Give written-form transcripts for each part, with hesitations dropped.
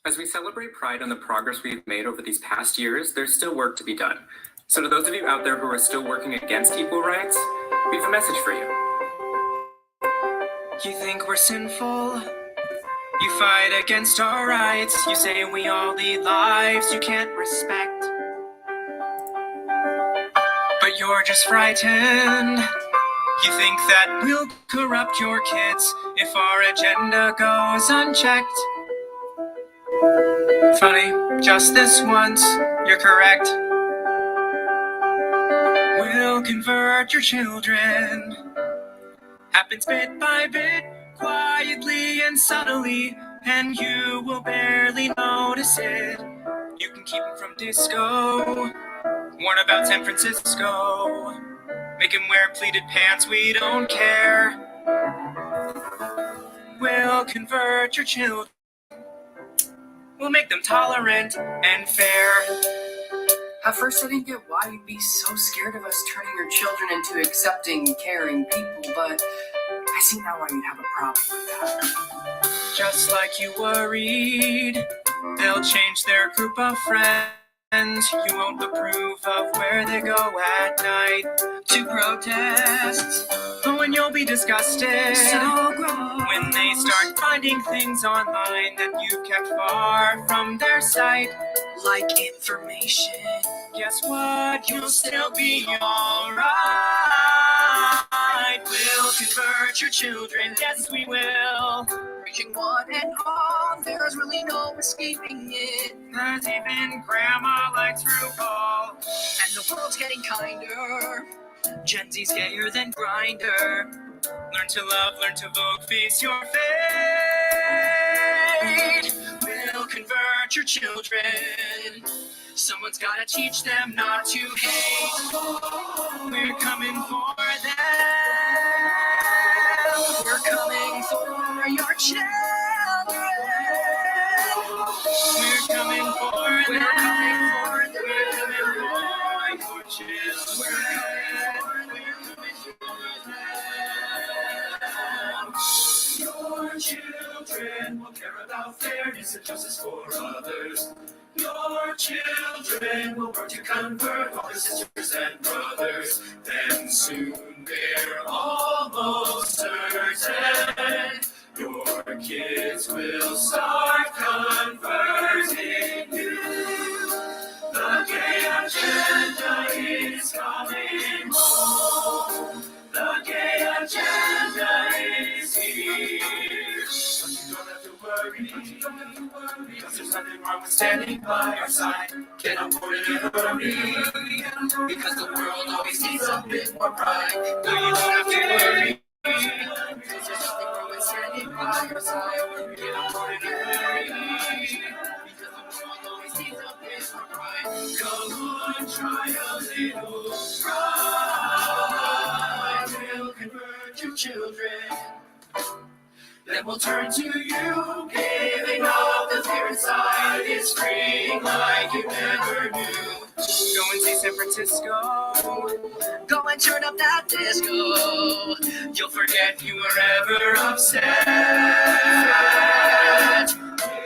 As we celebrate Pride and the progress we've made over these past years, there's still work to be done. So to those of you out there who are still working against equal rights, we have a message for you. You think we're sinful? You fight against our rights. You say we all lead lives you can't respect. But you're just frightened. You think that we'll corrupt your kids if our agenda goes unchecked. Funny, just this once, you're correct. We'll convert your children. Happens bit by bit, quietly and subtly, and you will barely notice it. You can keep them from disco, warn about San Francisco, make him wear pleated pants, we don't care. We'll convert your children. We'll make them tolerant and fair. At first I didn't get why you'd be so scared of us turning your children into accepting, caring people, but I see now why you'd have a problem with that. Just like you worried, they'll change their group of friends. You won't approve of where they go at night to protest. But when you'll be disgusted, So gross. when they start finding things online that you kept far from their sight, Like information. guess what? You'll still be alright. We'll convert your children, yes we will. Reaching one and all, there's really no escaping it. Cause even grandma likes RuPaul. And the world's getting kinder. Gen Z's gayer than Grindr. Learn to love, learn to vote, face your fate. We'll convert your children. Someone's gotta teach them not to hate. We're coming for them. We're coming for your children. We're coming for them. We're coming for them. We're coming for your children. Your children will care about fairness and justice for others. Your children will work to convert all their sisters and brothers. Then soon they're almost certain your kids will start converting you. The gay agenda is coming home. The gay agenda is here. But you don't have to worry, because there's nothing wrong with standing by our side. Get on board in a hurry, because the world always needs a bit more pride. No, you don't have to worry, because there's nothing wrong with standing by our side. Get on board in a hurry, because the world always needs a bit more pride. Come on, try a little pride. We'll convert your children. Then we'll turn to you, giving up the fear inside is freeing like you never knew. Go and see San Francisco. Go and turn up that disco. You'll forget you were ever upset.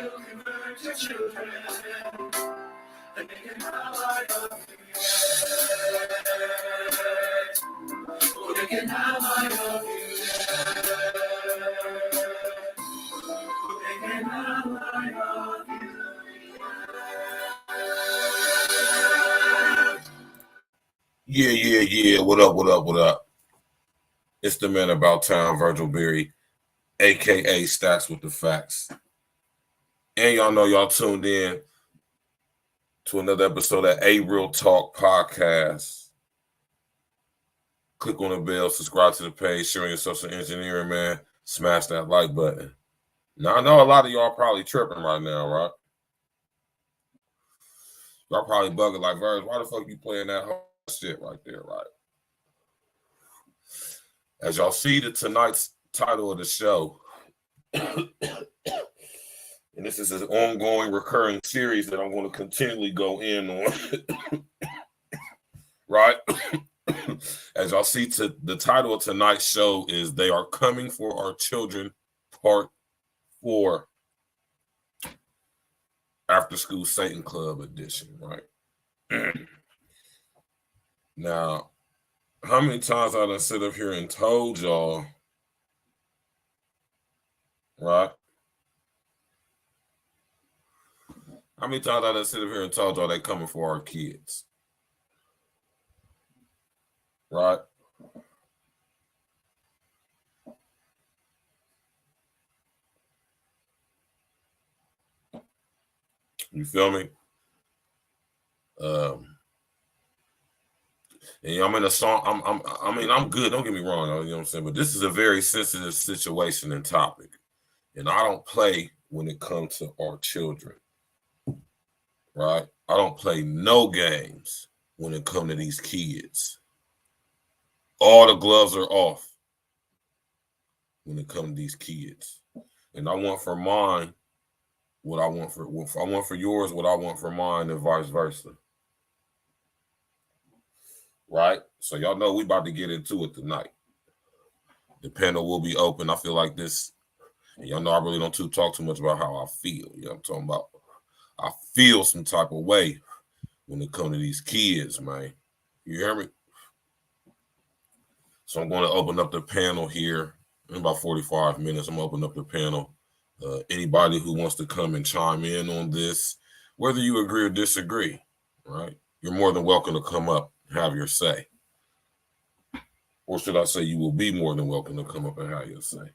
We'll convert your children and make an ally of you yet. We'll make an ally of you yet. Yeah. What up? It's the man about town, Virgil Berry, aka Stats with the Facts. And y'all know y'all tuned in to another episode of A Real Talk Podcast. Click on the bell, subscribe to the page, sharing your social engineering, man. Smash that like button. Now, I know a lot of y'all probably tripping right now, right? Y'all probably bugging like, Virgil, why the fuck you playing that whole shit right there, right? As y'all see tonight's title of the show, and this is an ongoing recurring series that I'm going to continually go in on, right? As y'all see, the title of tonight's show is They Are Coming for Our Children, Part 4. After School Satan Club edition, right? Now, how many times I done sit up here and told y'all, right? How many times I done sit up here and told y'all they coming for our kids, right? You feel me? And I'm in a song. I'm good. Don't get me wrong. You know what I'm saying? But this is a very sensitive situation and topic, and I don't play when it comes to our children, right? I don't play no games when it comes to these kids. All the gloves are off when it comes to these kids, and I want for mine what I want for. I want for yours what I want for mine, and vice versa. Right? So y'all know we about to get into it tonight. The panel will be open. I feel like this, and y'all know I really don't talk too much about how I feel. You know what I'm talking about? I feel some type of way when it comes to these kids, man. You hear me? So I'm going to open up the panel here in about 45 minutes. I'm going to open up the panel. Anybody who wants to come and chime in on this, whether you agree or disagree, right? You're more than welcome to come up and have your say. Or should I say you will be more than welcome to come up and have your say.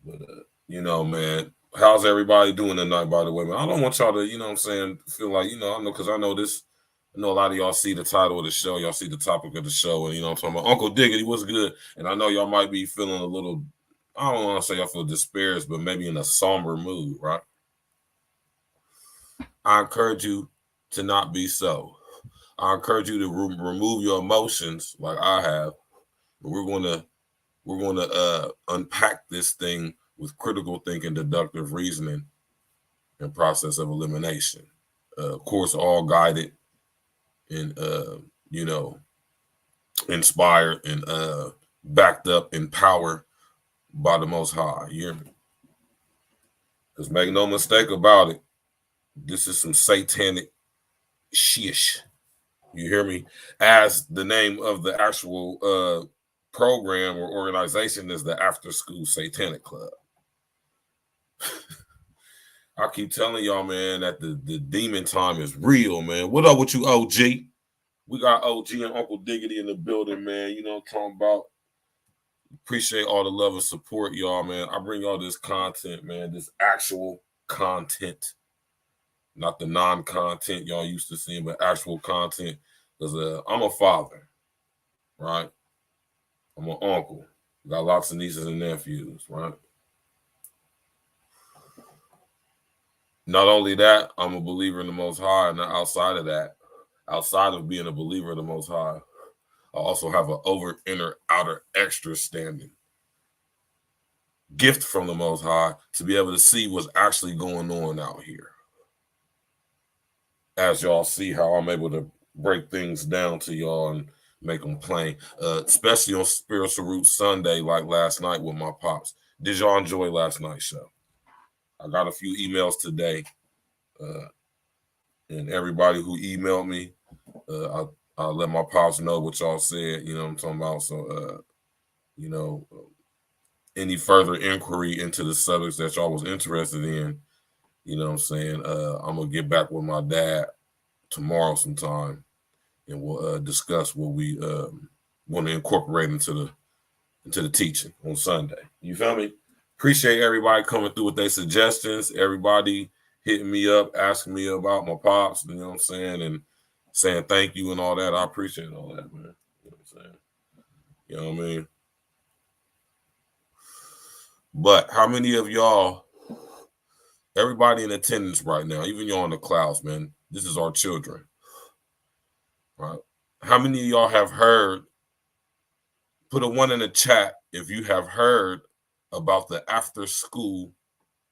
But, you know, man, how's everybody doing tonight, by the way, man? I don't want y'all to, you know what I'm saying, feel like, you know, I know, because I know this, I know a lot of y'all see the title of the show, y'all see the topic of the show, and, you know what I'm talking about, Uncle Diggity, what's good? And I know y'all might be feeling a little, I don't want to say y'all feel disparaged, but maybe in a somber mood, right? I encourage you to not be so. I encourage you to remove your emotions like I have. We're going to unpack this thing with critical thinking, deductive reasoning, and process of elimination. Of course, all guided and you know, inspired and backed up, empowered by the Most High. You hear me? Because make no mistake about it, this is some satanic shish. You hear me? As the name of the actual program or organization is the After School Satanic Club. I keep telling y'all, man, that the demon time is real, man. What up with you, OG? We got OG and Uncle Diggity in the building, man. You know what I'm talking about? Appreciate all the love and support, y'all, man. I bring y'all this content, man, this actual content. Not the non-content y'all used to seeing, but actual content. Because I'm a father, right? I'm an uncle. Got lots of nieces and nephews, right? Not only that, I'm a believer in the Most High, and outside of that, outside of being a believer in the Most High, I also have an over, inner, outer, extra standing gift from the Most High to be able to see what's actually going on out here. As y'all see how I'm able to break things down to y'all and make them plain, especially on Spiritual Roots Sunday, like last night with my pops. Did y'all enjoy last night's show? I got a few emails today, and everybody who emailed me, I let my pops know what y'all said. You know what I'm talking about? So, you know, any further inquiry into the subjects that y'all was interested in, you know what I'm saying? I'm gonna get back with my dad tomorrow sometime, and we'll discuss what we want to incorporate into the teaching on Sunday. You feel me? Appreciate everybody coming through with their suggestions. Everybody hitting me up, asking me about my pops, you know what I'm saying, and saying thank you and all that. I appreciate all that, man. You know what I'm saying? You know what I mean? But how many of y'all, everybody in attendance right now, even y'all in the clouds, man, this is our children, right? How many of y'all have heard, put a 1 in the chat if you have heard about the After School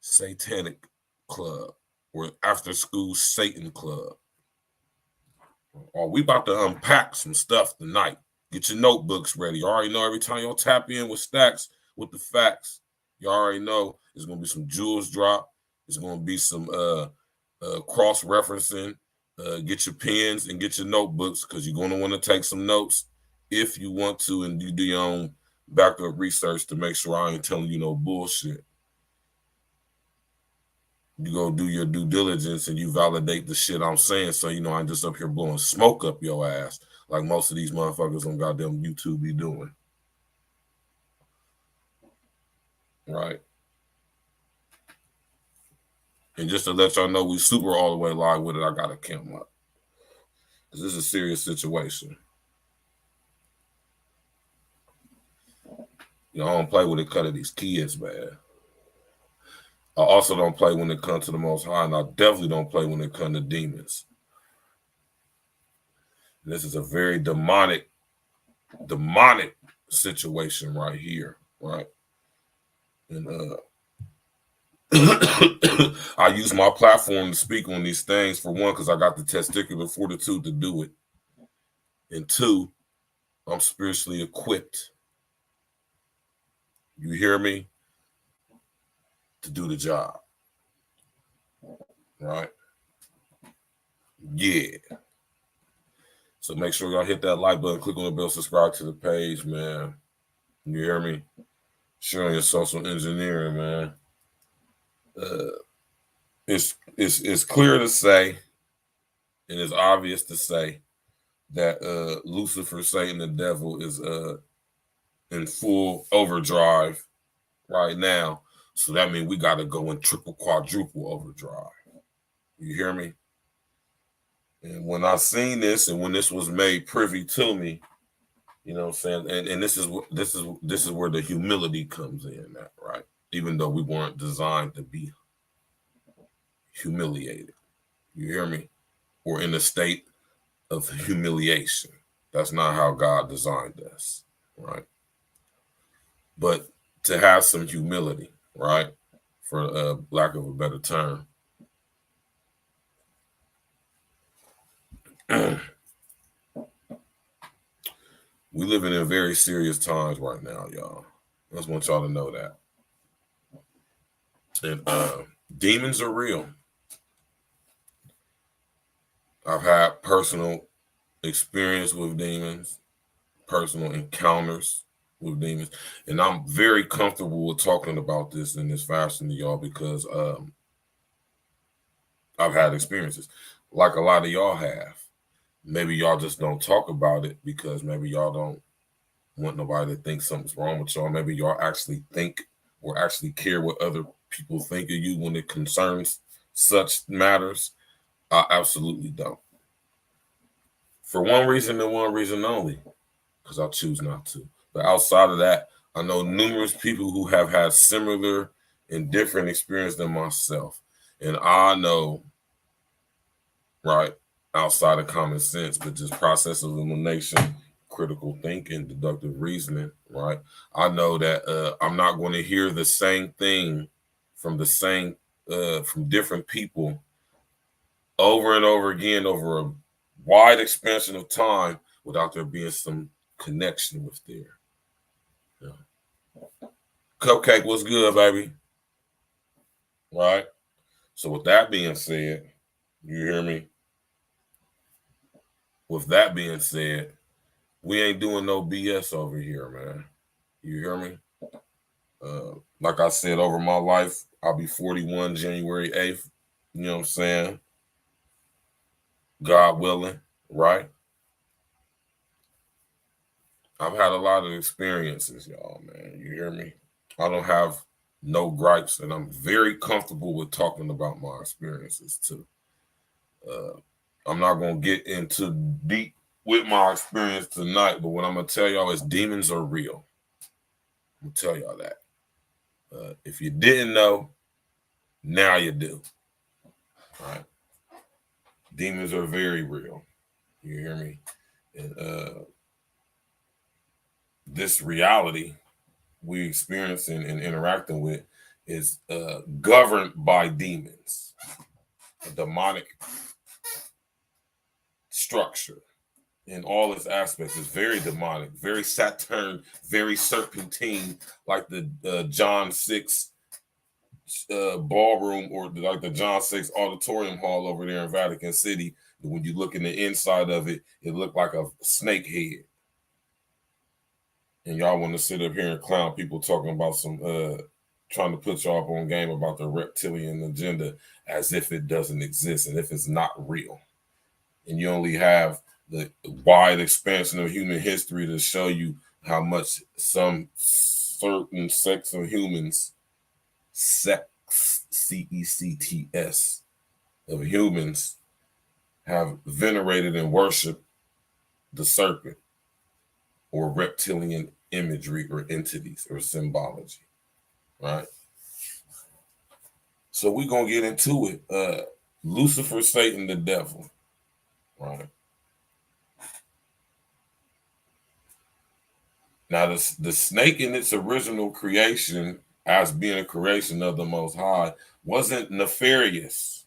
Satanic Club or After School Satan Club? We about to unpack some stuff tonight. Get your notebooks ready. You already know every time y'all tap in with Stacks with the facts, you already know it's gonna be some jewels drop. It's gonna be some cross-referencing. Get your pens and get your notebooks, because you're going to want to take some notes if you want to, and you do your own backup research to make sure I ain't telling you no bullshit. You go do your due diligence and you validate the shit I'm saying, so you know I ain't just up here blowing smoke up your ass like most of these motherfuckers on goddamn YouTube be doing. Right? And just to let y'all know we super all the way live with it, I got to camera up. This is a serious situation. You know, I don't play with the cut of these kids, man. I also don't play when it comes to the Most High, and I definitely don't play when it comes to demons. And this is a very demonic situation right here, right? And I use my platform to speak on these things, for one, because I got the testicular fortitude to do it. And two, I'm spiritually equipped. You hear me? To do the job. Right? Yeah. So make sure y'all hit that like button, click on the bell, subscribe to the page, man. You hear me? Share on your social engineering, man. It's clear to say, and it's obvious to say, that Lucifer, Satan, the devil is in full overdrive right now. So that means we got to go in triple, quadruple overdrive. You hear me? And when I seen this, and when this was made privy to me, you know what I'm saying? And this is where the humility comes in, right? Even though we weren't designed to be humiliated. You hear me? Or in a state of humiliation. That's not how God designed us, right? But to have some humility, right? For lack of a better term. We living in very serious times right now, y'all. I just want y'all to know that. And demons are real. I've had personal experience with demons, personal encounters with demons, and I'm very comfortable with talking about this in this fashion to y'all because I've had experiences like a lot of y'all have. Maybe y'all just don't talk about it because maybe y'all don't want nobody to think something's wrong with y'all. Maybe y'all actually think or actually care what other people think of you when it concerns such matters. I absolutely don't. For one reason and one reason only, because I choose not to. But outside of that, I know numerous people who have had similar and different experience than myself. And I know, right, outside of common sense, but just process of elimination, critical thinking, deductive reasoning, right? I know that I'm not going to hear the same thing from from different people over and over again over a wide expansion of time without there being some connection with there. Yeah. Cupcake, what's good, baby? Right? So with that being said, you hear me? With that being said, we ain't doing no BS over here, man. You hear me? Like I said, over my life, I'll be 41 January 8th. You know what I'm saying? God willing, right? I've had a lot of experiences, y'all, man. You hear me? I don't have no gripes, and I'm very comfortable with talking about my experiences, too. I'm not going to get into deep with my experience tonight, but what I'm going to tell y'all is demons are real. I'm going to tell y'all that. If you didn't know, now you do. Right? Demons are very real. You hear me? And this reality we experiencing and interacting with is governed by demons, a demonic structure in all its aspects is very demonic, very Saturn, very serpentine, like the John 6 ballroom or like the John 6 Auditorium Hall over there in Vatican City. When you look in the inside of it, it looked like a snake head. And y'all want to sit up here and clown people talking about some trying to put y'all up on game about the reptilian agenda as if it doesn't exist and if it's not real. And you only have the wide expansion of human history to show you how much some certain sects of humans, sects, C-E-C-T-S, of humans have venerated and worshiped the serpent or reptilian imagery or entities or symbology, right? So we're going to get into it. Lucifer, Satan, the devil, right? Now, the snake in its original creation, as being a creation of the Most High, wasn't nefarious.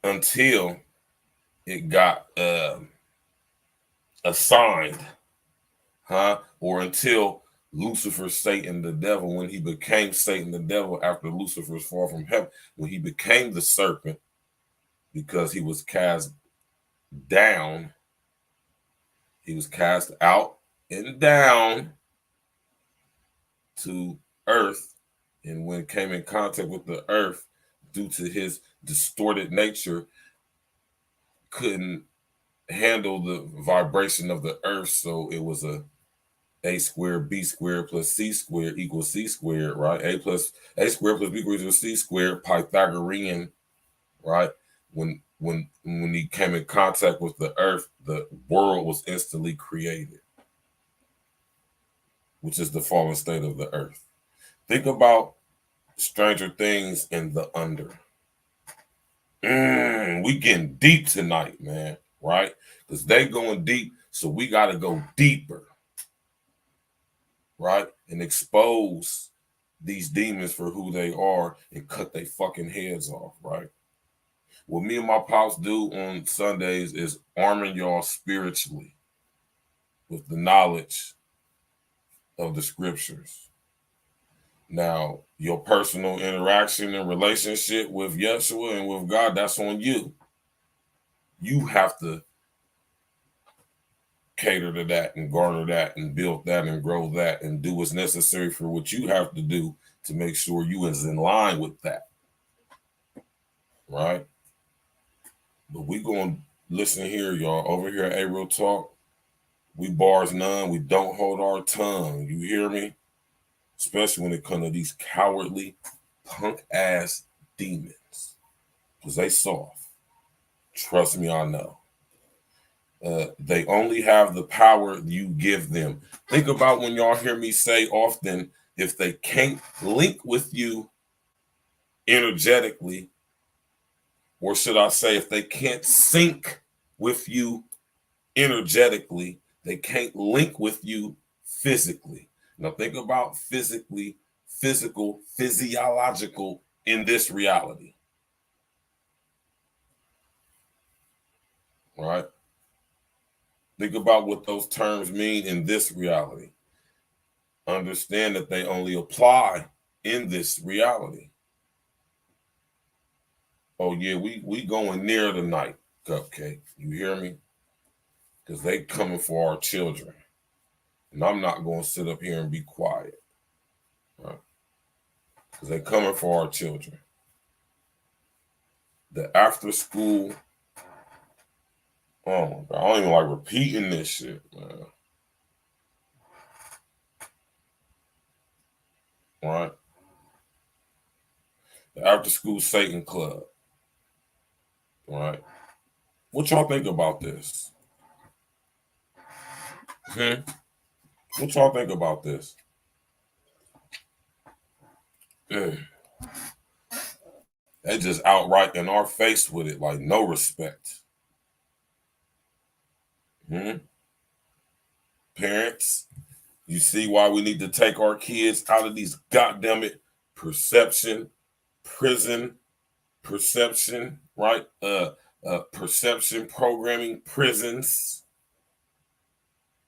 Until it got assigned, or until Lucifer, Satan, the devil, when he became Satan, the devil, after Lucifer's fall from heaven, when he became the serpent, because he was cast down, he was cast out and down to earth, and when came in contact with the earth, due to his distorted nature, couldn't handle the vibration of the earth, so it was a squared b squared plus c squared equals c squared, right? A squared plus b equals c squared, Pythagorean, right? When he came in contact with the earth, the world was instantly created, which is the fallen state of the earth. Think about Stranger Things and the Under. We getting deep tonight, man, right? Because they going deep, so we got to go deeper, right? And expose these demons for who they are and cut their fucking heads off, right? What me and my pops do on Sundays is arming y'all spiritually with the knowledge of the scriptures. Now, your personal interaction and relationship with Yeshua and with God, that's on you. You have to cater to that and garner that and build that and grow that and do what's necessary for what you have to do to make sure you is in line with that, right? But we going to listen here, y'all. Over here at A-Real Talk, we bars none. We don't hold our tongue. You hear me? Especially when it comes to these cowardly, punk-ass demons. Because they soft. Trust me, I know. They only have the power you give them. Think about when y'all hear me say often, if they can't link with you energetically, or should I say, if they can't sync with you energetically, they can't link with you physically. Now think about physically, physical, physiological in this reality. Right? Think about what those terms mean in this reality. Understand that they only apply in this reality. Oh yeah, we going near tonight, Cupcake. You hear me? Because they coming for our children. And I'm not going to sit up here and be quiet. Right? Because they coming for our children. The after school, oh my God, I don't even like repeating this shit, man. Right? The after school Satan Club. Right? What y'all think about this? What y'all think about this? They just outright in our face with it, like no respect. Parents, you see why we need to take our kids out of these goddamn perception, prison, perception, right? Perception programming prisons.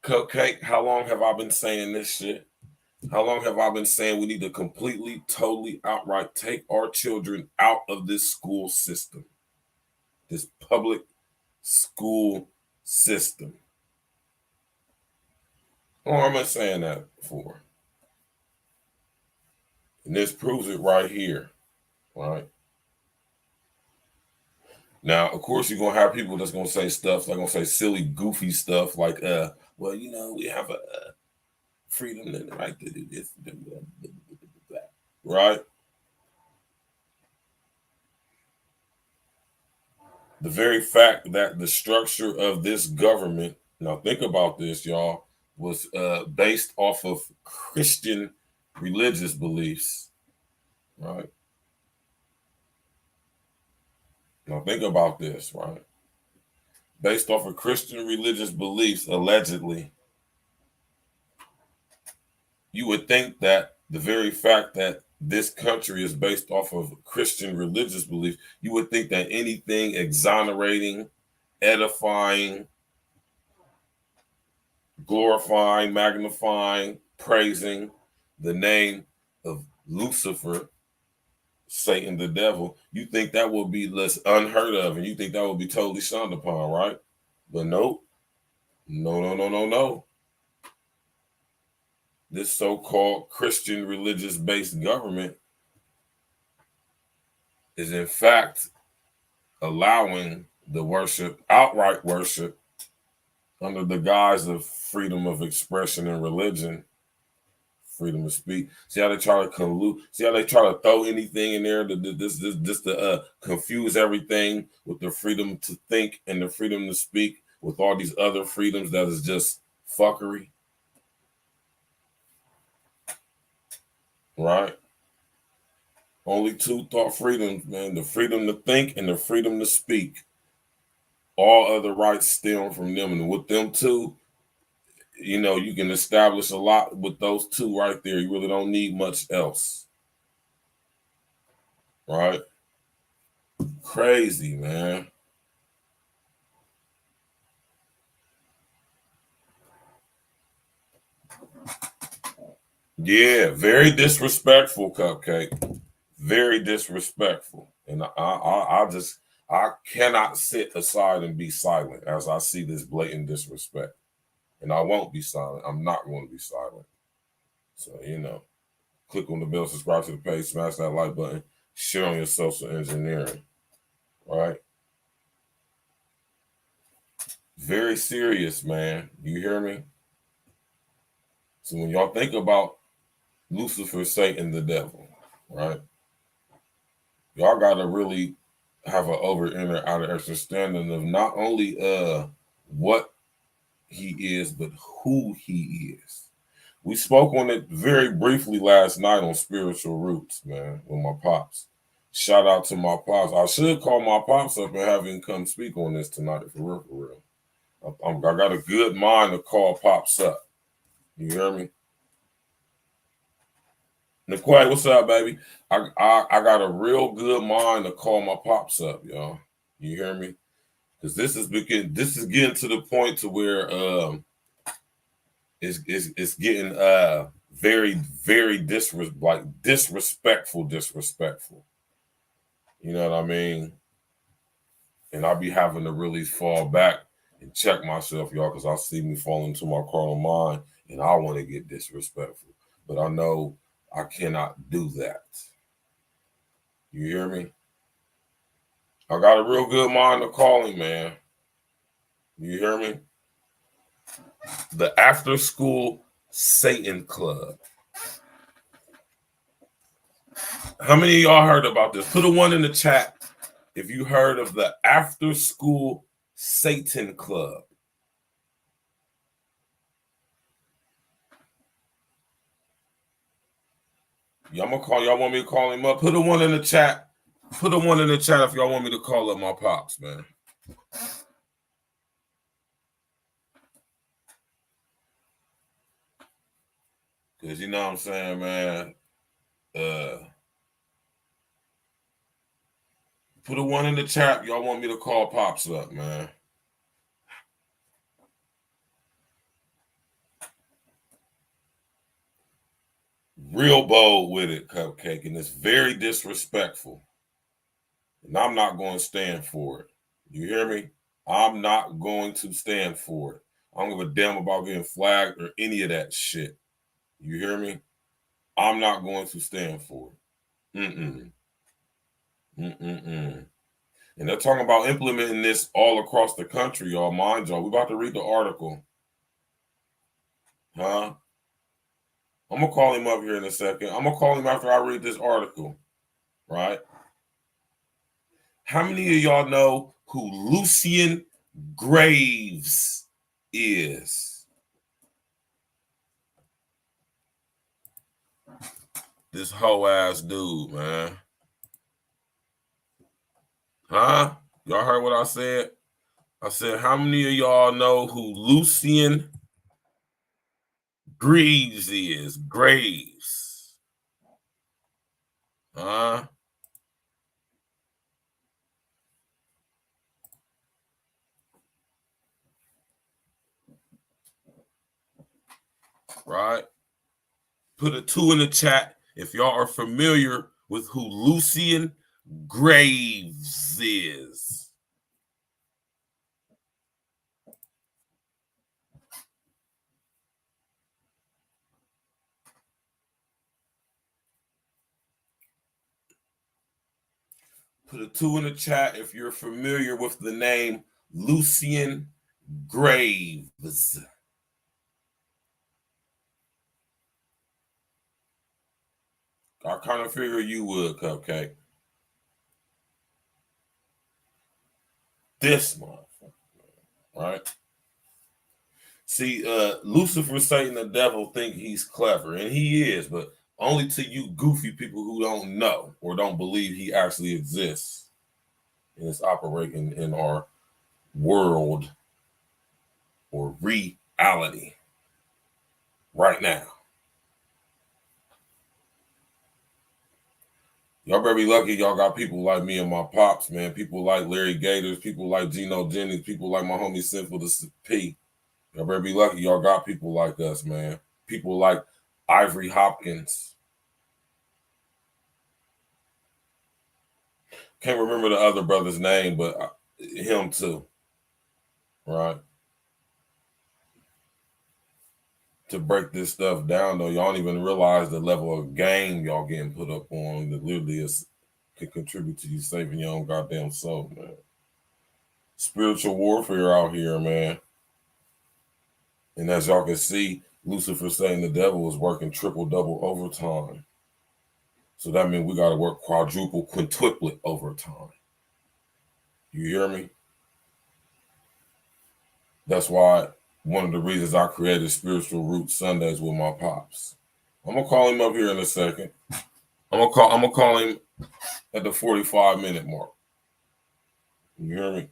Cupcake, how long have I been saying this shit? How long have I been saying we need to completely, totally, outright take our children out of this school system, this public school system? How long am I saying that for? And this proves it right here, right? Now, of course, you're gonna have people that's gonna say stuff, they're gonna say silly, goofy stuff like, well, you know, we have a freedom and the right to do this, right? The very fact that the structure of this government, now think about this, y'all, was based off of Christian religious beliefs, right? Now think about this, right? Based off of Christian religious beliefs, allegedly, you would think that the very fact that this country is based off of Christian religious beliefs, you would think that anything exonerating, edifying, glorifying, magnifying, praising the name of Lucifer, Satan, the devil, you think that will be less unheard of, and you think that will be totally shunned upon, right? But nope. No. This so-called Christian religious-based government is in fact allowing the worship, outright worship, under the guise of freedom of expression and religion, freedom of speech. See how they try to collude? See how they try to throw anything in there to confuse everything with the freedom to think and the freedom to speak with all these other freedoms that is just fuckery, right? Only two thought freedoms, man: the freedom to think and the freedom to speak. All other rights stem from them, and with them two, you know, you can establish a lot with those two right there. You really don't need much else, right? Crazy, man. Yeah, very disrespectful, Cupcake. Very disrespectful, and I cannot sit aside and be silent as I see this blatant disrespect, and I won't be silent. I'm not going to be silent. So you know, click on the bell, subscribe to the page, smash that like button, share on your social engineering. Right? Very serious, man. You hear me? So when y'all think about Lucifer, Satan, the devil, right? Y'all gotta really have an over inner outer understanding of not only what he is, but who he is. We spoke on it very briefly last night on Spiritual Roots, man, with my pops. Shout out to my pops. I should call my pops up and have him come speak on this tonight, for real, for real. I got a good mind to call pops up. You hear me? Nicole, what's up, baby? I got a real good mind to call my pops up, y'all. You hear me? Because this is getting to the point to where it's getting very, very disrespectful. You know what I mean? And I'll be having to really fall back and check myself, y'all, because I see me fall into my carnal mind and I want to get disrespectful. But I know I cannot do that. You hear me? I got a real good mind to call him, man. You hear me? The After School Satan Club. How many of y'all heard about this? Put a one in the chat if you heard of the After School Satan Club. Y'all want me to call him up? Put a one in the chat. Put a one in the chat if y'all want me to call up my pops, man. Because you know what I'm saying, man. Put a one in the chat. Y'all want me to call pops up, man. real bold with it, Cupcake, and it's very disrespectful. And I'm not going to stand for it. You hear me? I'm not going to stand for it. I don't give a damn about getting flagged or any of that shit. You hear me? I'm not going to stand for it. And they're talking about implementing this all across the country, y'all. Mind y'all, we're about to read the article. Huh? I'm going to call him up here in a second. I'm going to call him after I read this article. Right? How many of y'all know who Lucian Graves is? This hoe ass dude, man. Huh? Y'all heard what I said? I said, how many of y'all know who Lucian Graves is? Graves. Huh? Right? Put a 2 in the chat if y'all are familiar with who Lucian Graves is. Put a 2 in the chat if you're familiar with the name Lucian Graves. I kind of figure you would, Cupcake. This motherfucker, right? See, Lucifer, Satan, the devil think he's clever, and he is, but only to you goofy people who don't know or don't believe he actually exists and is operating in our world or reality right now. Y'all better be lucky y'all got people like me and my pops, man. People like Larry Gators, people like Geno Jennings, people like my homie Simple the P. Y'all better be lucky y'all got people like us, man. People like Ivory Hopkins. Can't remember the other brother's name, but him too. Right? To break this stuff down, though, y'all don't even realize the level of game y'all getting put up on that literally can contribute to you saving your own goddamn soul, man. Spiritual warfare out here, man. And as y'all can see, Lucifer, Satan, the devil is working triple, double overtime. So that means we got to work quadruple, quintuplet overtime. You hear me? That's why one of the reasons I created Spiritual Root Sundays with my pops. I'm gonna call him up here in a second. I'm gonna call him at the 45-minute mark. You hear me?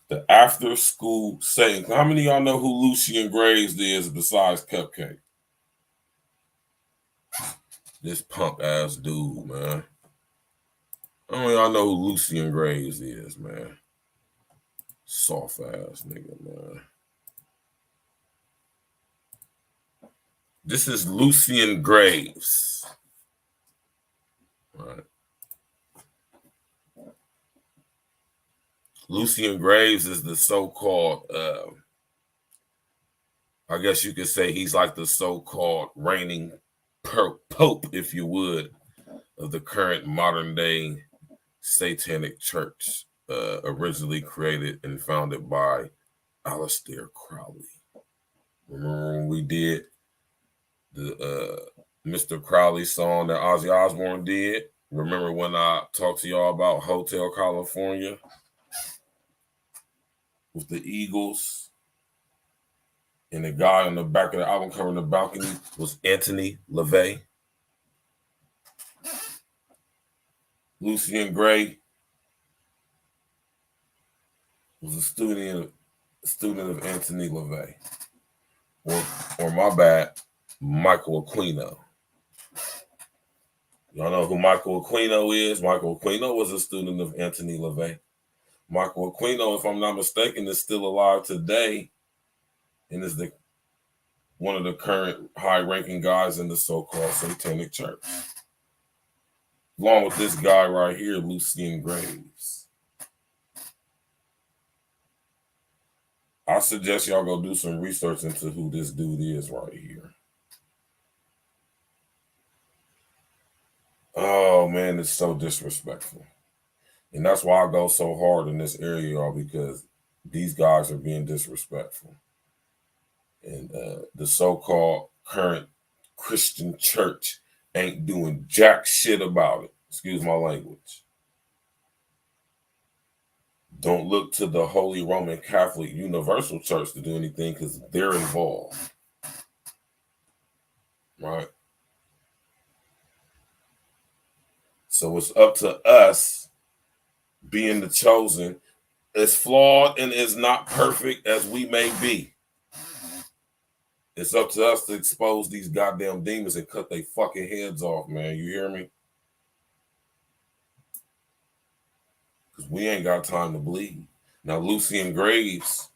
The after school saying. How many of y'all know who Lucian Graves is besides Cupcake? This punk ass dude, man. How many of y'all know who Lucian Graves is, man? Soft ass nigga, man. This is Lucian Graves. All right. Lucian Graves is the so-called, I guess you could say he's like the so-called reigning pope, if you would, of the current modern day satanic church, originally created and founded by Aleister Crowley. Remember when we did the Mr. Crowley song that Ozzy Osbourne did? Remember when I talked to y'all about Hotel California with the Eagles? And the guy on the back of the album cover in the balcony was Anthony LaVey. Lucian Gray was a student of Anthony LaVey. Or my bad, Michael Aquino. Y'all know who Michael Aquino is? Michael Aquino was a student of Anthony LaVey. Michael Aquino, if I'm not mistaken, is still alive today and is the one of the current high-ranking guys in the so-called Satanic Church. Along with this guy right here, Lucian Graves. I suggest y'all go do some research into who this dude is right here. Oh, man, it's so disrespectful. And that's why I go so hard in this area, y'all, because these guys are being disrespectful. And the so-called current Christian church ain't doing jack shit about it. Excuse my language. Don't look to the Holy Roman Catholic Universal Church to do anything because they're involved. Right? So it's up to us, being the chosen, as flawed and as not perfect as we may be. It's up to us to expose these goddamn demons and cut their fucking heads off, man. You hear me? Because we ain't got time to bleed. Now, Lucian Graves,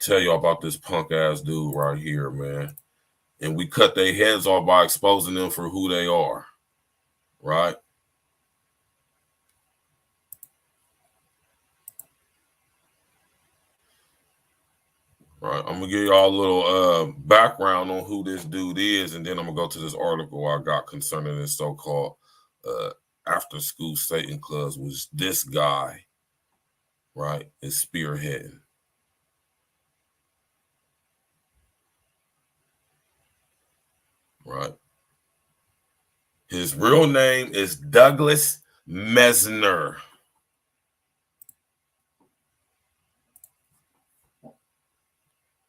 tell y'all about this punk ass dude right here, man. And we cut their heads off by exposing them for who they are, right? Right. I'm gonna give y'all a little background on who this dude is, and then I'm gonna go to this article I got concerning this so-called after school Satan clubs, which this guy, right, is spearheading. Right. His real name is Douglas Mesner.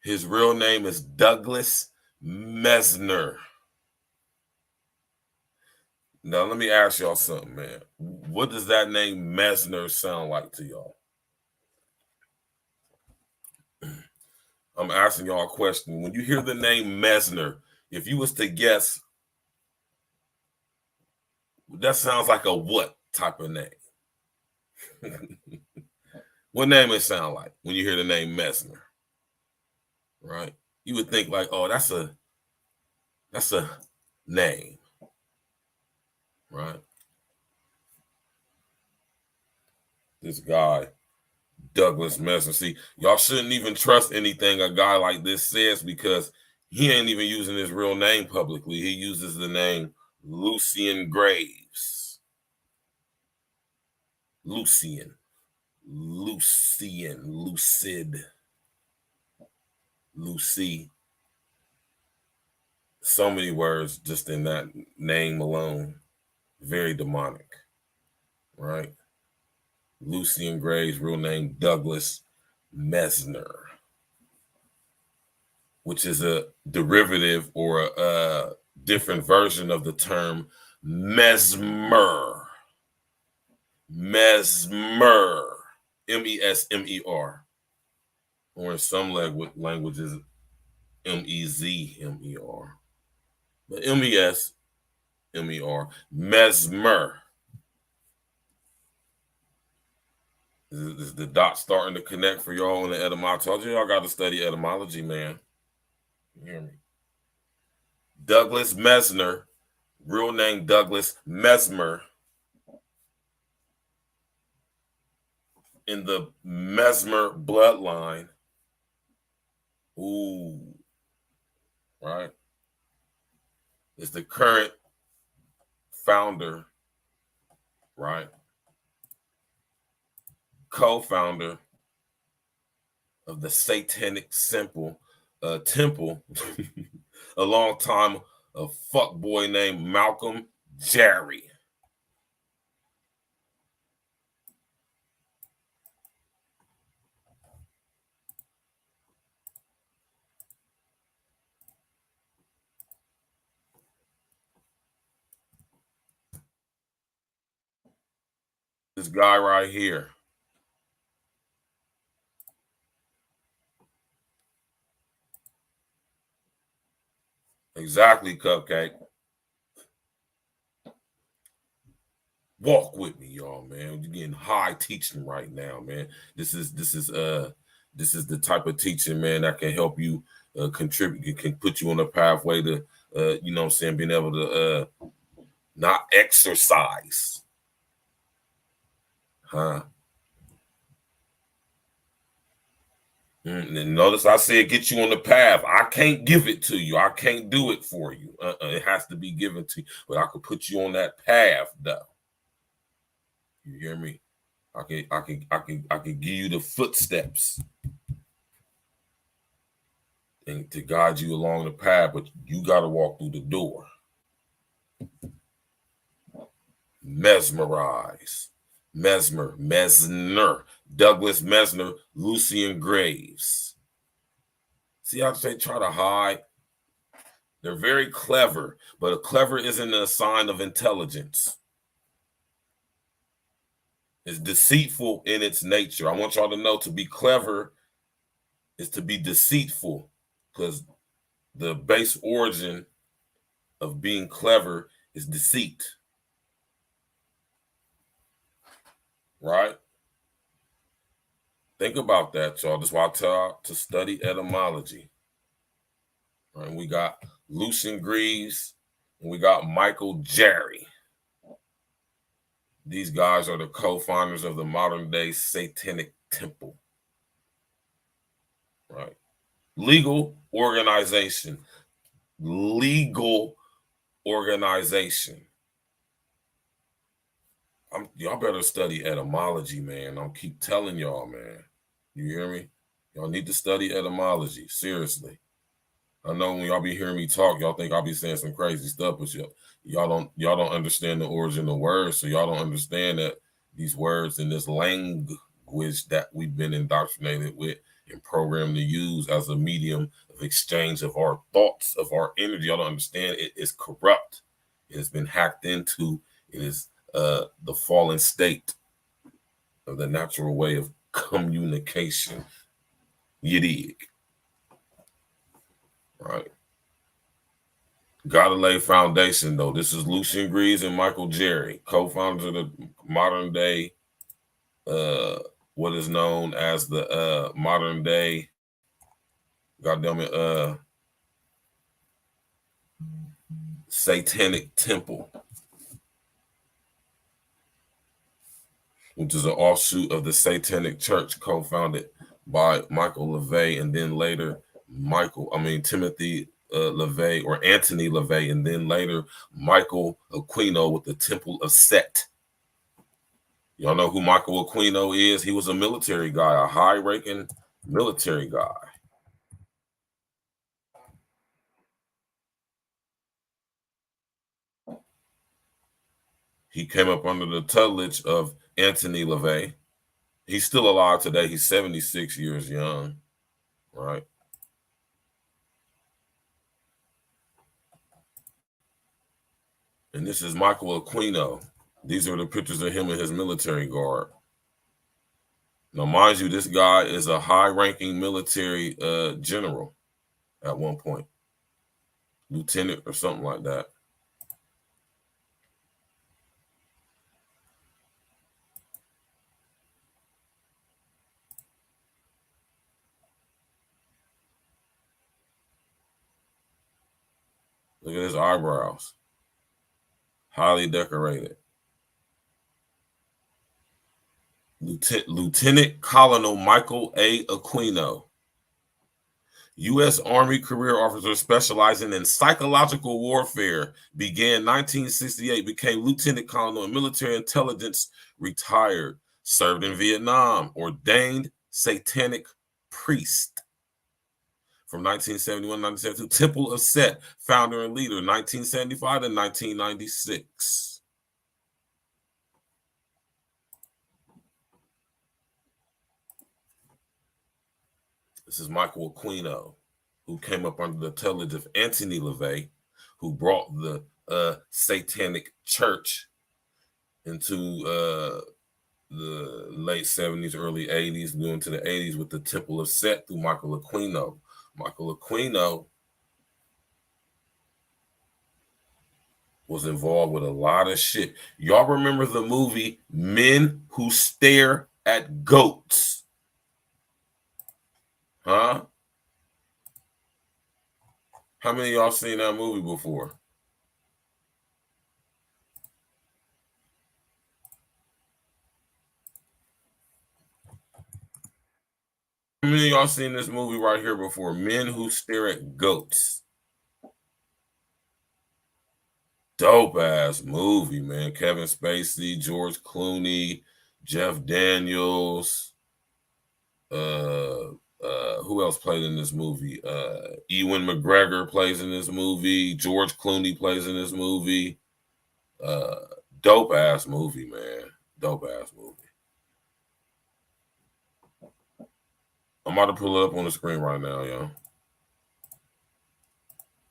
His real name is Douglas Mesner. Now, let me ask y'all something, man. What does that name Mesner sound like to y'all? I'm asking y'all a question. When you hear the name Mesner, if you was to guess, that sounds like a what type of name? What name it sound like when you hear the name Mesner? Right? You would think like, oh, that's a name. Right? This guy, Douglas Mesner. See, y'all shouldn't even trust anything a guy like this says because he ain't even using his real name publicly. He uses the name Lucian Graves. Lucid. Lucy. So many words just in that name alone. Very demonic. Right? Lucian Graves, real name Douglas Mesner, which is a derivative or a different version of the term mesmer. Mesmer. M-E-S-M-E-R. Or in some languages, M-E-Z-M-E-R. But M-E-S-M-E-R. Mesmer. Is the dots starting to connect for y'all on the etymology? I told you y'all got to study etymology, man. You hear me? Douglas Mesner, real name Douglas Mesmer, in the Mesmer bloodline. Ooh, right? Is the current founder, right? Co-founder of the Satanic Temple, a long time a fuckboy named Malcolm Jerry. This guy right here. Exactly, Cupcake. Walk with me, y'all, man. You're getting high teaching right now, man. This is This is the type of teaching, man, that can help you contribute. It can put you on a pathway to, you know what I'm saying, being able to not exercise. And notice I said get you on the path. I can't give it to you. I can't do it for you. It has to be given to you. But I can put you on that path, though. You hear me? I can give you the footsteps and to guide you along the path, but you got to walk through the door. Mesmerize. Mesner. Douglas Mesner, Lucian Graves. See how they try to hide? They're very clever, but clever isn't a sign of intelligence. It's deceitful in its nature. I want y'all to know to be clever is to be deceitful, because the base origin of being clever is deceit. Right? Think about that, y'all. That's why I tell y'all to study etymology. Right? We got Lucian Greaves and we got Michael Jerry. These guys are the co-founders of the modern day Satanic Temple. Right? Legal organization. Legal organization. Y'all better study etymology, man. I'll keep telling y'all, man. You hear me? Y'all need to study etymology. Seriously. I know when y'all be hearing me talk, y'all think I'll be saying some crazy stuff, but y'all don't understand the origin of words, so y'all don't understand that these words in this language that we've been indoctrinated with and programmed to use as a medium of exchange of our thoughts, of our energy. Y'all don't understand it is corrupt. It has been hacked into. It is the fallen state of the natural way of communication. You dig? Right. Gotta lay foundation, though. This is Lucian Greaves and Michael Jerry, co-founders of the modern day, what is known as the modern day, goddamn it, Satanic Temple, which is an offshoot of the Satanic Church, co-founded by Michael LaVey, and then later Timothy LaVey, or Anthony LaVey, and then later Michael Aquino with the Temple of Set. Y'all know who Michael Aquino is? He was a military guy, a high-ranking military guy. He came up under the tutelage of Anthony LaVey. He's still alive today. He's 76 years young, right? And this is Michael Aquino. These are the pictures of him and his military guard. Now, mind you, this guy is a high-ranking military general at one point. Lieutenant or something like that. Look at his eyebrows. Highly decorated. Lieutenant Colonel Michael A. Aquino. U.S. Army career officer specializing in psychological warfare. Began 1968. Became Lieutenant Colonel in military intelligence. Retired. Served in Vietnam. Ordained Satanic priest. From 1971 to 1972, Temple of Set, founder and leader, 1975 to 1996. This is Michael Aquino, who came up under the tutelage of Anthony LaVey, who brought the Satanic Church into the late 70s, early 80s, going to the 80s with the Temple of Set through Michael Aquino. Michael Aquino was involved with a lot of shit. Y'all remember the movie Men Who Stare at Goats? Huh? How many of y'all seen that movie before? How many of y'all seen this movie right here before? Men Who Stare at Goats. Dope ass movie, man. Kevin Spacey, George Clooney, Jeff Daniels. Who else played in this movie? Ewan McGregor plays in this movie. George Clooney plays in this movie. Dope ass movie, man. Dope ass movie. I'm about to pull it up on the screen right now, y'all.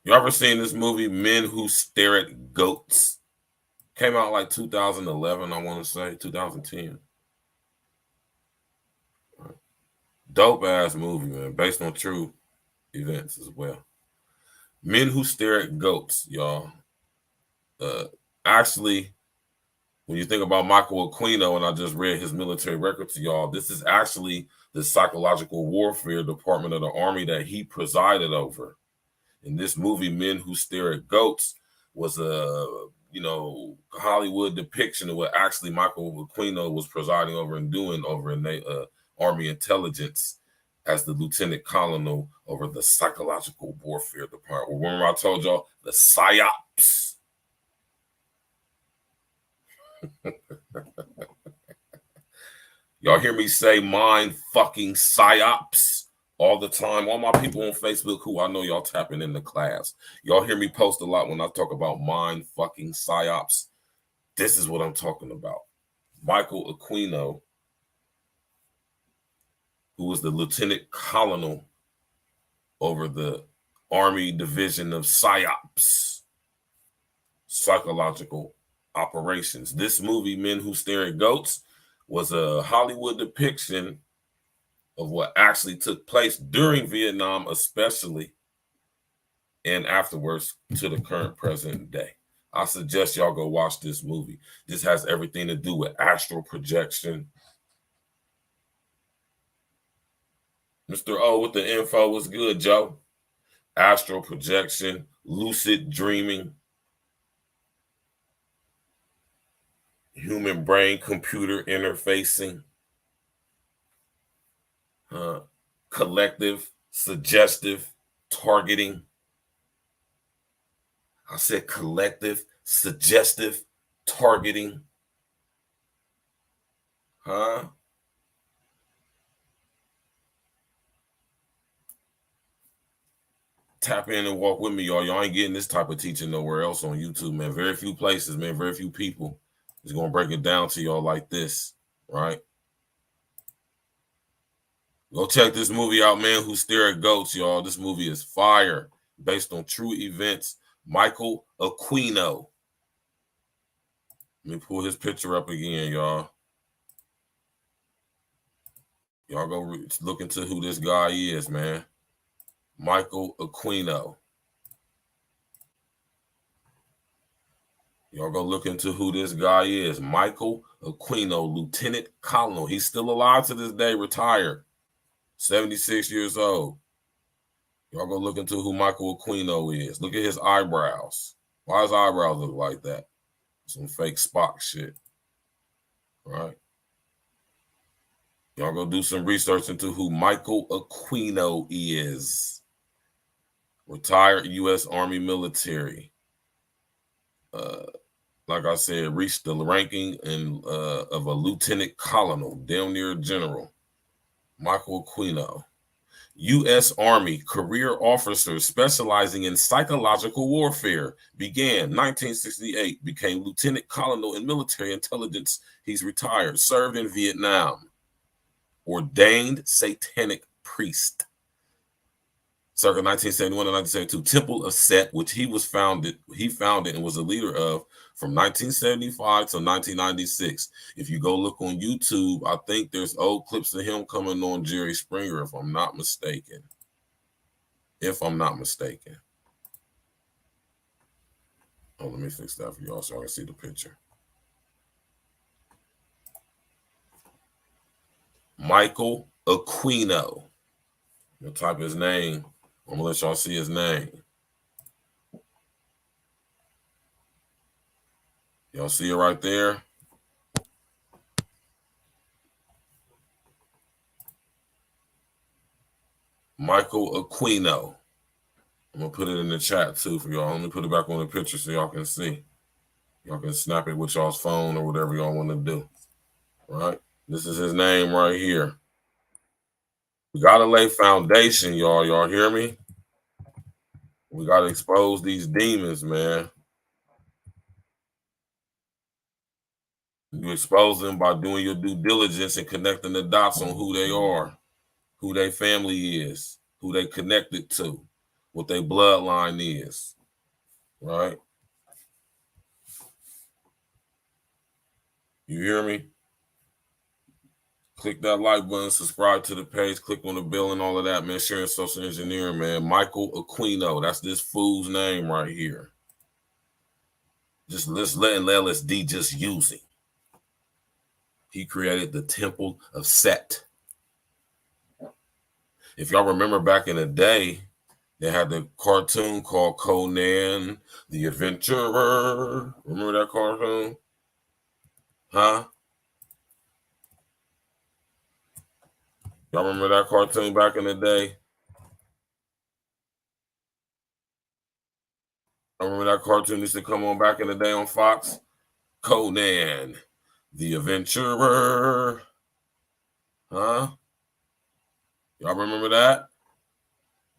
You ever seen this movie, Men Who Stare at Goats? Came out like 2011, I want to say, 2010. Dope ass movie, man, based on true events as well. Men Who Stare at Goats, y'all. Actually, when you think about Michael Aquino, and I just read his military record to y'all, this is actually the psychological warfare department of the Army that he presided over. In this movie, Men Who Stare at Goats was a Hollywood depiction of what actually Michael Aquino was presiding over and doing over in the Army intelligence as the lieutenant colonel over the psychological warfare department. Remember I told y'all the psyops. Y'all hear me say mind fucking psyops all the time. All my people on Facebook who I know y'all tapping in the class. Y'all hear me post a lot when I talk about mind fucking psyops. This is what I'm talking about. Michael Aquino, who was the lieutenant colonel over the Army Division of PSYOPs, psychological operations. This movie, Men Who Stare at Goats, was a Hollywood depiction of what actually took place during Vietnam, especially, and afterwards to the current present day. I suggest y'all go watch this movie. This has everything to do with astral projection. Mr. O with the info was good, Joe. Astral projection, lucid dreaming, human brain computer interfacing, collective, suggestive, targeting. I said collective, suggestive, targeting. Tap in and walk with me, y'all. Y'all ain't getting this type of teaching nowhere else on YouTube, man. Very few places, man. Very few people is going to break it down to y'all like this, right? Go check this movie out, Man Who Stare at Goats, y'all. This movie is fire, based on true events. Michael Aquino. Let me pull his picture up again, y'all. Y'all go look into who this guy is, man. Michael Aquino. Y'all go look into who this guy is. Michael Aquino, Lieutenant Colonel. He's still alive to this day, retired. 76 years old. Y'all go look into who Michael Aquino is. Look at his eyebrows. Why his eyebrows look like that? Some fake Spock shit. Right? Y'all go do some research into who Michael Aquino is. Retired U.S. Army military. Like I said, reached the ranking of a lieutenant colonel, damn near general. Michael Aquino. U.S. Army career officer specializing in psychological warfare. Began 1968. Became lieutenant colonel in military intelligence. He's retired. Served in Vietnam. Ordained satanic priest. Circa 1971 to 1972. Temple of Set, which he founded and was a leader of from 1975 to 1996. If you go look on YouTube, I think there's old clips of him coming on Jerry Springer, if I'm not mistaken. Oh, let me fix that for y'all so I can see the picture. Michael Aquino. I'm gonna type his name. I'm gonna let y'all see his name. Y'all see it right there? Michael Aquino. I'm gonna put it in the chat too for y'all. Let me put it back on the picture so y'all can see. Y'all can snap it with y'all's phone or whatever y'all want to do. Right? This is his name right here. We gotta lay foundation, y'all. Y'all hear me? We gotta expose these demons, man. You expose them by doing your due diligence and connecting the dots on who they are, who their family is, who they connected to, what their bloodline is. Right? You hear me? Click that like button, subscribe to the page, click on the bell and all of that, man. Sharing social engineering, man. Michael Aquino. That's this fool's name right here. Just let's let LSD just use it. He created the Temple of Set. If y'all remember back in the day, they had the cartoon called Conan the Adventurer. Remember that cartoon? Huh? Y'all remember that cartoon back in the day? I remember that cartoon used to come on back in the day on Fox? Conan the Adventurer. Huh? Y'all remember that?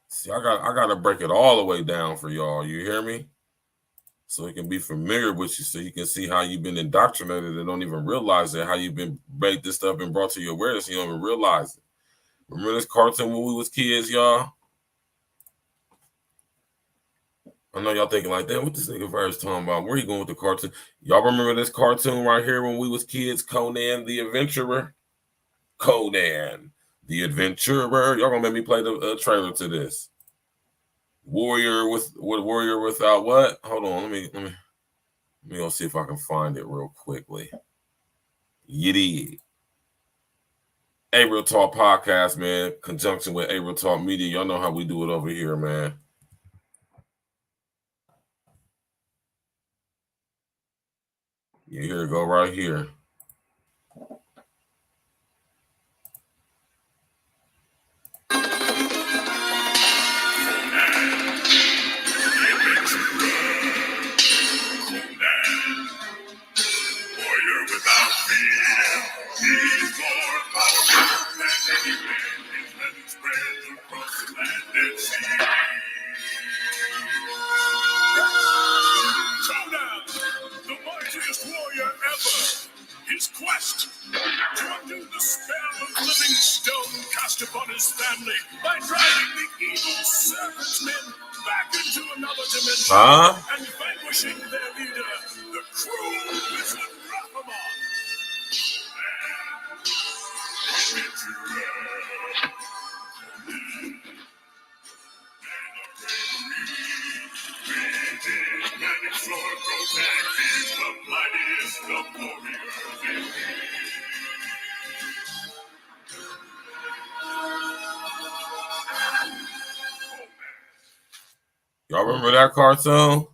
See, I gotta break it all the way down for y'all. You hear me? So it can be familiar with you, so you can see how you've been indoctrinated and don't even realize it, how you've been made this stuff and brought to your awareness, you don't even realize it. Remember this cartoon when we was kids, y'all? I know y'all thinking like, damn, what this nigga Virgil talking about? Where he going with the cartoon? Y'all remember this cartoon right here when we was kids? Conan the Adventurer? Conan the Adventurer. Y'all gonna make me play the trailer to this. Warrior without what? Hold on, let me go see if I can find it real quickly. Yiddy. A Real Talk Podcast, man. Conjunction with A Real Talk Media. Y'all know how we do it over here, man. Yeah, here it go right here. Warrior without fear, he's more powerful than any man. His legend spreads across the land and sea. Showdown, the mightiest warrior ever. His quest to undo the spell of living stone cast upon his family by driving the evil serpent's men back into another dimension and vanquishing their leader, the cruel wizard Rathamon. Y'all remember that cartoon?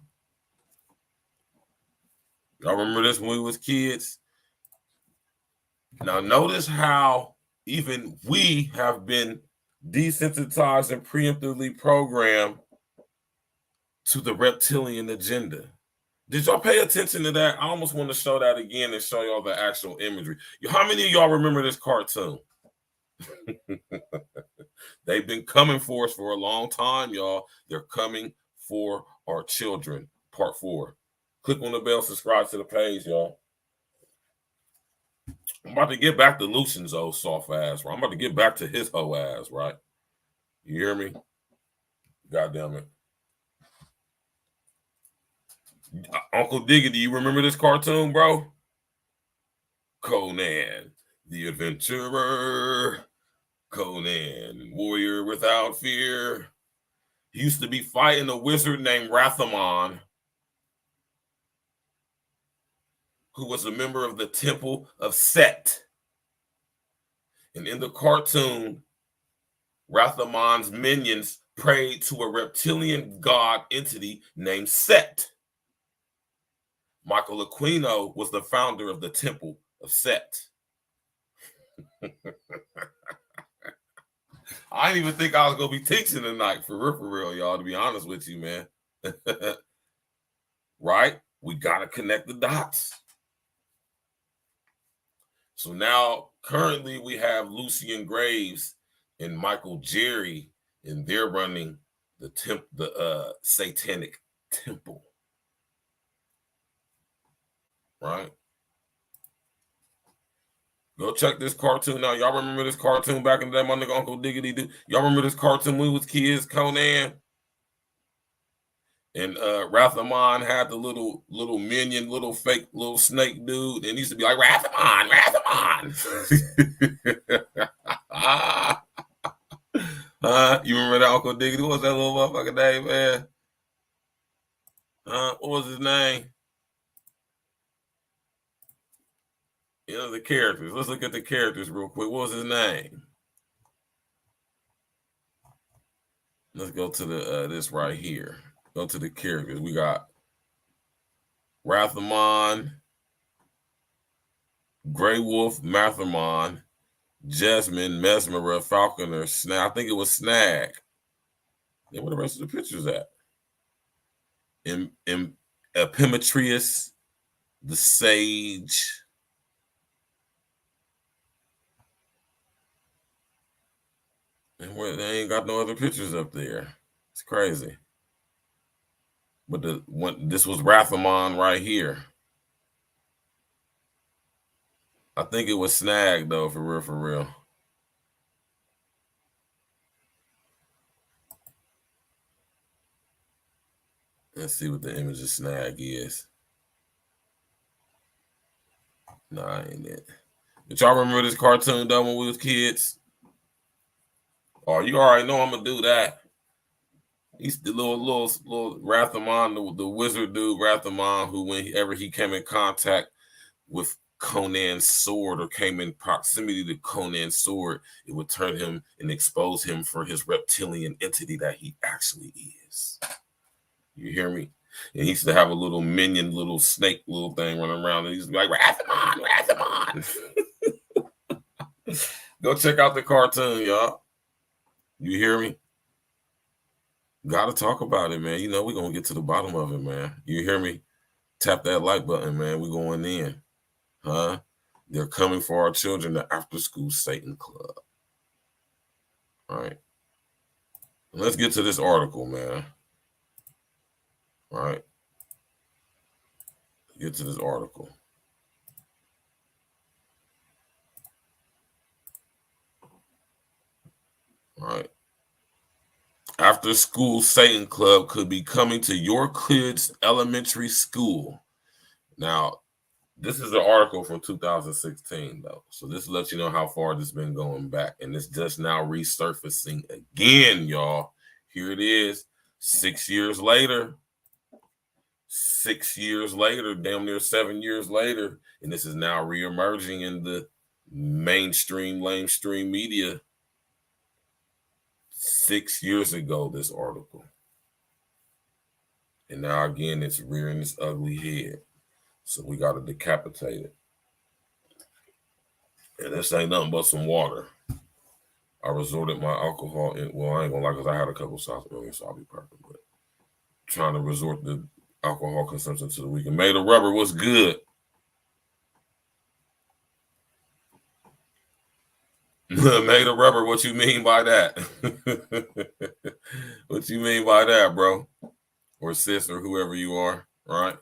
Y'all remember this when we was kids? Now notice how even we have been desensitized and preemptively programmed to the reptilian agenda. Did y'all pay attention to that? I almost want to show that again and show y'all the actual imagery. How many of y'all remember this cartoon? They've been coming for us for a long time, y'all. They're coming for our children. Part 4. Click on the bell, subscribe to the page, y'all. I'm about to get back to Lucian's old soft ass, right? I'm about to get back to his hoe ass, right? You hear me? God damn it. Uncle Diggy, do you remember this cartoon, bro? Conan, the Adventurer. Conan, warrior without fear. He used to be fighting a wizard named Rathamon, who was a member of the Temple of Set. And in the cartoon, Rathamon's minions prayed to a reptilian god entity named Set. Michael Aquino was the founder of the Temple of Set. I didn't even think I was going to be teaching tonight, for real, y'all, to be honest with you, man. Right? We got to connect the dots. So now, currently, we have Lucian Graves and Michael Jerry, and they're running the Satanic Temple. Right? Go check this cartoon out. Y'all remember this cartoon back in the day, my nigga Uncle Diggity Doo? Y'all remember this cartoon when we was kids, Conan? And Rathamon had the little minion, little fake little snake dude, and he used to be like, Rathamon. You remember that, Uncle Diggity? What was that little motherfucker name, man? What was his name? You know, the characters. Let's look at the characters real quick. What was his name? Let's go to the this right here. Go to the characters. We got Rathamon, Grey Wolf, Mathamon, Jasmine, Mesmerer, Falconer, Snag. I think it was Snag. Then where the rest of the pictures at? Epimetrius, the Sage. And where they ain't got no other pictures up there. It's crazy. But this was Rathamon right here. I think it was Snag though, for real. Let's see what the image of Snag is. Nah, ain't it. Did y'all remember this cartoon though when we was kids? Oh, you already know I'm gonna do that. He's the little Rathamon, the wizard dude Rathamon, who whenever he came in contact with Conan's sword or came in proximity to Conan's sword, it would turn him and expose him for his reptilian entity that he actually is. You hear me? And he used to have a little minion, little snake, little thing running around, and he's like, Rathamon. Go check out the cartoon, y'all. You hear me? Gotta talk about it, man. You know, we're gonna get to the bottom of it, man. You hear me? Tap that like button, man. We're going in. Huh? They're coming for our children, the After School Satan Club. All right. Let's get to this article, man. All right. Get to this article. All right. After School Satan Club could be coming to your kid's elementary school. Now, this is an article from 2016, though. So this lets you know how far this has been going back. And it's just now resurfacing again, y'all. Here it is. 6 years later. 6 years later, damn near 7 years later. And this is now reemerging in the lamestream media. 6 years ago, this article. And now again, it's rearing its ugly head. So we got to decapitate it. And this ain't nothing but some water. I resorted my alcohol. Well, I ain't gonna lie, because I had a couple shots earlier, so I'll be perfect. But trying to resort the alcohol consumption to the weekend. Made of rubber was good. Made of rubber, what you mean by that? What you mean by that, bro? Or sis, or whoever you are, right?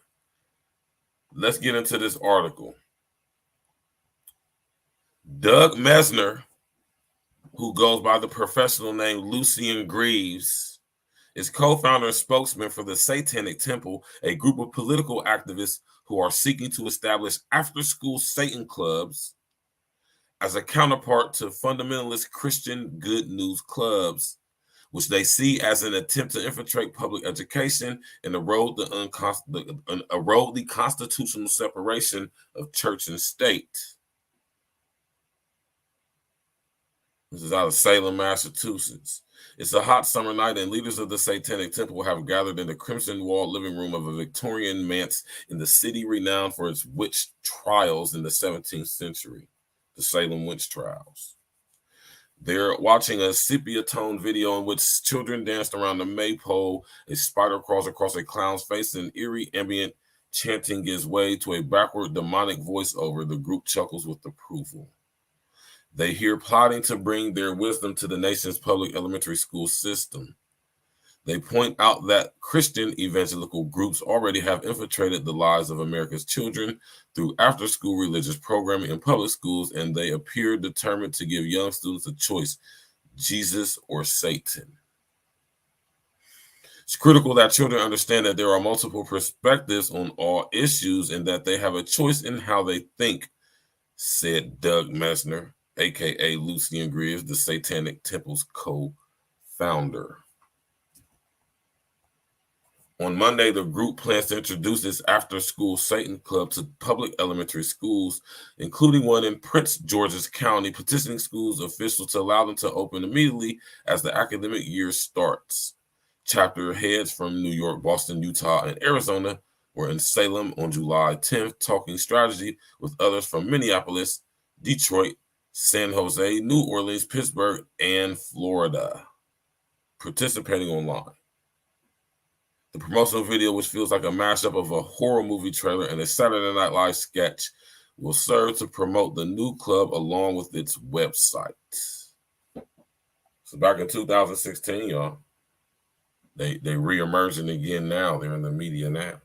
Let's get into this article. Doug Mesner, who goes by the professional name Lucian Greaves, is co-founder and spokesman for the Satanic Temple, a group of political activists who are seeking to establish after-school Satan clubs as a counterpart to fundamentalist Christian good news clubs, which they see as an attempt to infiltrate public education and erode the constitutional separation of church and state. This is out of Salem, Massachusetts. It's a hot summer night, and leaders of the Satanic Temple have gathered in the crimson walled living room of a Victorian manse in the city renowned for its witch trials in the 17th century, the Salem witch trials. They're watching a sepia-toned video in which children danced around the maypole, a spider crawls across a clown's face, and eerie ambient chanting gives way to a backward demonic voiceover. The group chuckles with approval. They hear plotting to bring their wisdom to the nation's public elementary school system. They point out that Christian evangelical groups already have infiltrated the lives of America's children through after-school religious programming in public schools, and they appear determined to give young students a choice, Jesus or Satan. It's critical that children understand that there are multiple perspectives on all issues and that they have a choice in how they think, said Doug Messner, a.k.a. Lucian Greaves, the Satanic Temple's co-founder. On Monday, the group plans to introduce its after-school Satan Club to public elementary schools, including one in Prince George's County, petitioning schools officials to allow them to open immediately as the academic year starts. Chapter heads from New York, Boston, Utah, and Arizona were in Salem on July 10th, talking strategy with others from Minneapolis, Detroit, San Jose, New Orleans, Pittsburgh, and Florida, participating online. The promotional video, which feels like a mashup of a horror movie trailer and a Saturday Night Live sketch, will serve to promote the new club along with its website. So back in 2016, y'all, they re-emerging again now. They're in the media now.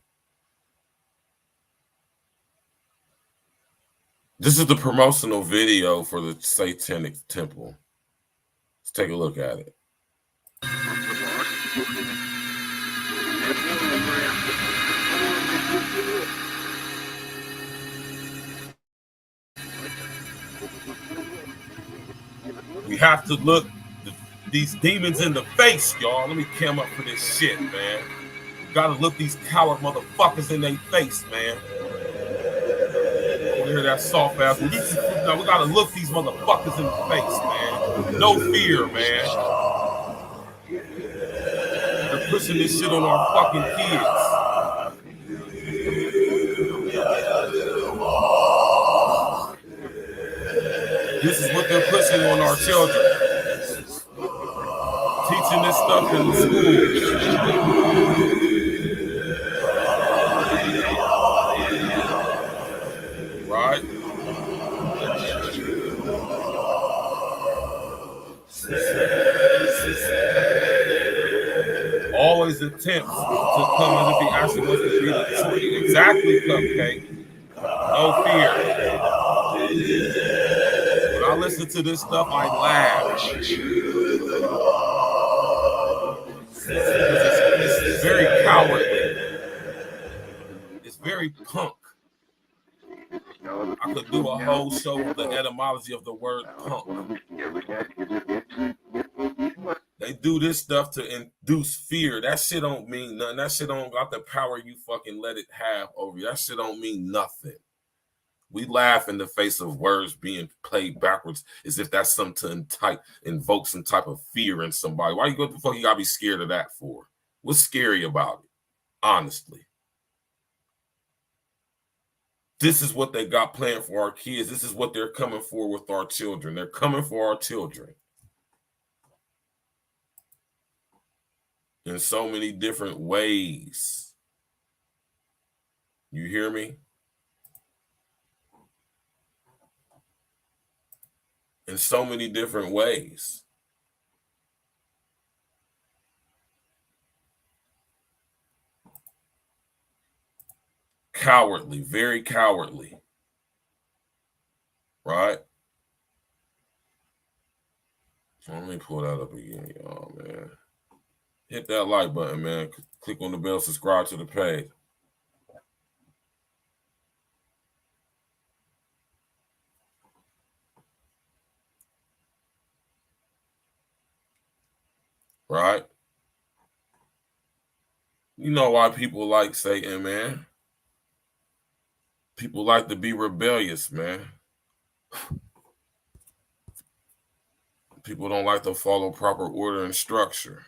This is the promotional video for the Satanic Temple. Let's take a look at it. We have to look these demons in the face, y'all. Let me cam up for this shit, man. We gotta look these coward motherfuckers in their face, man. Hear that soft ass. We gotta look these motherfuckers in the face, man. No fear, man. They're pushing this shit on our fucking kids. This is what they're pushing on our children. Teaching this stuff in the schools. Right? Always attempts to come and be asking us to be the truth. Exactly, Cupcake. No fear. When I listen to this stuff, I laugh. It's very cowardly. It's very punk. I could do a whole show on the etymology of the word punk. They do this stuff to induce fear. That shit don't mean nothing. That shit don't got the power you fucking let it have over you. That shit don't mean nothing. We laugh in the face of words being played backwards as if that's something to invoke some type of fear in somebody. Why what the fuck you gotta be scared of that for? What's scary about it? Honestly. This is what they got planned for our kids. This is what they're coming for with our children. They're coming for our children. In so many different ways. You hear me? In so many different ways. Cowardly, very cowardly. Right? So let me pull that up again, y'all, man. Hit that like button, man. Click on the bell, subscribe to the page. Right? You know why people like Satan, man. People like to be rebellious, man. People don't like to follow proper order and structure.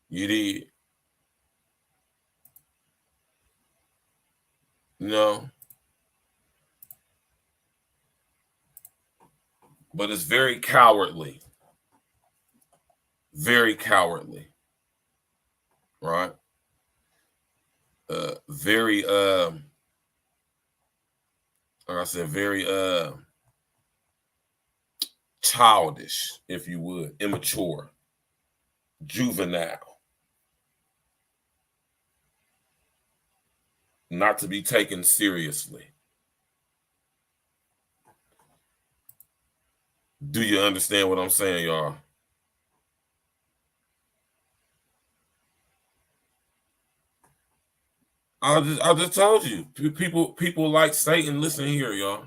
You did. No. But it's very cowardly. Very cowardly. Right? Very like I said, very childish, if you would, immature, juvenile, not to be taken seriously. Do you understand what I'm saying, y'all? I just told you. People like Satan. Listen here, y'all.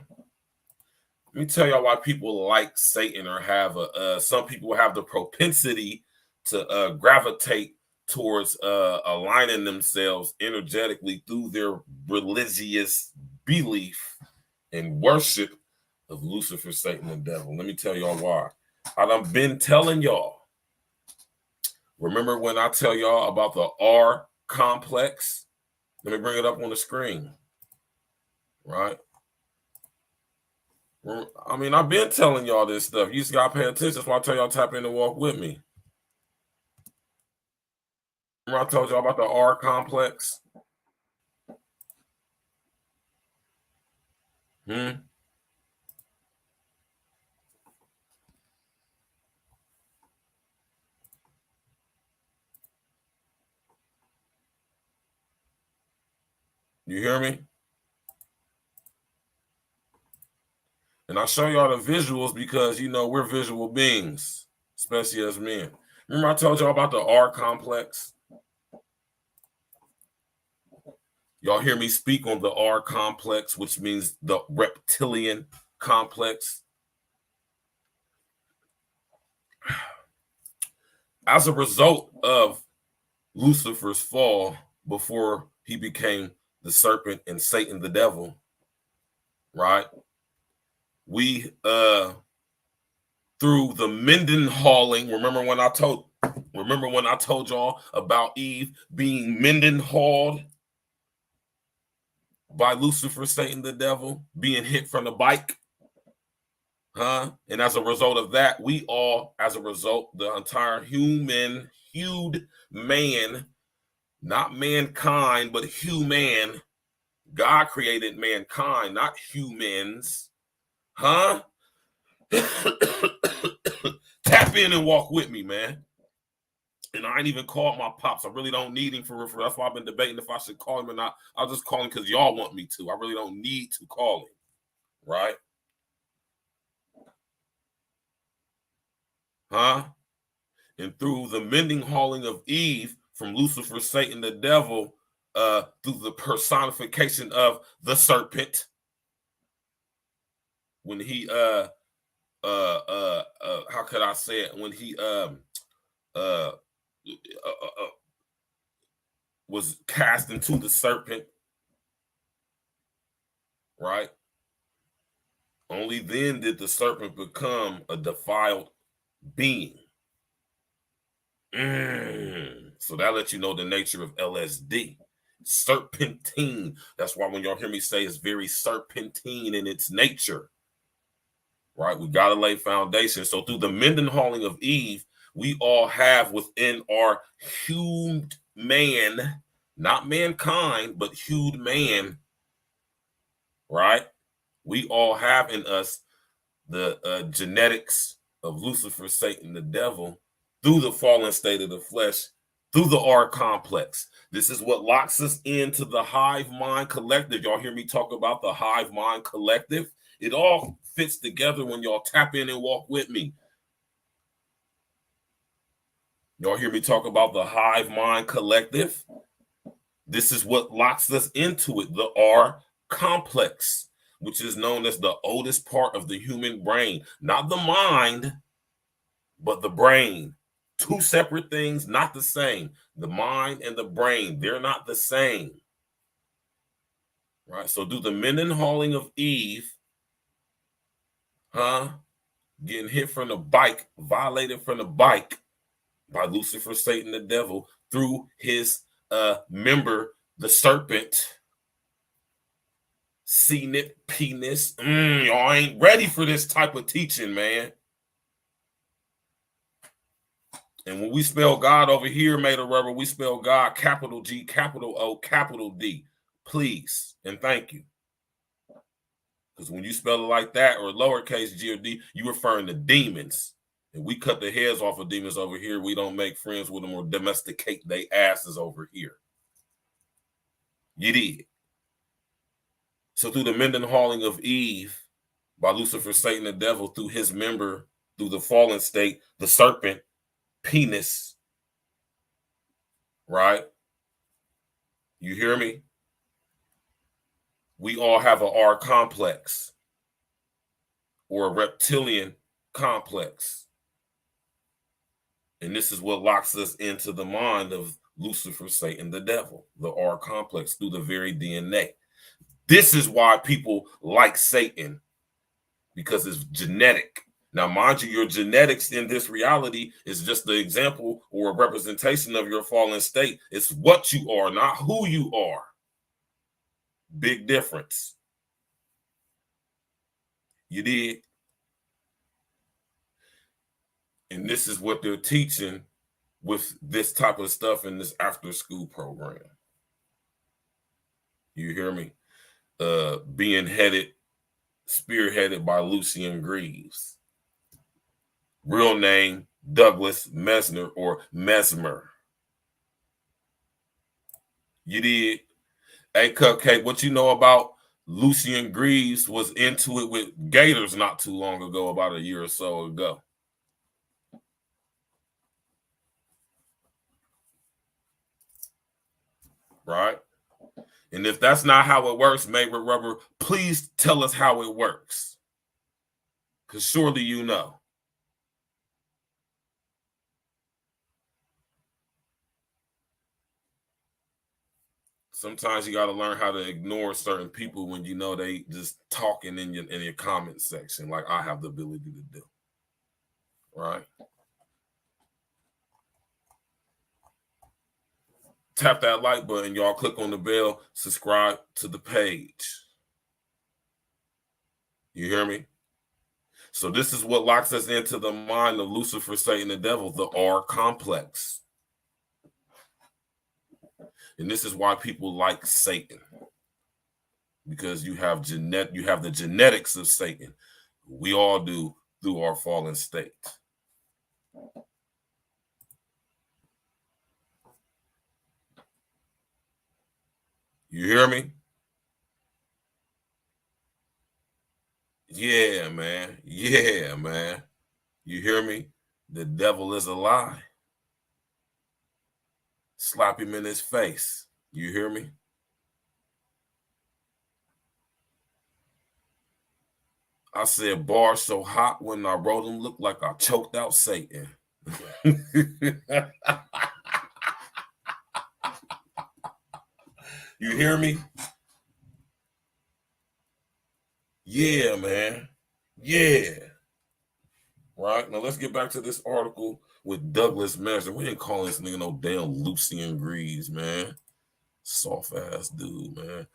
Let me tell y'all why people like Satan or have some people have the propensity to gravitate towards aligning themselves energetically through their religious belief and worship of Lucifer, Satan, and devil. Let me tell y'all why. I've been telling y'all. Remember when I tell y'all about the R complex? Let me bring it up on the screen. Right? I mean, I've been telling y'all this stuff. You just got to pay attention. That's why I tell y'all tap in and walk with me. Remember I told y'all about the R complex? You hear me? And I show y'all the visuals because, you know, we're visual beings, especially as men. Remember I told y'all about the R complex? Y'all hear me speak on the R complex, which means the reptilian complex. As a result of Lucifer's fall before he became the serpent and Satan the devil, right? We through the Mendenhalling, remember when I told y'all about Eve being Mendenhalled by Lucifer, Satan the devil, being hit from the bike? And as a result of that, we all, as a result, the entire hued man, not mankind, but human. God created mankind, not humans. Tap in and walk with me, man. And I ain't even called my pops. I really don't need him for real. That's why I've been debating if I should call him or not. I'll just call him because y'all want me to. I really don't need to call him, right? And through the Mendenhalling of Eve from Lucifer, Satan, the devil, through the personification of the serpent, when he how could I say it? When he was cast into the serpent, right? Only then did the serpent become a defiled being. So that lets you know the nature of LSD. Serpentine. That's why when y'all hear me say it's very serpentine in its nature, right? We got to lay foundation. So through the Mendenhalling of Eve, we all have within our hued man, not mankind, but hued man, right? We all have in us the genetics of Lucifer, Satan, the devil, through the fallen state of the flesh, through the R complex. This is what locks us into the hive mind collective. Y'all hear me talk about the hive mind collective? It all fits together when y'all tap in and walk with me. Y'all hear me talk about the hive mind collective? This is what locks us into it, the R complex, which is known as the oldest part of the human brain. Not the mind, but the brain. Two separate things, not the same. The mind and the brain, they're not the same. Right? So do the Mendenhalling of Eve, getting hit from the bike, violated from the bike by Lucifer, Satan, the devil, through his member, the serpent. C-nip, penis. Y'all ain't ready for this type of teaching, man. And when we spell God over here, Made of Rubber, we spell God capital G, capital O, capital D. Please and thank you. Because when you spell it like that, or lowercase g or d, you're referring to demons. And we cut the heads off of demons over here. We don't make friends with them or domesticate their asses over here. You did. So through the mending hauling of Eve by Lucifer, Satan, the devil, through his member, through the fallen state, the serpent, penis, right? You hear me? We all have an R complex or a reptilian complex. And this is what locks us into the mind of Lucifer, Satan, the devil, the R complex through the very DNA. This is why people like Satan, because it's genetic. Now, mind you, your genetics in this reality is just the example or a representation of your fallen state. It's what you are, not who you are. Big difference. You did. And this is what they're teaching with this type of stuff in this after school program. You hear me? Being spearheaded by Lucian Greaves. Real name, Douglas Mesner or Mesmer. You did. Hey, Cupcake, what you know about Lucian Greaves was into it with Gators not too long ago, about a year or so ago. Right? And if that's not how it works, Made with Rubber, please tell us how it works. Because surely you know. Sometimes you got to learn how to ignore certain people when you know they just talking in your comment section, like I have the ability to do. Right? Tap that like button, y'all. Click on the bell. Subscribe to the page. You hear me? So this is what locks us into the mind of Lucifer, Satan, the devil, the R complex. And this is why people like Satan. Because you have the genetics of Satan. We all do through our fallen state. You hear me? Yeah, man. Yeah, man. You hear me? The devil is a lie. Slap him in his face. You hear me? I said bars so hot when I wrote them looked like I choked out Satan. You hear me? Yeah, man. Yeah. Right. Now let's get back to this article with Douglas Mesner. We ain't calling this nigga no damn Lucian Greaves, man. Soft ass dude, man.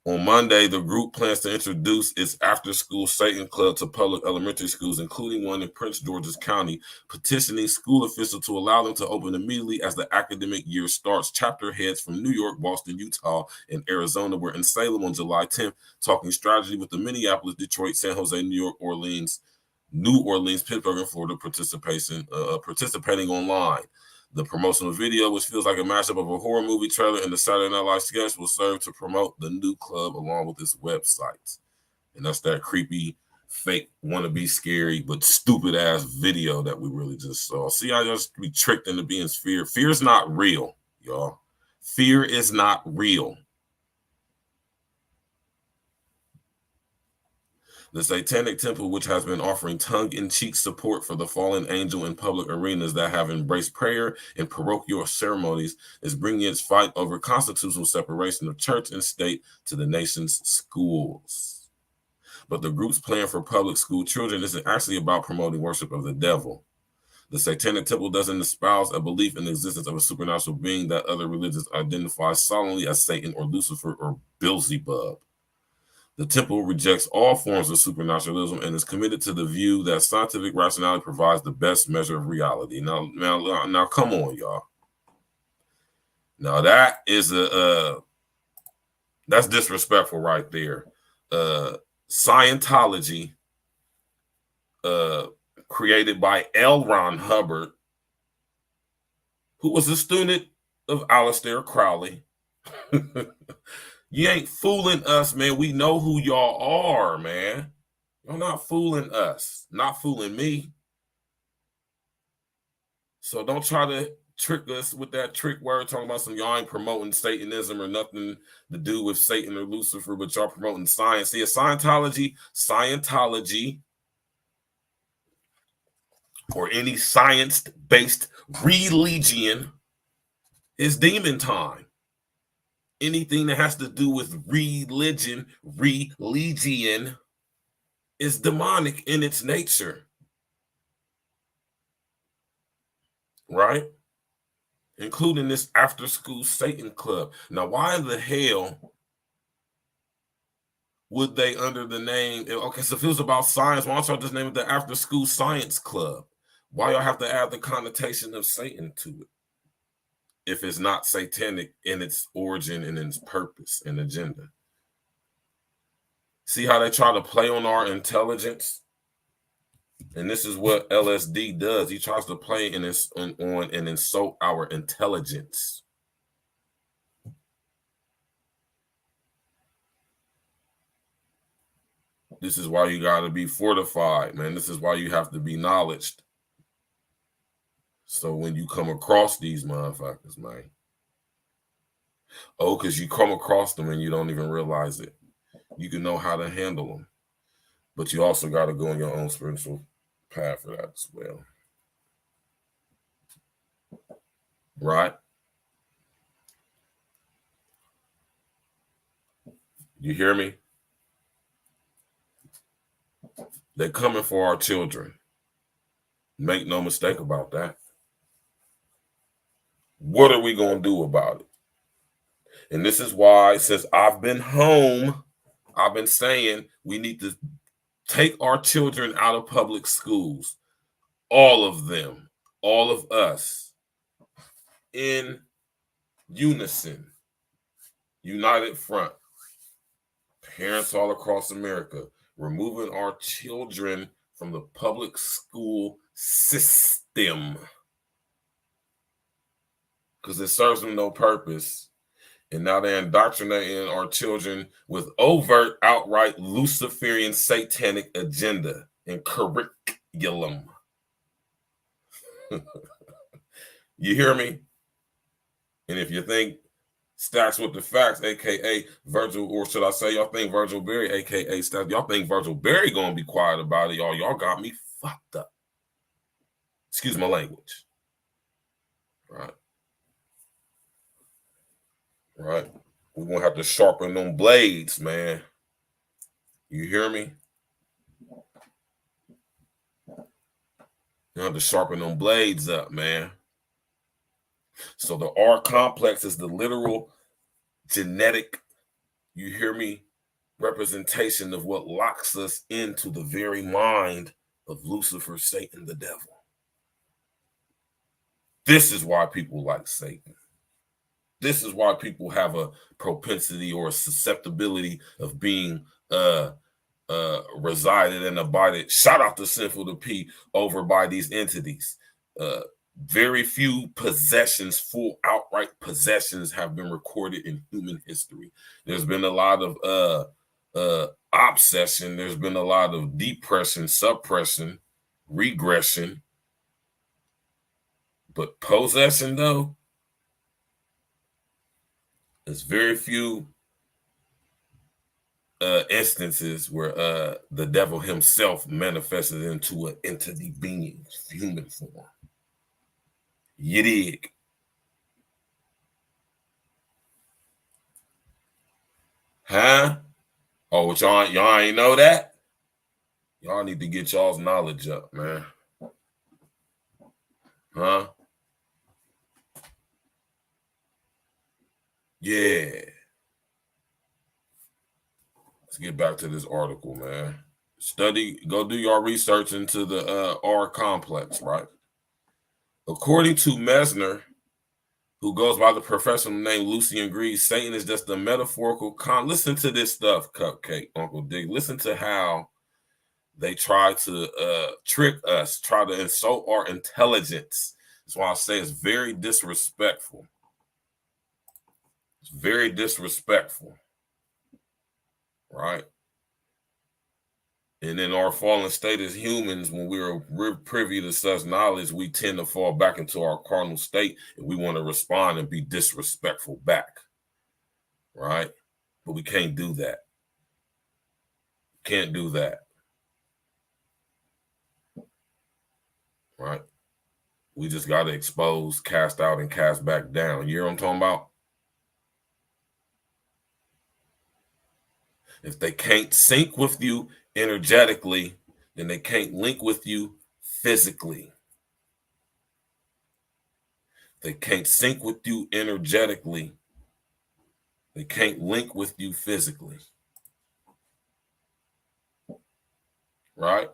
On Monday, the group plans to introduce its after-school Satan Club to public elementary schools, including one in Prince George's County, petitioning school officials to allow them to open immediately as the academic year starts. Chapter heads from New York, Boston, Utah, and Arizona were in Salem on July 10th, talking strategy with the Minneapolis, Detroit, San Jose, New York, New Orleans, Pittsburgh, and Florida participating online. The promotional video, which feels like a mashup of a horror movie trailer and the Saturday Night Live sketch, will serve to promote the new club along with its website. And that's that creepy, fake, wannabe scary, but stupid ass video that we really just saw. See how y'all be tricked into being fear? Fear is not real, y'all. Fear is not real. The Satanic Temple, which has been offering tongue-in-cheek support for the fallen angel in public arenas that have embraced prayer and parochial ceremonies, is bringing its fight over constitutional separation of church and state to the nation's schools. But the group's plan for public school children isn't actually about promoting worship of the devil. The Satanic Temple doesn't espouse a belief in the existence of a supernatural being that other religions identify solemnly as Satan or Lucifer or Beelzebub. The temple rejects all forms of supernaturalism and is committed to the view that scientific rationality provides the best measure of reality. Now, come on, y'all. Now that is that's disrespectful right there. Scientology, created by L. Ron Hubbard, who was a student of Aleister Crowley. You ain't fooling us, man. We know who y'all are, man. You're not fooling us, not fooling me. So don't try to trick us with that trick word talking about some y'all ain't promoting Satanism or nothing to do with Satan or Lucifer, but y'all promoting science. See, Scientology, or any science-based religion is demon time. Anything that has to do with religion is demonic in its nature. Right? Including this after-school Satan club. Now, why in the hell would they, under the name, okay, so if it was about science, why don't y'all just name it the after-school science club? Why y'all have to add the connotation of Satan to it if it's not satanic in its origin and its purpose and agenda? See how they try to play on our intelligence? And this is what LSD does. He tries to play on and insult our intelligence. This is why you got to be fortified, man. This is why you have to be knowledged. So when you come across these motherfuckers, man. Oh, because you come across them and you don't even realize it. You can know how to handle them. But you also got to go on your own spiritual path for that as well. Right? You hear me? They're coming for our children. Make no mistake about that. What are we going to do about it? And this is why, since I've been home, I've been saying we need to take our children out of public schools. All of them, all of us, in unison, united front, parents all across America, removing our children from the public school system because it serves them no purpose. And now they're indoctrinating our children with overt, outright Luciferian satanic agenda and curriculum. You hear me? And if you think Stacks with the Facts, aka Virgil, or should I say y'all think Virgil Berry, aka Stacks, y'all think Virgil Berry gonna be quiet about it, y'all got me fucked up. Excuse my language. Right. Right. We're gonna have to sharpen them blades, man. You hear me? You have to sharpen them blades up, man. So the R complex is the literal genetic, you hear me, representation of what locks us into the very mind of Lucifer, Satan, the devil. This is why people like Satan. This is why people have a propensity or a susceptibility of being resided and abided, shout out to Sinful to P, over by these entities. Very few possessions, full outright possessions, have been recorded in human history. There's been a lot of obsession. There's been a lot of depression, suppression, regression. But possession, though, there's very few instances where the devil himself manifested into an entity being, human form. You dig? Huh? Oh, y'all ain't know that? Y'all need to get y'all's knowledge up, man. Huh? Yeah. Let's get back to this article, man. Go do your research into the R complex, right? According to Mesner, who goes by the professional name Lucian Greaves, Satan is just a metaphorical listen to this stuff, Cupcake, Uncle Dick. Listen to how they try to trick us, try to insult our intelligence. That's why I say it's very disrespectful. It's very disrespectful, right? And in our fallen state as humans, when we're privy to such knowledge, we tend to fall back into our carnal state, and we want to respond and be disrespectful back, right? But we can't do that. Can't do that, right? We just got to expose, cast out, and cast back down. You hear what I'm talking about? If they can't sync with you energetically, then they can't link with you physically. They can't sync with you energetically. They can't link with you physically. Right?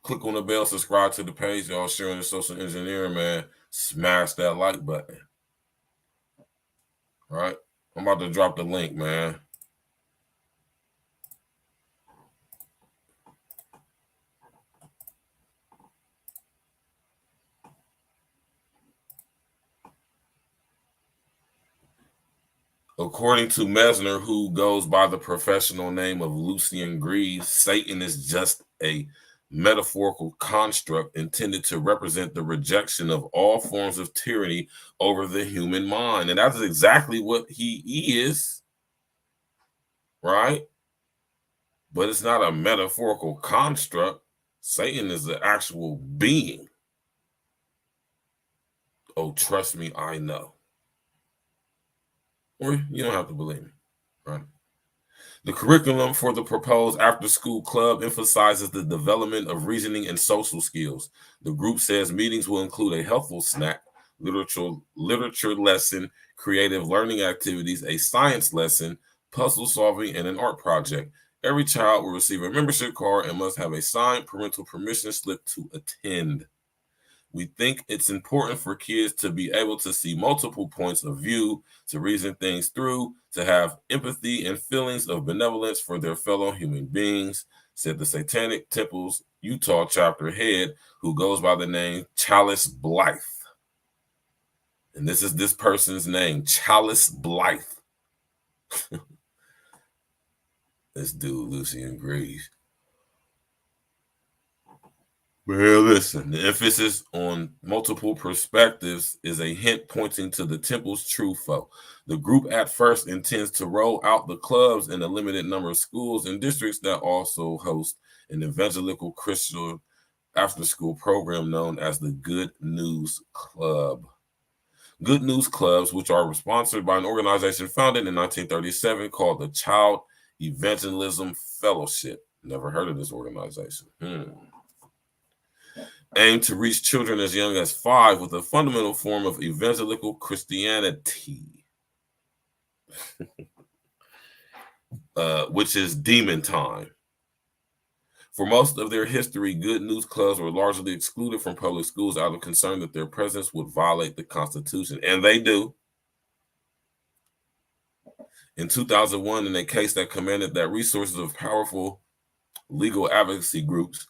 Click on the bell, subscribe to the page, y'all sharing the social engineering, man. Smash that like button. Right? I'm about to drop the link, man. According to Mesner, who goes by the professional name of Lucian Greaves, Satan is just a metaphorical construct intended to represent the rejection of all forms of tyranny over the human mind. And that's exactly what he is, right? But it's not a metaphorical construct. Satan is the actual being. Oh, trust me, I know. Or you don't have to believe me, right? The curriculum for the proposed after-school club emphasizes the development of reasoning and social skills. The group says meetings will include a healthful snack, literature lesson, creative learning activities, a science lesson, puzzle solving, and an art project. Every child will receive a membership card and must have a signed parental permission slip to attend. We think it's important for kids to be able to see multiple points of view, to reason things through, to have empathy and feelings of benevolence for their fellow human beings, said the Satanic Temple's Utah chapter head, who goes by the name Chalice Blythe. And this is this person's name, Chalice Blythe. This dude, Lucian Greaves. Well, listen, the emphasis on multiple perspectives is a hint pointing to the temple's true foe. The group at first intends to roll out the clubs in a limited number of schools and districts that also host an evangelical Christian after-school program known as the Good News Club. Good News Clubs, which are sponsored by an organization founded in 1937 called the Child Evangelism Fellowship. Never heard of this organization. Aim to reach children as young as 5 with a fundamental form of evangelical Christianity, which is demon time. For most of their history, Good News Clubs were largely excluded from public schools out of concern that their presence would violate the Constitution, and they do. In 2001, in a case that commanded that resources of powerful legal advocacy groups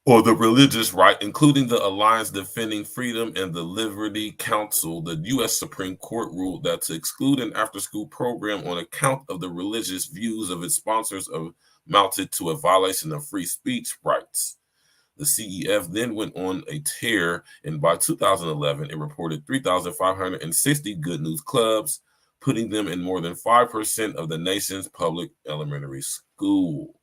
or the religious right, including the Alliance Defending Freedom and the Liberty Council, the U.S. Supreme Court ruled that to exclude an after-school program on account of the religious views of its sponsors amounted to a violation of free speech rights. The CEF then went on a tear, and by 2011, it reported 3,560 Good News Clubs, putting them in more than 5% of the nation's public elementary schools.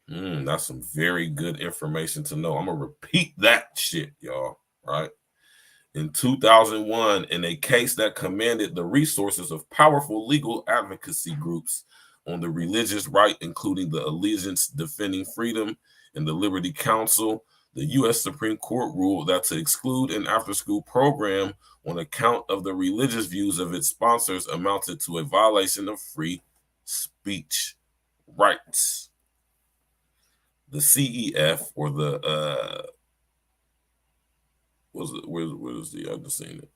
That's some very good information to know. I'm going to repeat that shit, y'all, right? In 2001, in a case that commanded the resources of powerful legal advocacy groups on the religious right, including the Allegiance Defending Freedom and the Liberty Council, the U.S. Supreme Court ruled that to exclude an after-school program on account of the religious views of its sponsors amounted to a violation of free speech rights. The CEF, or the where's the I just seen it.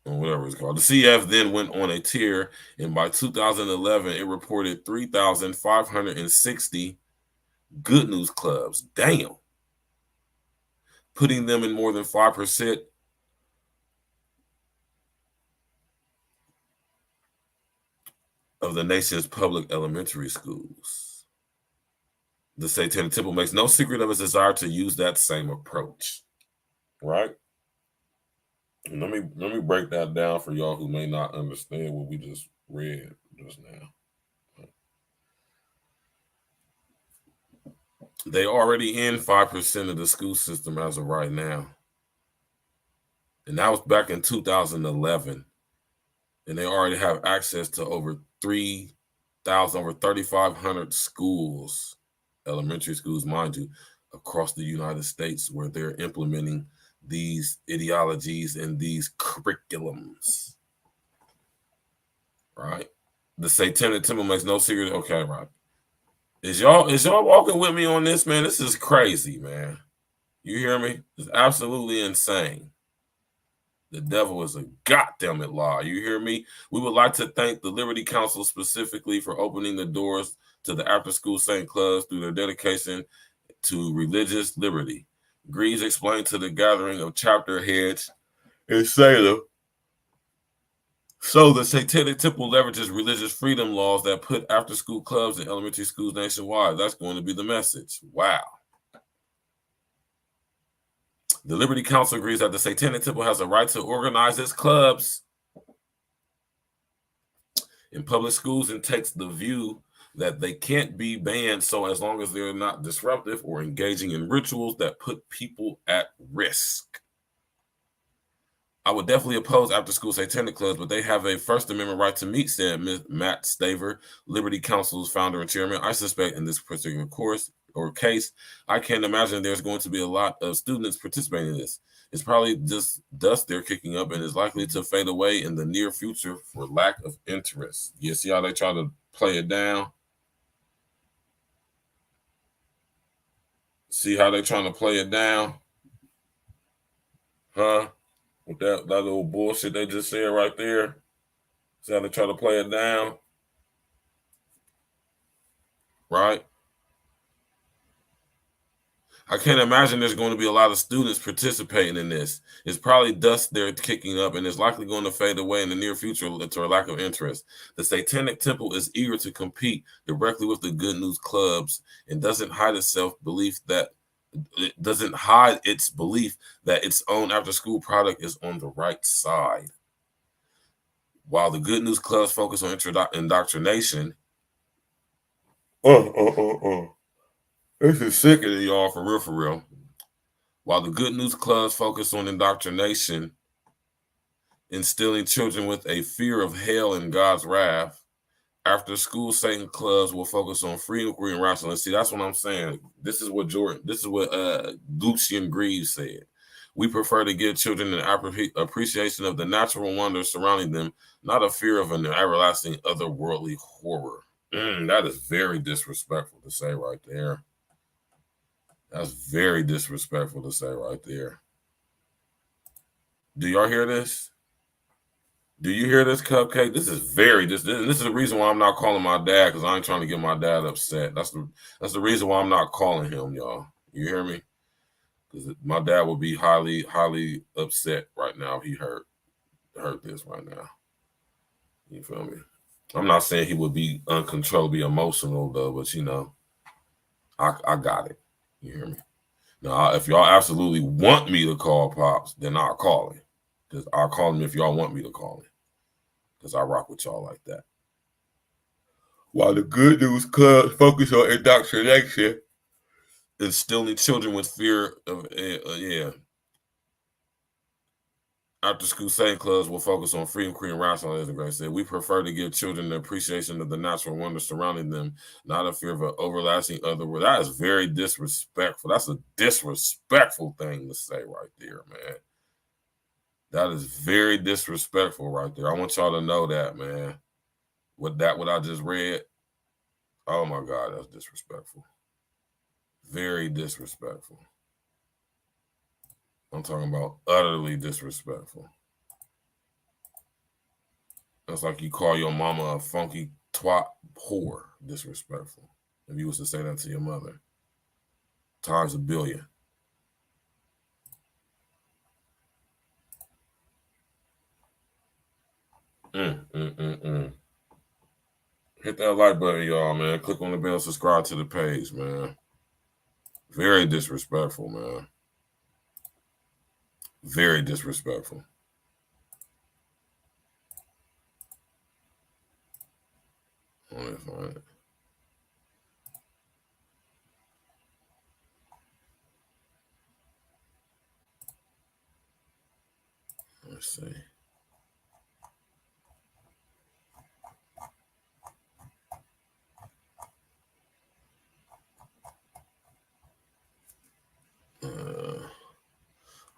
Or whatever it's called. The CF then went on a tear, and by 2011, it reported 3,560 good news clubs. Damn. Putting them in more than 5% of the nation's public elementary schools. The Satanic Temple makes no secret of its desire to use that same approach. Right? And let me break that down for y'all who may not understand what we just read just now. They already in 5% of the school system as of right now. And that was back in 2011. And they already have access to over 3,500 schools, elementary schools, mind you, across the United States, where they're implementing these ideologies and these curriculums. Right? The Satanic Temple makes no secret. Okay, right. Is y'all walking with me on this, man? This is crazy, man. You hear me? It's absolutely insane. The devil is a goddamn lie. You hear me? We would like to thank the Liberty Council specifically for opening the doors to the after-school Saint clubs through their dedication to religious liberty. Greaves explained to the gathering of chapter heads in Salem. So the Satanic Temple leverages religious freedom laws that put after-school clubs in elementary schools nationwide. That's going to be the message. Wow. The Liberty Council agrees that the Satanic Temple has a right to organize its clubs in public schools and takes the view that they can't be banned so as long as they're not disruptive or engaging in rituals that put people at risk. I would definitely oppose after-school satanic clubs, but they have a First Amendment right to meet, said Matt Staver, Liberty Council's founder and chairman. I suspect in this particular case, I can't imagine there's going to be a lot of students participating in this. It's probably just dust they're kicking up and is likely to fade away in the near future for lack of interest. You see how they try to play it down? See how they're trying to play it down? Huh? With that little bullshit they just said right there. See how they try to play it down? Right? I can't imagine there's going to be a lot of students participating in this. It's probably dust they're kicking up, and it's likely going to fade away in the near future to a lack of interest. The Satanic Temple is eager to compete directly with the good news clubs and doesn't hide its belief that its own after-school product is on the right side. While the good news clubs focus on indoctrination, this is sickening, y'all, for real. While the good news clubs focus on indoctrination, instilling children with a fear of hell and God's wrath, after school Satan clubs will focus on free inquiry and rationality. See, that's what I'm saying. This is what Lucian Greaves said. We prefer to give children an appreciation of the natural wonders surrounding them, not a fear of an everlasting otherworldly horror. That is very disrespectful to say right there. That's very disrespectful to say right there. Do y'all hear this? Do you hear this, Cupcake? This is this is the reason why I'm not calling my dad, because I ain't trying to get my dad upset. That's the reason why I'm not calling him, y'all. You hear me? Because my dad would be highly, highly upset right now if he heard this right now. You feel me? I'm not saying he would be uncontrollably emotional though, but you know, I got it. You hear me? Now, if y'all absolutely want me to call Pops, then I'll call him. Because I'll call him if y'all want me to call him. Because I rock with y'all like that. While the good news club focus on indoctrination, instilling children with fear of, After school Saint clubs will focus on freedom, creating rationalism. Grace said, we prefer to give children the appreciation of the natural wonder surrounding them, not a fear of an everlasting other world. That is very disrespectful. That's a disrespectful thing to say right there, man. That is very disrespectful right there. I want y'all to know that, man. What I just read, oh my God, that's disrespectful. Very disrespectful. I'm talking about utterly disrespectful. That's like you call your mama a funky twat whore. Disrespectful. If you was to say that to your mother. Times a billion. Hit that like button, y'all, man. Click on the bell, subscribe to the page, man. Very disrespectful, man. Very disrespectful. Let me find it. Let's see.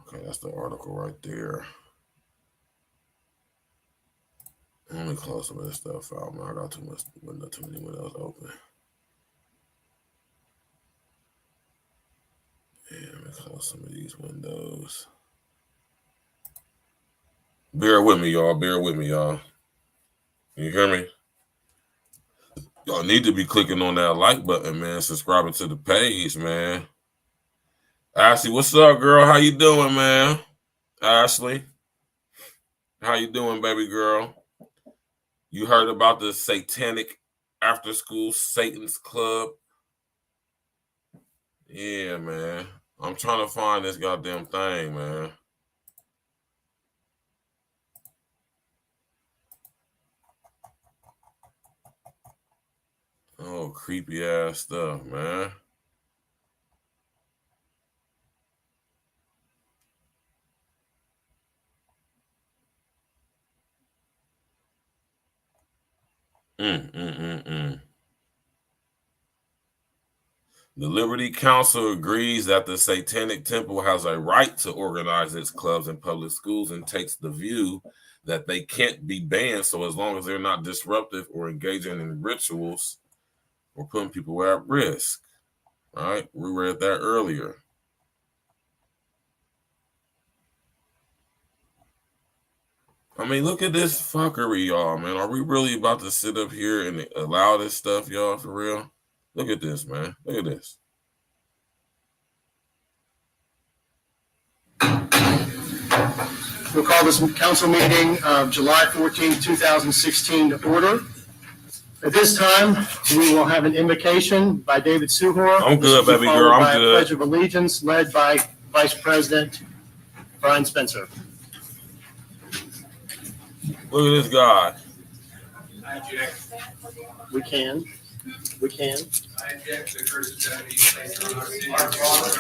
Okay, that's the article right there. Let me close some of this stuff out, man. I got too many windows open. Yeah, let me close some of these windows. Bear with me, y'all. Bear with me, y'all. You hear me? Y'all need to be clicking on that like button, man. Subscribing to the page, man. Ashley, what's up, girl? How you doing, man? Ashley, how you doing, baby girl? You heard about the satanic after-school Satan's Club? Yeah, man. I'm trying to find this goddamn thing, man. Oh, creepy ass stuff, man. The Liberty Council agrees that the Satanic Temple has a right to organize its clubs in public schools and takes the view that they can't be banned so as long as they're not disruptive or engaging in rituals or putting people at risk. All right, we read that earlier. I mean, look at this fuckery, y'all, man. Are we really about to sit up here and allow this stuff, y'all, for real? Look at this, man. Look at this. We'll call this council meeting of July 14, 2016 to order. At this time, we will have an invocation by David Suhor. I'm good, baby girl. I'm good. A pledge of allegiance led by Vice President Brian Spencer. Look at this guy. We can. I object to the curses that be placed on our city. Our Father,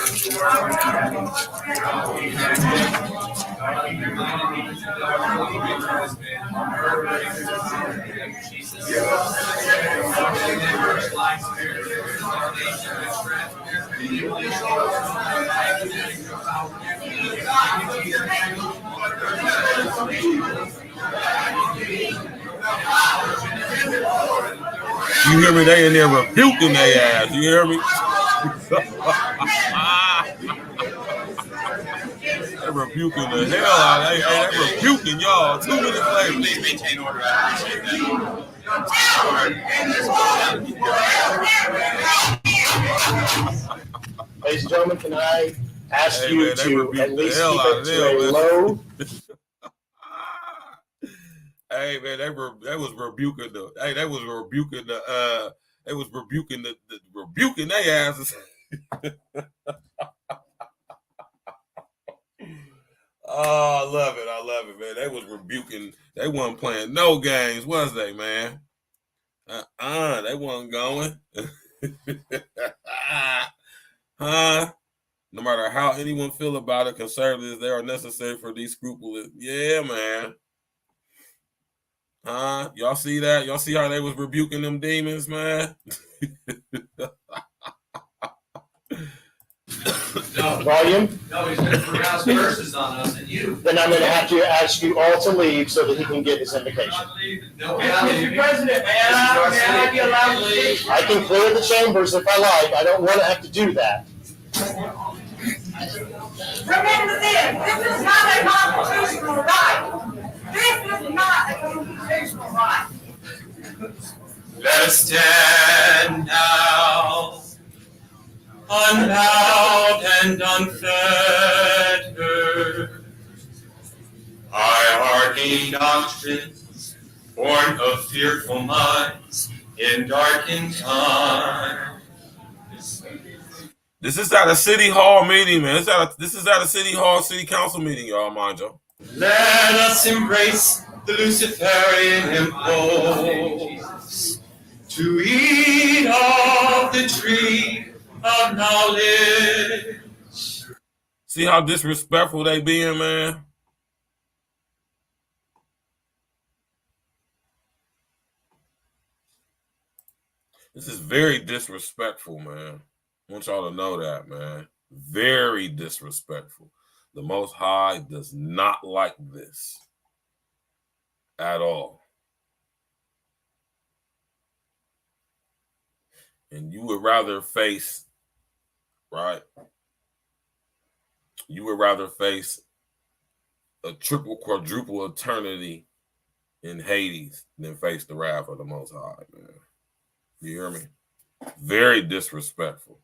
You hear me? They in there rebuking their ass. You hear me? They're rebuking the hell out of them. They're rebuking y'all. 2 minutes later. please maintain order. I appreciate that. Ladies and gentlemen, can I ask you man, to at least keep it to a low? Hey man, they was rebuking rebuking their asses. Oh, I love it, man. They was rebuking. They wasn't playing no games, was they, man? They wasn't going. Huh? No matter how anyone feel about it, conservatives, they are necessary for these scrupulous. Yeah, man. Y'all see that? Y'all see how they was rebuking them demons, man? Volume? No, he's going to pronounce curses on us and you. Then I'm going to have to ask you all to leave so that he can get his invocation. No, Mr. President, may I be allowed to leave? I can clear the chambers if I like. I don't want to have to do that. Remember this is not a constitutional right. This is not a constitutional right. Let us stand now, unbowed and unfettered. High-arcing doctrines, born of fearful minds in darkened time. This is at a city hall meeting, man. This is at a city hall, city council meeting, y'all, mind you. Let us embrace the Luciferian impulse to eat of the tree of knowledge. See how disrespectful they being, man? This is very disrespectful, man. I want y'all to know that, man. Very disrespectful. The Most High does not like this at all. And you would rather face, right? You would rather face a triple, quadruple eternity in Hades than face the wrath of the Most High, man. You hear me? Very disrespectful.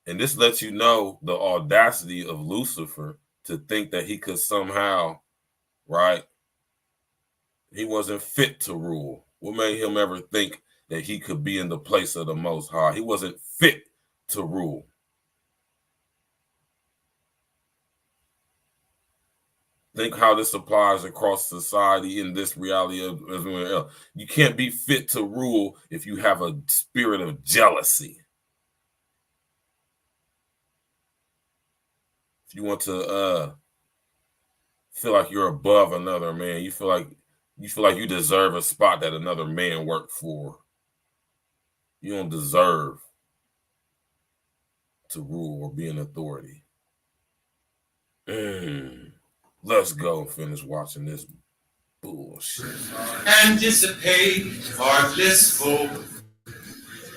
And this lets you know the audacity of Lucifer to think that he could somehow, right? He wasn't fit to rule. What made him ever think that he could be in the place of the Most High? He wasn't fit to rule. Think how this applies across society in this reality of Israel. You can't be fit to rule if you have a spirit of jealousy. If you want to feel like you're above another man, you feel like you deserve a spot that another man worked for. You don't deserve to rule or be an authority. Let's go and finish watching this bullshit. And dissipate our blissful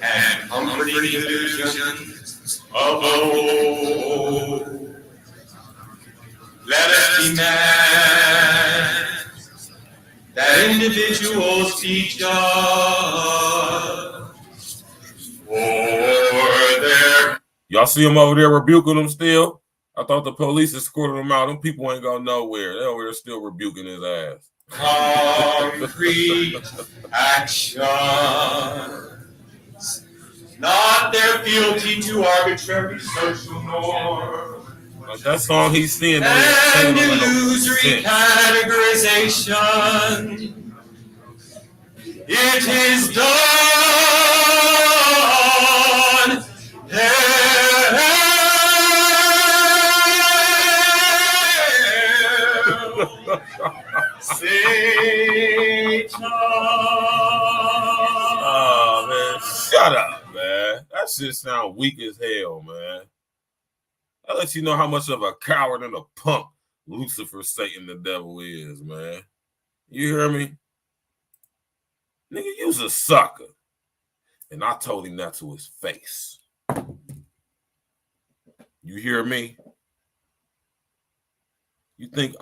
and comforting illusions of old. Let us demand that individuals be judged for their... Y'all see him over there rebuking them still? I thought the police escorted him out. Them people ain't going nowhere. They're over there still rebuking his ass. Concrete actions, not their fealty to arbitrary social norms. Like that song he's singing. And illusory categorization. It is done. Satan. Oh man, shut up, man. That shit sound weak as hell, man. That lets you know how much of a coward and a punk Lucifer, Satan, the devil is, man. You hear me? Nigga, you's a sucker. And I told him that to his face. You hear me? You think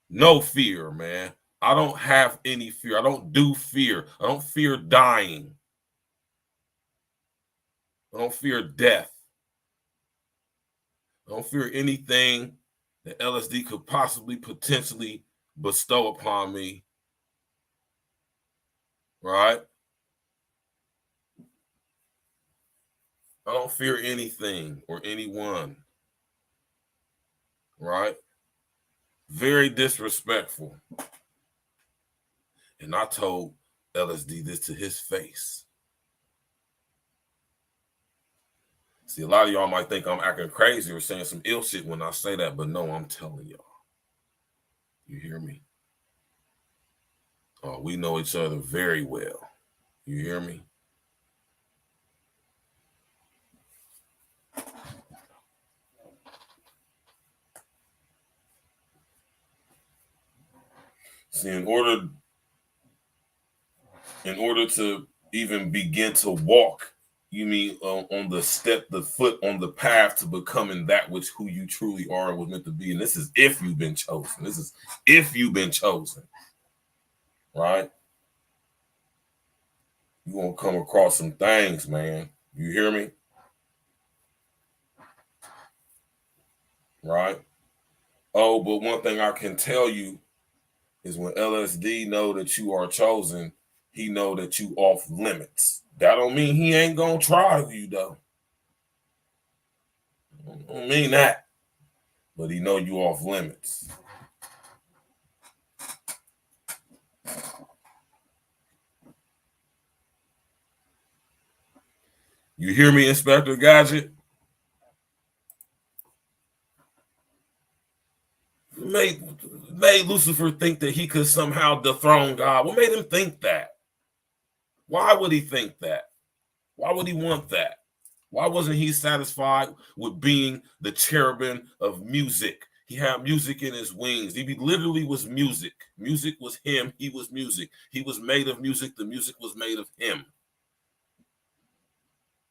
no fear, man. I don't have any fear. I don't do fear. I don't fear dying. I don't fear death. I don't fear anything that LSD could possibly, potentially bestow upon me. Right? I don't fear anything or anyone. Right? Very disrespectful. And I told LSD this to his face. See, a lot of y'all might think I'm acting crazy or saying some ill shit when I say that, but no, I'm telling y'all. You hear me? Oh, we know each other very well. You hear me? See, in order to even begin to walk, you mean on the foot on the path to becoming that which who you truly are and was meant to be. And this is if you've been chosen. This is if you've been chosen, right? You're going to come across some things, man. You hear me? Right? Oh, but one thing I can tell you is when LSD know that you are chosen, he know that you off limits. That don't mean he ain't gonna try you though. I don't mean that. But he know you off limits. You hear me, Inspector Gadget? Made Lucifer think that he could somehow dethrone God. What made him think that? Why would he think that? Why would he want that? Why wasn't he satisfied with being the cherubim of music? He had music in his wings. He literally was music. Music was him. He was music. He was made of music. The music was made of him.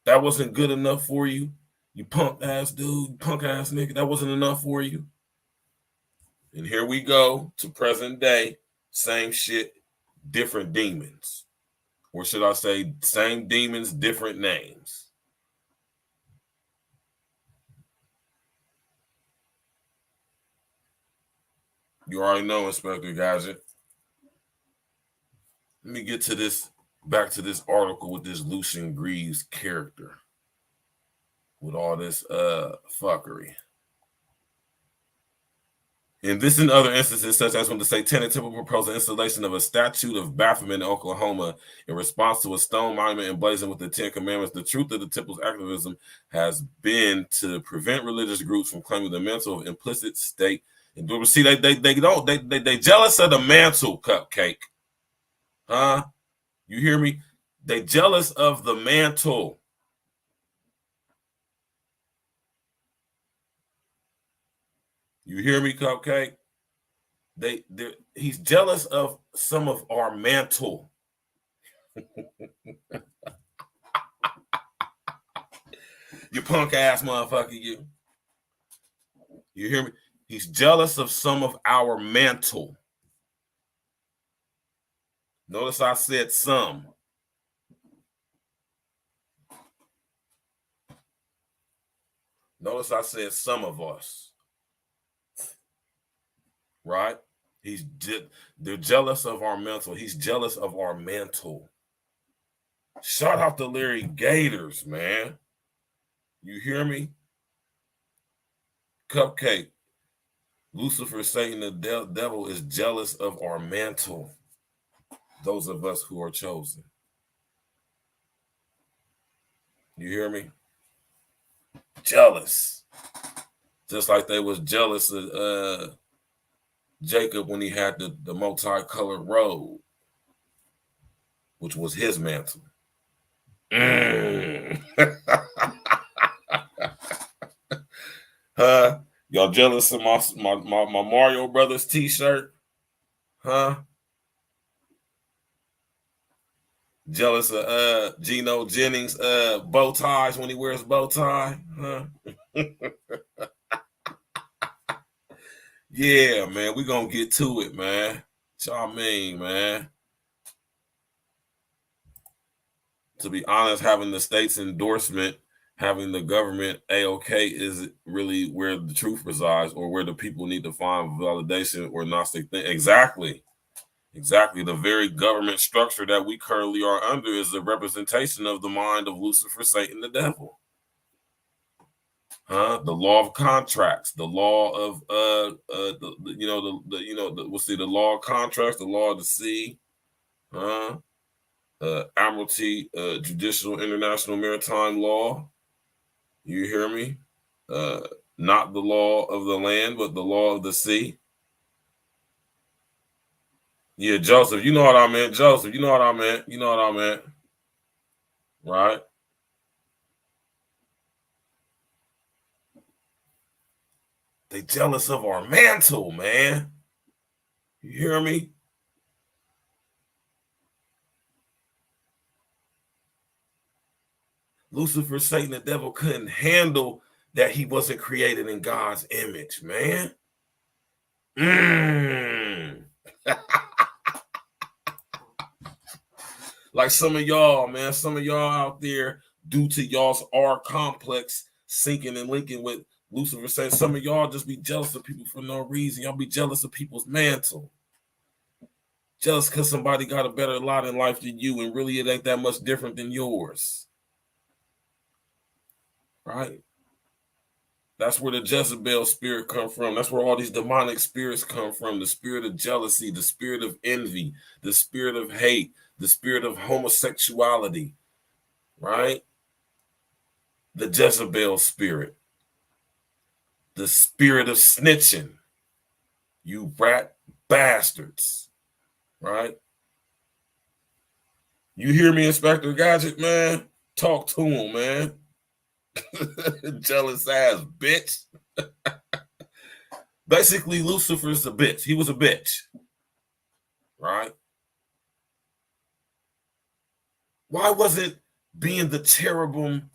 That wasn't good enough for you, you punk ass dude, punk ass nigga. That wasn't enough for you. And here we go to present day, same shit, different demons. Or should I say same demons, different names. You already know, Inspector Gadget. Let me get to this, back to this article with this Lucian Greaves character. With all this fuckery. In this and other instances, such as when the Satanic Temple proposed the installation of a statue of Baphomet in Oklahoma in response to a stone monument emblazoned with the Ten Commandments, the truth of the temple's activism has been to prevent religious groups from claiming the mantle of implicit state. And see, they jealous of the mantle, Cupcake. Huh? You hear me? They jealous of the mantle. You hear me, Cupcake? He's jealous of some of our mantle. You punk ass motherfucker, you. You hear me? He's jealous of some of our mantle. Notice I said some. Notice I said some of us. Right? They're jealous of our mantle. He's jealous of our mantle. Shout out to Larry Gators, man. You hear me? Cupcake. Lucifer, Satan, the devil is jealous of our mantle. Those of us who are chosen. You hear me? Jealous. Just like they was jealous of Jacob when he had the multicolored robe, which was his mantle. Huh? Y'all jealous of my Mario Brothers t-shirt? Huh? Jealous of Geno Jennings bow ties when he wears bow tie? Huh? Yeah, man, we gonna get to it, man. Y'all mean, man. To be honest, having the state's endorsement, having the government A-OK is really where the truth resides, or where the people need to find validation or Gnostic thing. Exactly. The very government structure that we currently are under is a representation of the mind of Lucifer, Satan, the devil. Huh? The law of contracts, the law of the law of contracts, the law of the sea. Huh? Admiralty, Judicial International Maritime Law. You hear me? Not the law of the land, but the law of the sea. Yeah, Joseph, you know what I meant. Joseph, you know what I meant. You know what I meant. Right? They jealous of our mantle, man. You hear me? Lucifer, Satan, the devil couldn't handle that he wasn't created in God's image, man. Like some of y'all, man, some of y'all out there, due to y'all's R complex sinking and linking with Lucifer, saying some of y'all just be jealous of people for no reason. Y'all be jealous of people's mantle. Jealous because somebody got a better lot in life than you, and really it ain't that much different than yours. Right? That's where the Jezebel spirit come from. That's where all these demonic spirits come from. The spirit of jealousy, the spirit of envy, the spirit of hate, the spirit of homosexuality, right? The Jezebel spirit, the spirit of snitching, you rat bastards, right? You hear me, Inspector Gadget, man? Talk to him, man. Jealous ass bitch. Basically, Lucifer's a bitch. He was a bitch, right? Why wasn't being the cherubim,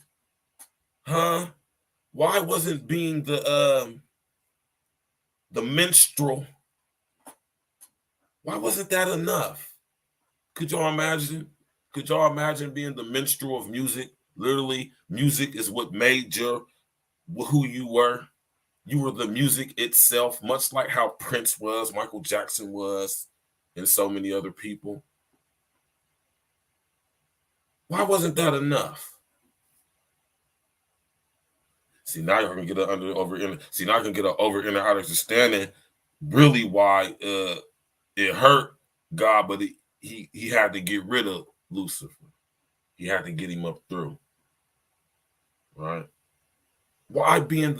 huh? Why wasn't being the minstrel? Why wasn't that enough? Could y'all imagine? Could y'all imagine being the minstrel of music? Literally, music is what made you who you were. You were the music itself, much like how Prince was, Michael Jackson was, and so many other people. Why wasn't that enough? See, now you're gonna get an over inner understanding really why it hurt God, but he had to get rid of Lucifer. He had to get him up through. Right? Why being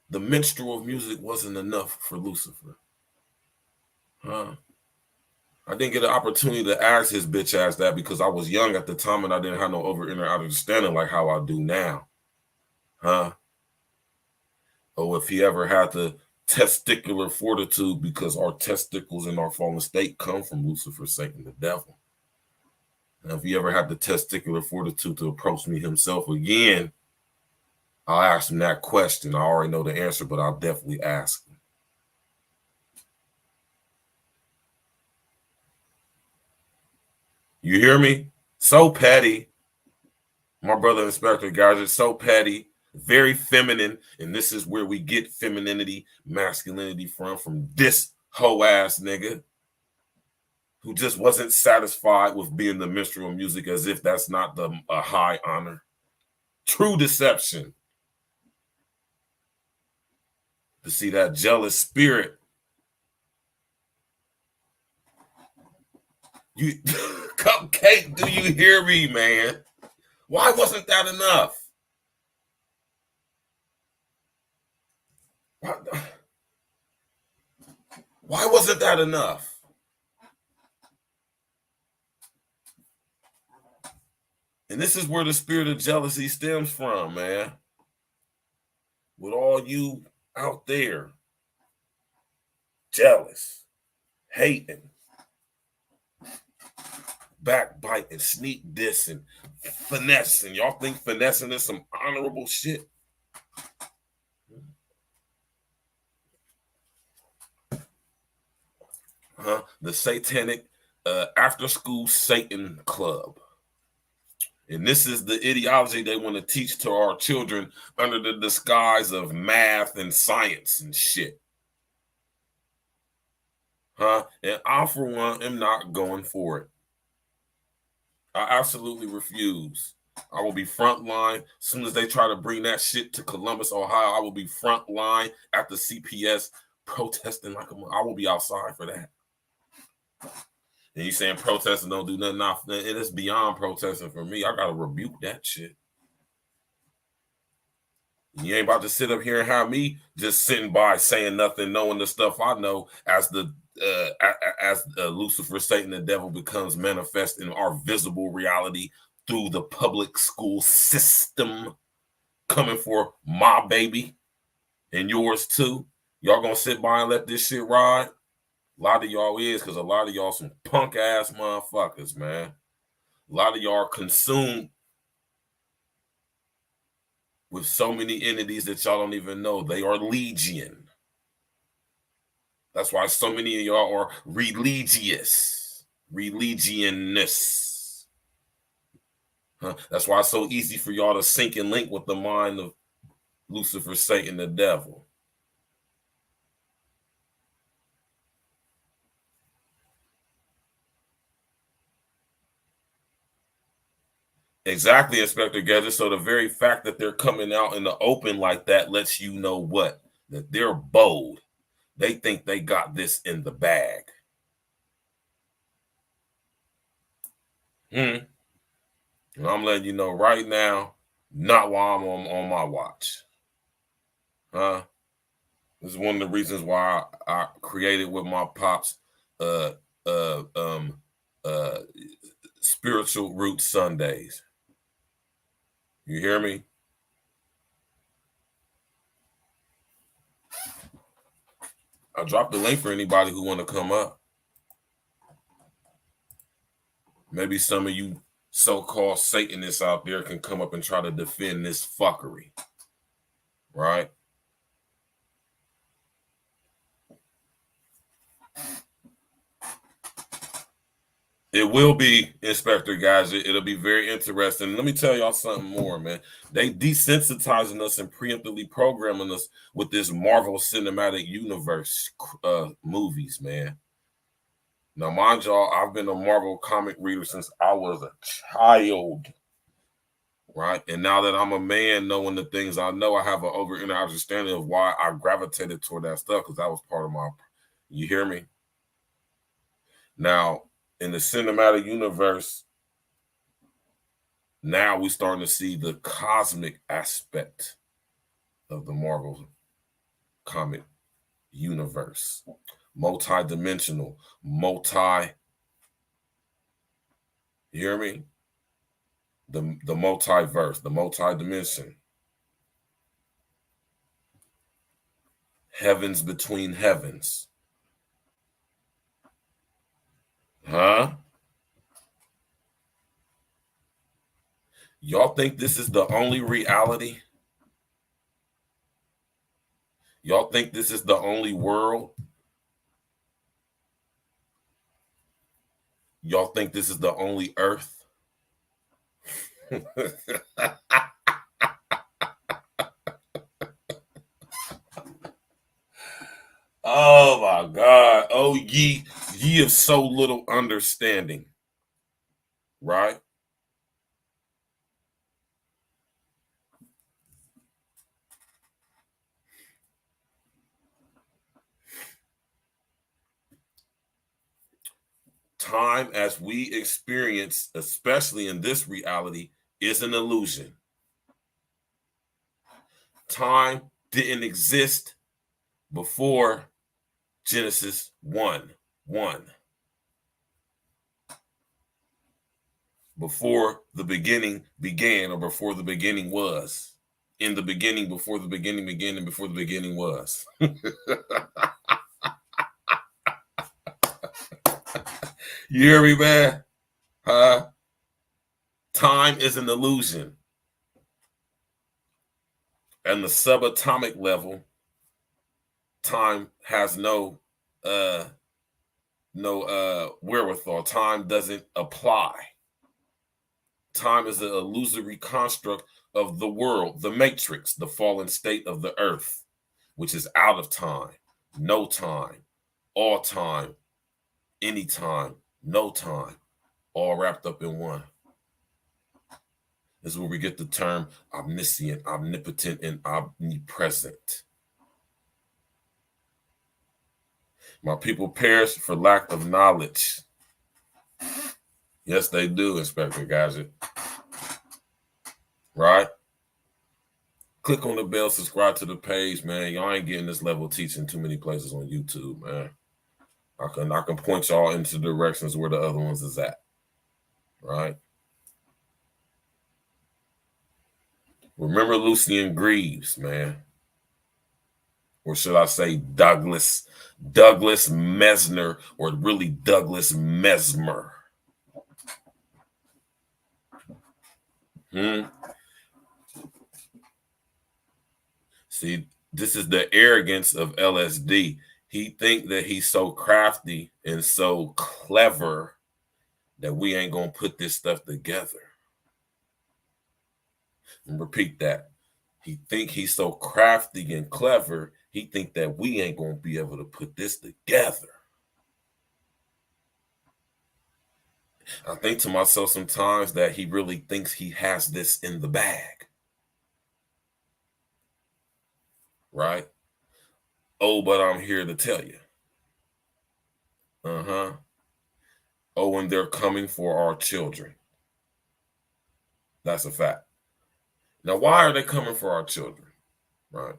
the minstrel of music wasn't enough for Lucifer? Huh? I didn't get an opportunity to ask his bitch ass that because I was young at the time and I didn't have no over inner understanding like how I do now. Huh? Or if he ever had the testicular fortitude, because our testicles in our fallen state come from Lucifer, Satan, the devil. And if he ever had the testicular fortitude to approach me himself again, I'll ask him that question. I already know the answer, but I'll definitely ask him. You hear me? So petty. My brother Inspector Gadget, so petty, very feminine, and this is where we get femininity, masculinity from this hoe ass nigga who just wasn't satisfied with being the minstrel of music, as if that's not a high honor. True deception. To see that jealous spirit. You Cupcake, do you hear me, man? Why wasn't that enough? Why wasn't that enough? And this is where the spirit of jealousy stems from, man. With all you out there, jealous, hating, backbiting, sneak dissing, finessing. Y'all think finessing is some honorable shit? Huh? The satanic after-school Satan club. And this is the ideology they want to teach to our children under the disguise of math and science and shit. Huh? And I, for one, am not going for it. I absolutely refuse. I will be frontline. As soon as they try to bring that shit to Columbus, Ohio, I will be frontline at the CPS protesting like I will be outside for that. And you saying protesting don't do nothing? Nah, it is beyond protesting for me. I gotta rebuke that shit. You ain't about to sit up here and have me just sitting by saying nothing, knowing the stuff I know as Lucifer, Satan, the devil becomes manifest in our visible reality through the public school system, coming for my baby and yours too. Y'all gonna sit by and let this shit ride? A lot of y'all is, because a lot of y'all some punk ass motherfuckers, man. A lot of y'all are consumed with so many entities that y'all don't even know. They are legion. That's why so many of y'all are religionists. That's why it's so easy for y'all to sync and link with the mind of Lucifer, Satan, the devil. Exactly, Inspector Gadget. So the very fact that they're coming out in the open like that lets you know what? That they're bold. They think they got this in the bag. And I'm letting you know right now, not while I'm on my watch. This is one of the reasons why I created with my pops Spiritual Roots Sundays. You hear me? I dropped the link for anybody who want to come up. Maybe some of you so-called Satanists out there can come up and try to defend this fuckery. Right? It will be, Inspector, guys. It'll be very interesting. Let me tell y'all something more, man. They desensitizing us and preemptively programming us with this Marvel Cinematic Universe movies, man. Now, mind y'all, I've been a Marvel comic reader since I was a child, right? And now that I'm a man, knowing the things I know, I have an over-inner understanding of why I gravitated toward that stuff, because that was part of my, you hear me? Now, in the cinematic universe, now we're starting to see the cosmic aspect of the Marvel comic universe. Multi-dimensional, you hear me? The multiverse, the multi-dimension. Heavens between heavens. Huh? Y'all think this is the only reality? Y'all think this is the only world? Y'all think this is the only earth? Oh my God. Oh, ye of so little understanding. Right? Time as we experience, especially in this reality, is an illusion. Time didn't exist before Genesis 1:1. Before the beginning began, or before the beginning was. In the beginning, before the beginning began, and before the beginning was. You hear me, man? Time is an illusion. And the subatomic level, time has no wherewithal. Time doesn't apply. Time is an illusory construct of the world, the matrix, the fallen state of the earth, which is out of time, no time, all time, anytime, no time, all wrapped up in one. This is where we get the term omniscient, omnipotent, and omnipresent. My people perish for lack of knowledge. Yes, they do, Inspector Gadget. Right? Click on the bell, subscribe to the page, man. Y'all ain't getting this level of teaching too many places on YouTube, man. I can point y'all into directions where the other ones is at. Right? Remember Lucian Greaves, man. Or should I say Douglas Mesner, or really Douglas Mesmer. See, this is the arrogance of LSD. He think that he's so crafty and so clever that we ain't gonna put this stuff together. And repeat that. He think he's so crafty and clever, he think that we ain't gonna be able to put this together. I think to myself sometimes that he really thinks he has this in the bag. Right? Oh, but I'm here to tell you. Oh, and they're coming for our children. That's a fact. Now, why are they coming for our children? Right?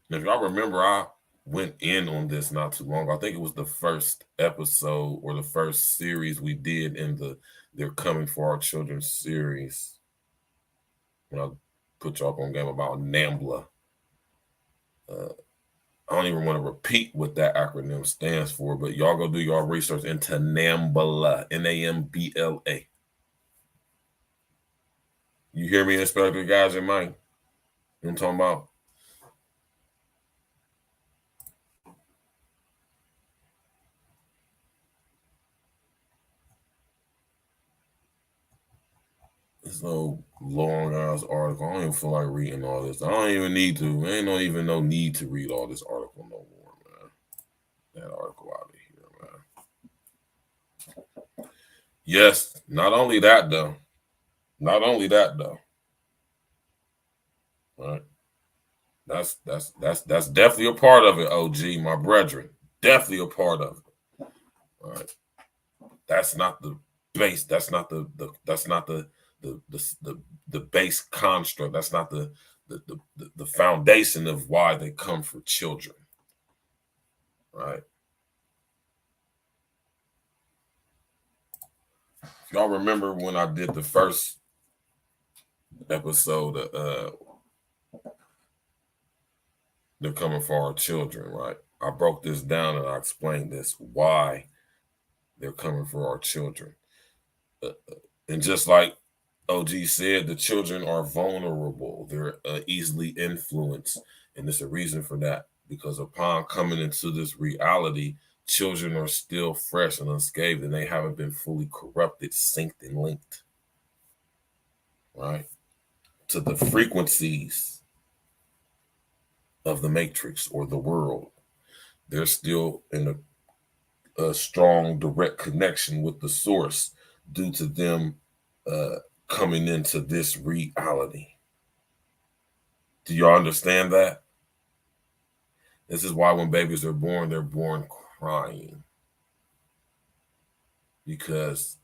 Now, if y'all remember, I went in on this not too long ago. I think it was the first episode or the first series we did in the They're Coming for Our Children series. When I put y'all up on game about NAMBLA. I don't even want to repeat what that acronym stands for, but y'all go do your research into NAMBLA, N-A-M-B-L-A. You hear me, Inspector Guys in mind? You know what I'm talking about? This little long ass article. I don't even feel like reading all this. I don't even need to. Ain't no need to read all this article no more, man. That article out of here, man. Yes, not only that though. Right. That's definitely a part of it, OG, my brethren. Definitely a part of it. All right. That's not the base. That's not the base construct. That's not the foundation of why they come for children. Right. Y'all remember when I did the first episode They're Coming for Our Children, right? I broke this down and I explained this, why they're coming for our children. And just like OG said, the children are vulnerable. They're easily influenced. And there's a reason for that, because upon coming into this reality, children are still fresh and unscathed, and they haven't been fully corrupted, synced, and linked, right, to the frequencies of the matrix or the world. They're still in a strong direct connection with the source due to them coming into this reality. Do y'all understand that? This is why when babies are born, they're born crying. Because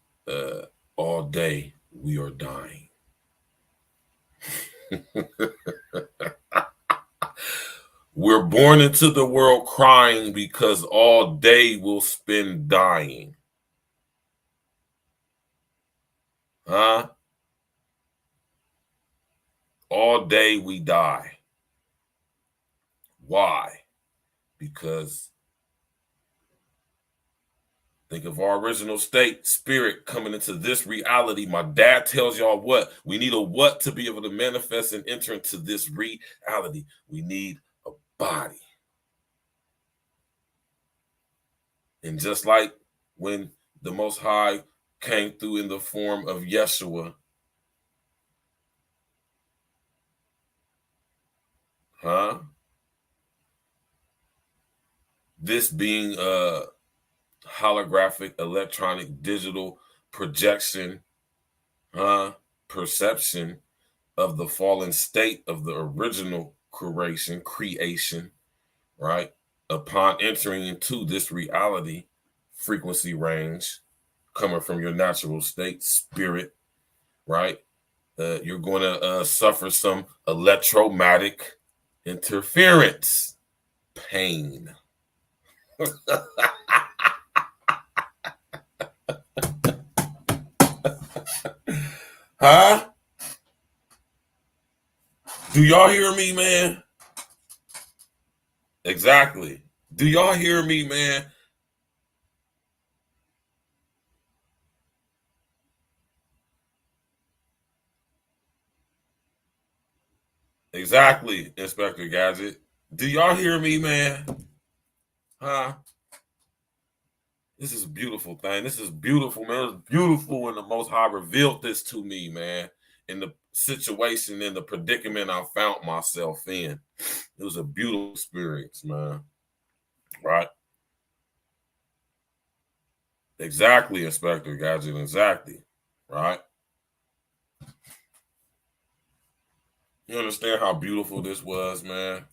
all day we are dying. We're born into the world crying because all day we'll spend dying. Huh? All day we die. Why? Because think of our original state, spirit coming into this reality. My dad tells y'all what? We need a what to be able to manifest and enter into this reality. We need a body. And just like when the Most High came through in the form of Yeshua, this being a holographic, electronic, digital projection, perception of the fallen state of the original creation, right? Upon entering into this reality frequency range, coming from your natural state, spirit, right? You're going to suffer some electromagnetic interference, pain. Huh? Do y'all hear me, man? Exactly. Do y'all hear me, man? Exactly, Inspector Gadget. Do y'all hear me, man? Huh? This is a beautiful thing. This is beautiful, man. It was beautiful when the Most High revealed this to me, man, in the situation, in the predicament I found myself in. It was a beautiful experience, man. Right? Exactly, Inspector Gadget. Exactly. Right? You understand how beautiful this was, man?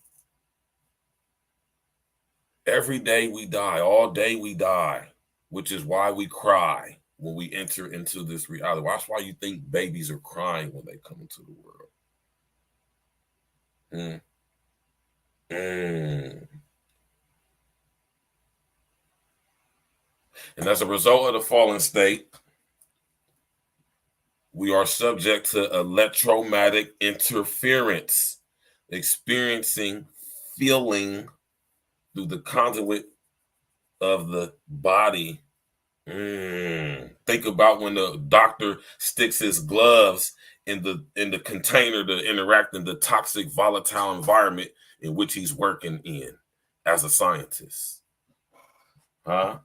Every day we die, all day we die, which is why we cry when we enter into this reality. That's why you think babies are crying when they come into the world. And as a result of the fallen state, we are subject to electromagnetic interference, experiencing, feeling through the conduit of the body. Think about when the doctor sticks his gloves in the container to interact in the toxic, volatile environment in which he's working in as a scientist. Huh?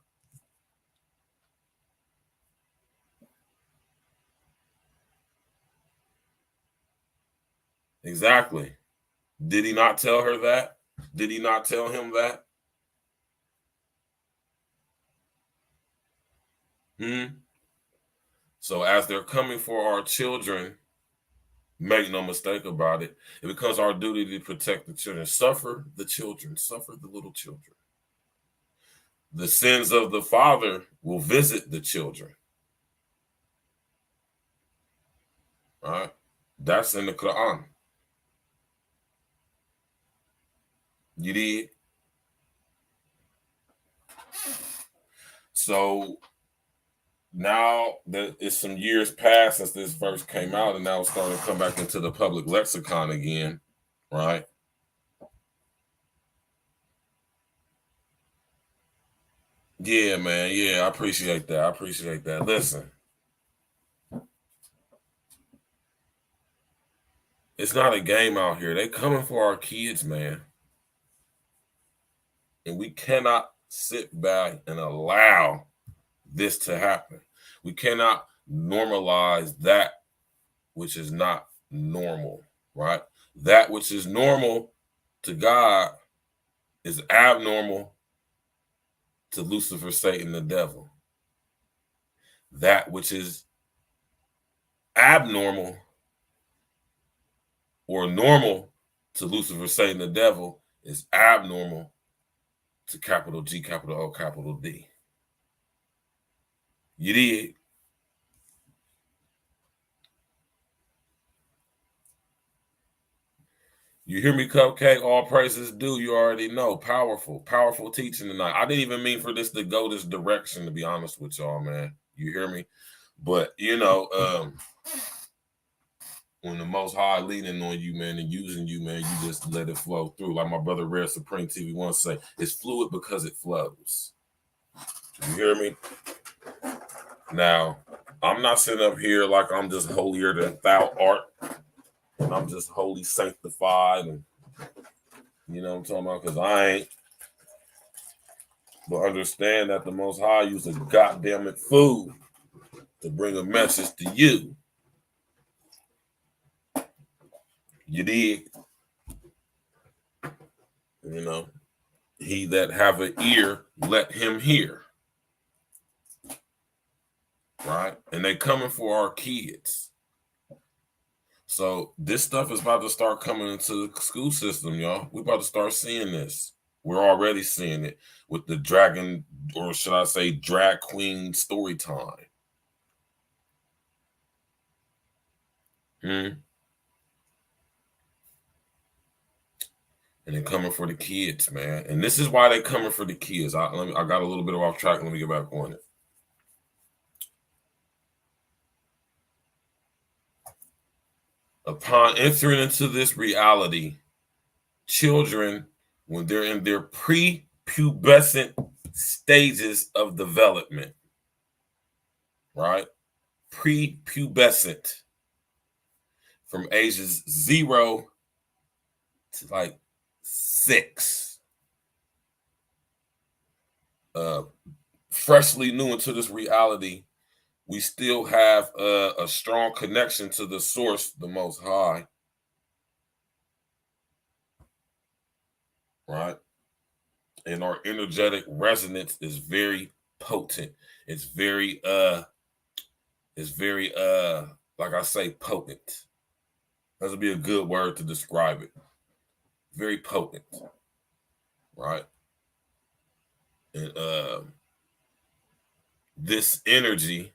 Exactly. Did he not tell her that? Did he not tell him that? So as they're coming for our children, make no mistake about it, it becomes our duty to protect the children. Suffer the children. Suffer the little children. The sins of the father will visit the children. All right? That's in the Quran. You did? So now that it's some years past since this verse came out, and now it's starting to come back into the public lexicon again, right? Yeah, man. Yeah, I appreciate that. I appreciate that. Listen, it's not a game out here. They coming for our kids, man. And we cannot sit back and allow this to happen. We cannot normalize that which is not normal, right? That which is normal to God is abnormal to Lucifer, Satan, the devil. That which is abnormal or normal to Lucifer, Satan, the devil is abnormal to capital G, capital O, capital D. You did? You hear me, Cupcake? All praises due. You already know. Powerful, powerful teaching tonight. I didn't even mean for this to go this direction, to be honest with y'all, man. You hear me? But, you know, when the Most High leaning on you, man, and using you, man, you just let it flow through. Like my brother Rare Supreme TV once say, it's fluid because it flows. You hear me? Now, I'm not sitting up here like I'm just holier than thou art, and I'm just wholly sanctified, and you know what I'm talking about? Because I ain't. But understand that the Most High used a goddamn it food to bring a message to you. You dig? You know, he that have an ear, let him hear. Right? And they coming for our kids. So this stuff is about to start coming into the school system, y'all. We about to start seeing this. We're already seeing it with the dragon, or should I say drag queen story time. And they're coming for the kids, man. And this is why they're coming for the kids. I got a little bit off track. Let me get back on it. Upon entering into this reality, children, when they're in their prepubescent stages of development, right? Prepubescent, from ages 0 to like 6. Freshly new into this reality, we still have a strong connection to the source, the Most High, right? And our energetic resonance is very potent. It's very like I say, potent. That would be a good word to describe it. Very potent, right? And this energy,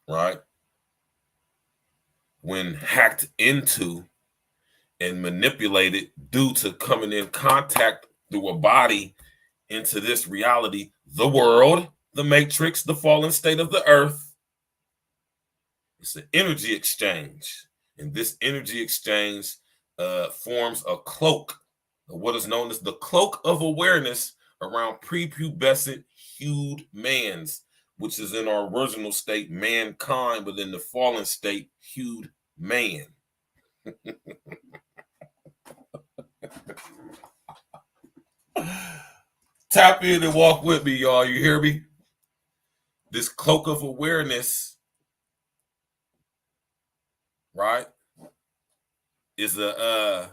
right, when hacked into and manipulated due to coming in contact through a body into this reality, the world, the matrix, the fallen state of the earth, it's an energy exchange. And this energy exchange forms a cloak, what is known as the cloak of awareness around prepubescent hued mans, which is in our original state, mankind, but in the fallen state, hued man. Tap in and walk with me, y'all. You hear me? This cloak of awareness, right, is a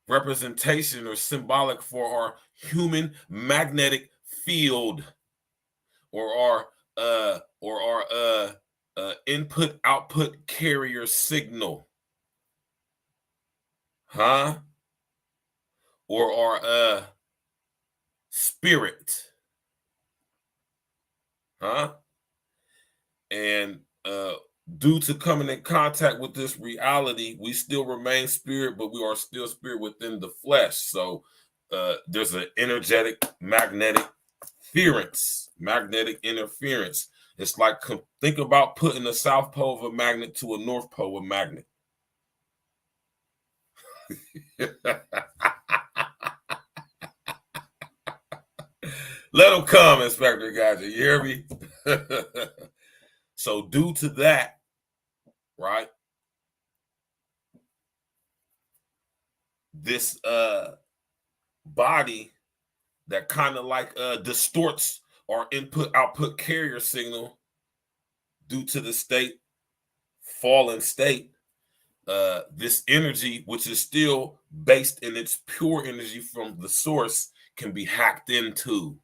representation or symbolic for our human magnetic field, or our input output carrier signal, or our spirit, and due to coming in contact with this reality, we still remain spirit, but we are still spirit within the flesh. So there's an energetic magnetic interference. It's like, think about putting the south pole of a magnet to a north pole of a magnet. Let them come, Inspector Gadget. You hear me? So due to that, right, this body that kind of like distorts our input output carrier signal due to the state, fallen state, this energy, which is still based in its pure energy from the source, can be hacked into.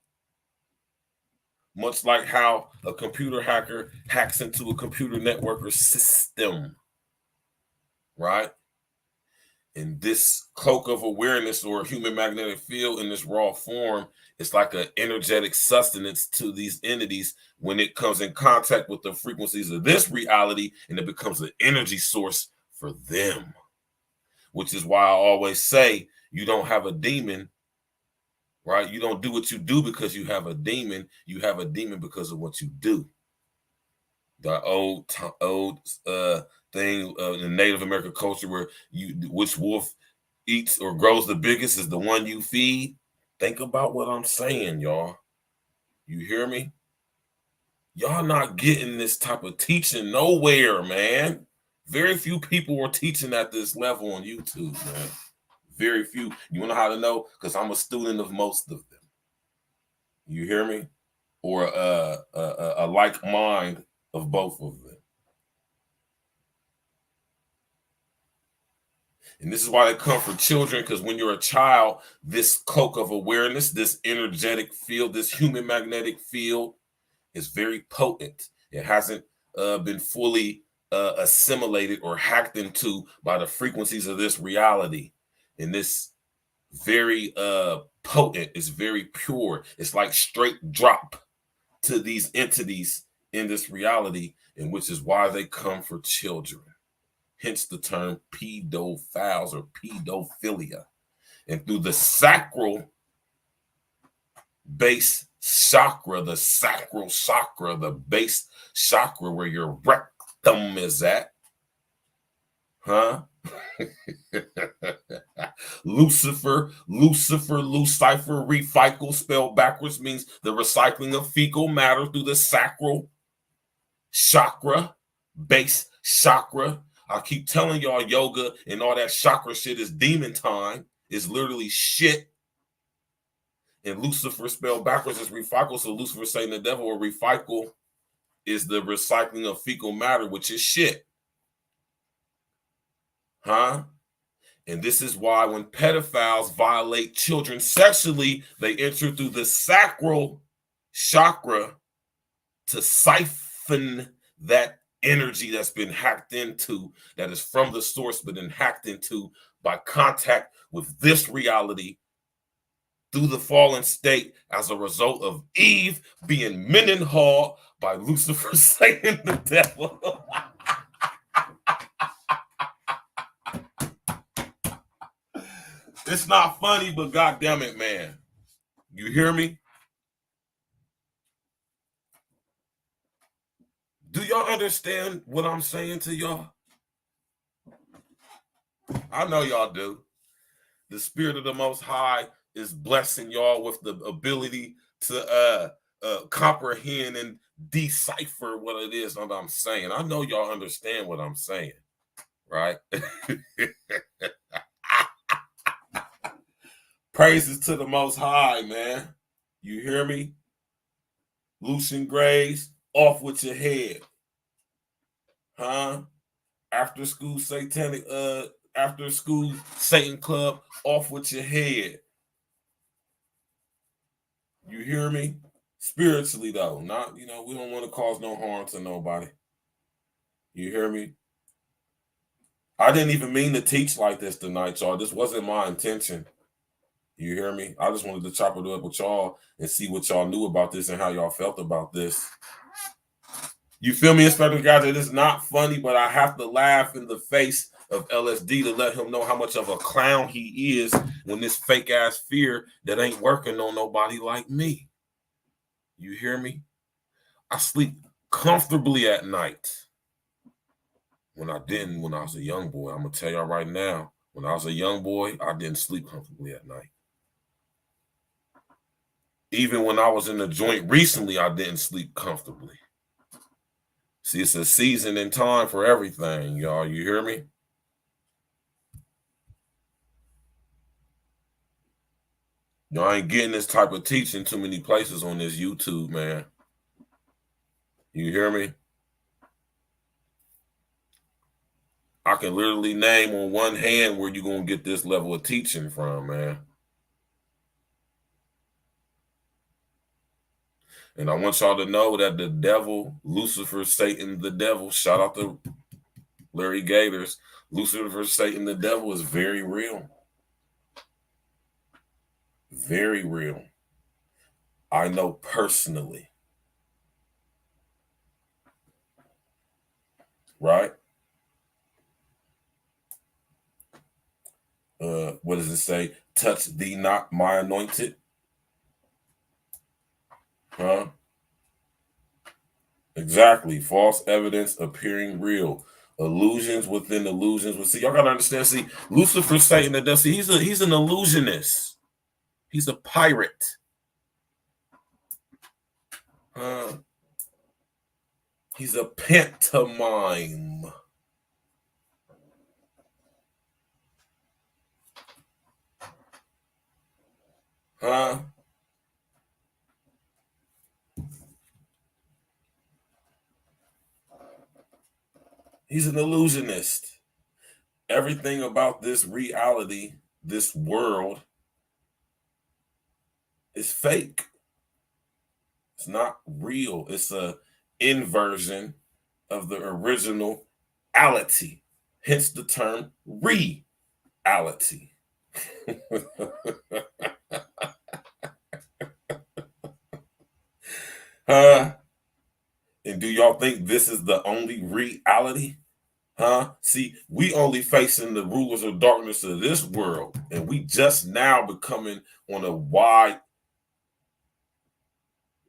Much like how a computer hacker hacks into a computer network or system, right? And this cloak of awareness or human magnetic field in this raw form, it's like an energetic sustenance to these entities when it comes in contact with the frequencies of this reality, and it becomes an energy source for them. Which is why I always say, you don't have a demon, right? You don't do what you do because you have a demon. You have a demon because of what you do. The old thing in Native American culture, where which wolf eats or grows the biggest is the one you feed. Think about what I'm saying, y'all. You hear me? Y'all not getting this type of teaching nowhere, man. Very few people are teaching at this level on YouTube, man. Very few. You want to know how to know? Because I'm a student of most of them. You hear me? Or a like mind of both of them. And this is why they come for children, because when you're a child, this cloak of awareness, this energetic field, this human magnetic field is very potent. It hasn't been fully assimilated or hacked into by the frequencies of this reality. And this very potent. It's very pure. It's like straight drop to these entities in this reality, and which is why they come for children. Hence the term pedophiles or pedophilia. And through the sacral base chakra, the sacral chakra, the base chakra where your rectum is at, Lucifer, recycle, spelled backwards, means the recycling of fecal matter through the sacral chakra, base chakra. I keep telling y'all yoga and all that chakra shit is demon time. It's literally shit. And Lucifer spelled backwards is recycle. So Lucifer, Satan, the devil, or recycle is the recycling of fecal matter, which is shit. And this is why when pedophiles violate children sexually, they enter through the sacral chakra to siphon that energy that's been hacked into, that is from the source, but then hacked into by contact with this reality through the fallen state as a result of Eve being menenhauled by Lucifer, Satan, the devil. It's not funny, but goddamn it, man. You hear me? Do y'all understand what I'm saying to y'all? I know y'all do. The Spirit of the Most High is blessing y'all with the ability to comprehend and decipher what it is that I'm saying. I know y'all understand what I'm saying, right? Praises to the Most High, man. You hear me? Lucian Grays, off with your head. After school satanic, after school Satan club, off with your head. You hear me? Spiritually, though. Not, we don't want to cause no harm to nobody. You hear me? I didn't even mean to teach like this tonight, y'all. This wasn't my intention. You hear me? I just wanted to chop it up with y'all and see what y'all knew about this and how y'all felt about this. You feel me, Inspector Gadget? It's not funny, but I have to laugh in the face of LSD to let him know how much of a clown he is when this fake ass fear that ain't working on nobody like me. You hear me? I sleep comfortably at night. When I didn't, when I was a young boy, I'm gonna tell y'all right now, when I was a young boy, I didn't sleep comfortably at night. Even when I was in the joint recently, I didn't sleep comfortably. See, it's a season and time for everything, y'all. You hear me? Y'all ain't getting this type of teaching too many places on this YouTube, man. You hear me? I can literally name on one hand where you're going to get this level of teaching from, man. And I want y'all to know that the devil, Lucifer, Satan, the devil, shout out to Larry Gators, Lucifer, Satan, the devil is very real. Very real. I know personally. Right? What does it say? Touch thee not, my anointed. Exactly. False evidence appearing real. Illusions within illusions. But see, y'all gotta understand. See, Lucifer, Satan, the devil. See, he's an illusionist. He's a pirate. He's a pantomime. He's an illusionist. Everything about this reality, this world, is fake. It's not real. It's a inversion of the original ality. Hence the term reality. Huh? And do y'all think this is the only reality? Huh? See, we only facing the rulers of darkness of this world, and we just now becoming on a wide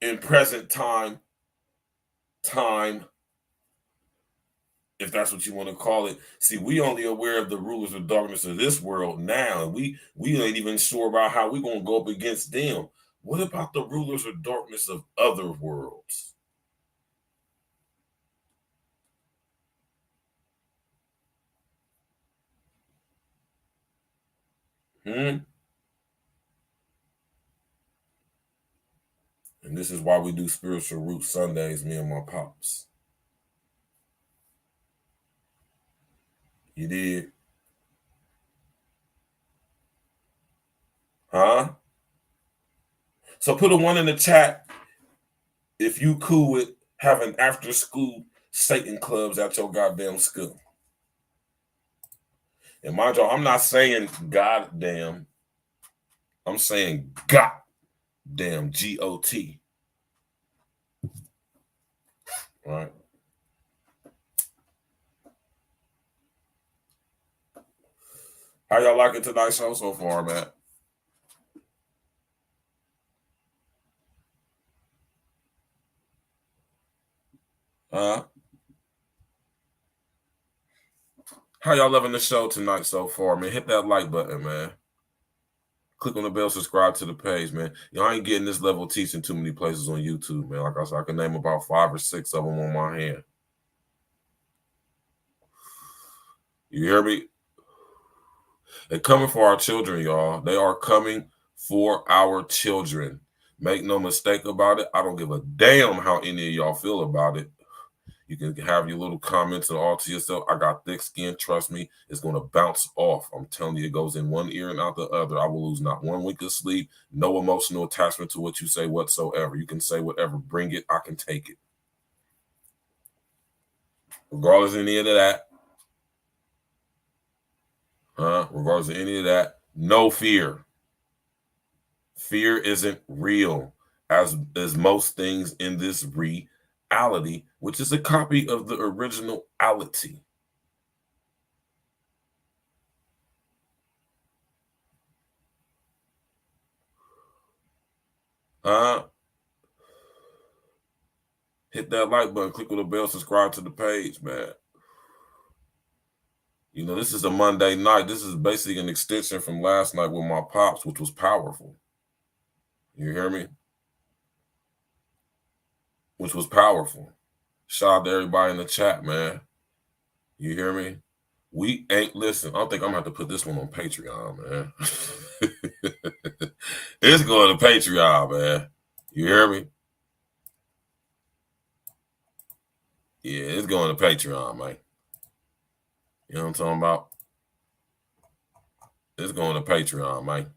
in present time, if that's what you want to call it. See, we only aware of the rulers of darkness of this world now, and we ain't even sure about how we're gonna go up against them. What about the rulers of darkness of other worlds? And this is why we do Spiritual Root Sundays, me and my pops. You did? Huh? So put a 1 in the chat if you cool with having after school Satan clubs at your goddamn school. And mind y'all, I'm not saying goddamn. I'm saying goddamn, G-O-T. All right. How y'all liking tonight's show so far, man? How y'all loving the show tonight so far, man? Hit that like button, man. Click on the bell, subscribe to the page, man. Y'all ain't getting this level of teaching too many places on YouTube, man. Like I said, I can name about 5 or 6 of them on my hand. You hear me? They're coming for our children, y'all. They are coming for our children. Make no mistake about it. I don't give a damn how any of y'all feel about it. You can have your little comments and all to yourself. I got thick skin. Trust me, it's going to bounce off. I'm telling you, it goes in one ear and out the other. I will lose not 1 week of sleep. No emotional attachment to what you say whatsoever. You can say whatever. Bring it. I can take it. Regardless of any of that. Regardless of any of that. No fear. Fear isn't real, as most things in this reality, which is a copy of the originality. Hit that like button, click on the bell, subscribe to the page, man. You know, this is a Monday night. This is basically an extension from last night with my pops, which was powerful. You hear me? Which was powerful. Shout out to everybody in the chat, man. You hear me? We ain't listen. I don't think I'm gonna have to put this one on Patreon, man. It's going to Patreon, man. You hear me? Yeah, it's going to Patreon, man. You know what I'm talking about? It's going to Patreon, man.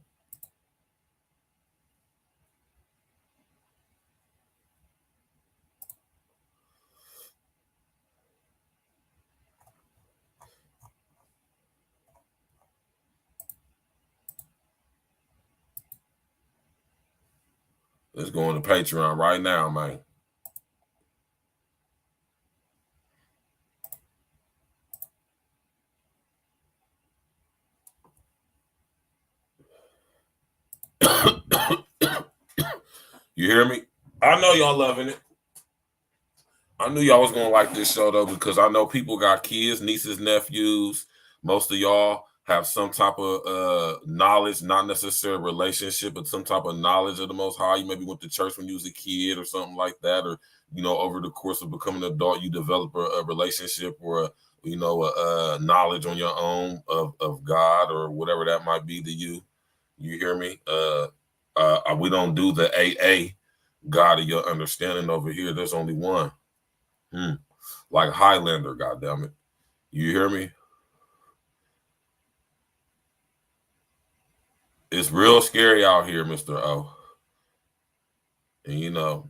It's going to Patreon right now, man. You hear me? I know y'all loving it. I knew y'all was going to like this show, though, because I know people got kids, nieces, nephews. Most of y'all have some type of knowledge, not necessarily relationship, but some type of knowledge of the Most High. You maybe went to church when you was a kid or something like that, or, you know, over the course of becoming an adult, you develop a relationship or, a knowledge on your own of God or whatever that might be to you. You hear me? We don't do the AA God of your understanding over here. There's only one. Like Highlander, goddammit. You hear me? It's real scary out here, Mr. O. And you know,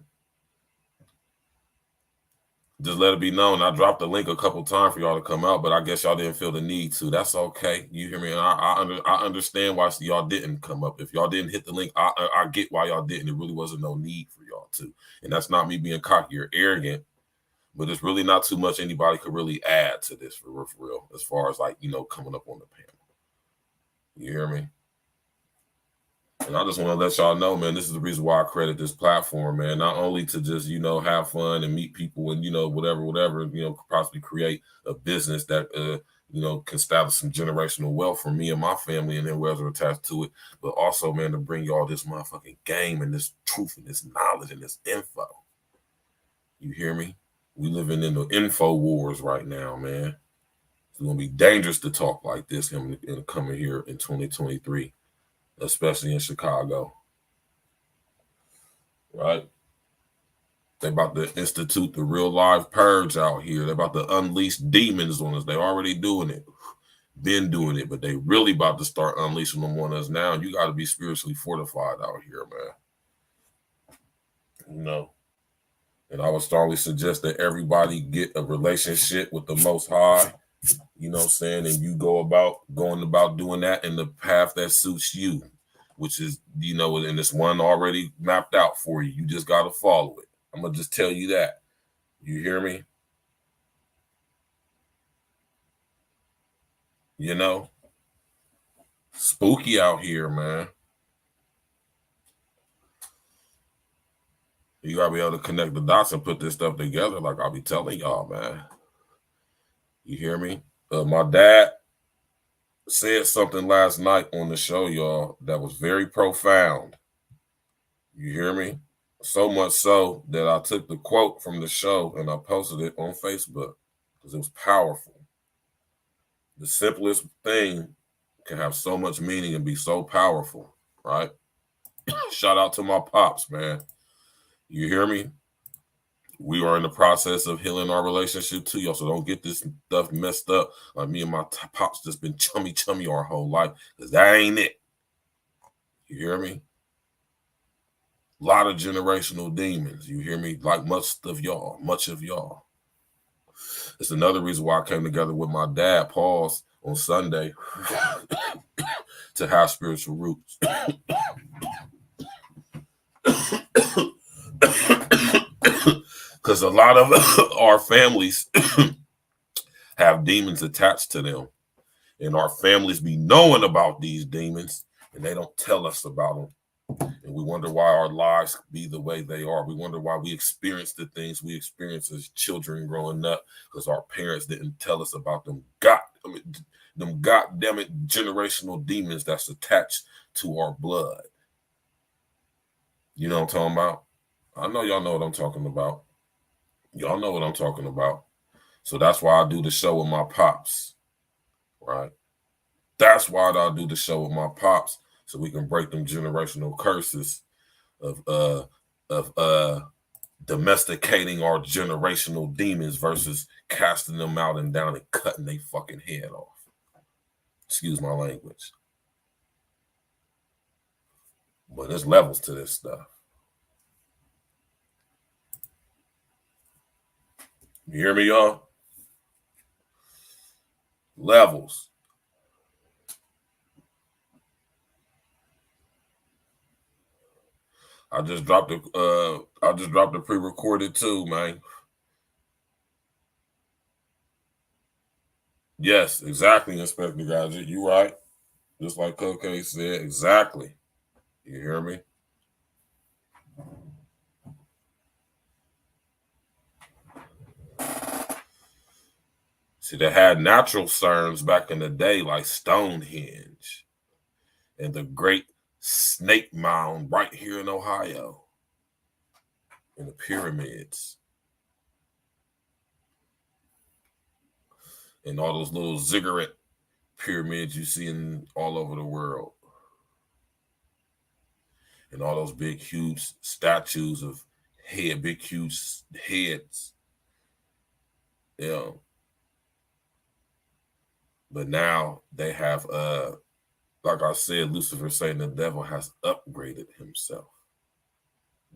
just let it be known. I dropped the link a couple times for y'all to come out, but I guess y'all didn't feel the need to. That's okay. You hear me? And I understand why y'all didn't come up. If y'all didn't hit the link, I get why y'all didn't. It really wasn't no need for y'all to. And that's not me being cocky or arrogant, but it's really not too much anybody could really add to this for real, as far as like, you know, coming up on the panel. You hear me? And I just want to let y'all know, man, this is the reason why I credit this platform, man, not only to just, you know, have fun and meet people and, you know, whatever, you know, possibly create a business that, you know, can establish some generational wealth for me and my family and then whoever's attached to it, but also, man, to bring y'all this motherfucking game and this truth and this knowledge and this info. You hear me? We living in the info wars right now, man. It's going to be dangerous to talk like this and coming here in 2023. Especially in Chicago, right? They're about to institute the real live purge out here. They're about to unleash demons on us. They're already doing it, been doing it, but they really about to start unleashing them on us now. You got to be spiritually fortified out here, man. You know, and I would strongly suggest that everybody get a relationship with the Most High. You know what I'm saying? And you going about doing that in the path that suits you, which is, you know, and it's one already mapped out for you. You just got to follow it. I'm going to just tell you that. You hear me? You know, spooky out here, man. You got to be able to connect the dots and put this stuff together like I'll be telling y'all, man. You hear me? My dad said something last night on the show, y'all, that was very profound. You hear me? So much so that I took the quote from the show and I posted it on Facebook because it was powerful. The simplest thing can have so much meaning and be so powerful, right? Shout out to my pops, man. You hear me? We are in the process of healing our relationship too, y'all. So don't get this stuff messed up. Like me and my pops just been chummy our whole life, because that ain't it. You hear me? A lot of generational demons. You hear me? Like much of y'all. It's another reason why I came together with my dad, Paul's, on Sunday to have spiritual roots. Because a lot of our families have demons attached to them. And our families be knowing about these demons, and they don't tell us about them. And we wonder why our lives be the way they are. We wonder why we experience the things we experience as children growing up, because our parents didn't tell us about them goddamn it generational demons that's attached to our blood. You know what I'm talking about? I know y'all know what I'm talking about. Y'all know what I'm talking about. So that's why I do the show with my pops, right? That's why I do the show with my pops, so we can break them generational curses of domesticating our generational demons versus casting them out and down and cutting their fucking head off. Excuse my language. But there's levels to this stuff. You hear me, y'all? Levels. I just dropped the pre-recorded too, man. Yes, exactly, Inspector Gadget. You right. Just like Cocaine said, exactly. You hear me? See, they had natural cerns back in the day, like Stonehenge and the Great Snake Mound right here in Ohio, and the pyramids, and all those little ziggurat pyramids you see in all over the world, and all those big, huge statues of big, huge heads. Yeah. But now they have, like I said, Lucifer saying the devil has upgraded himself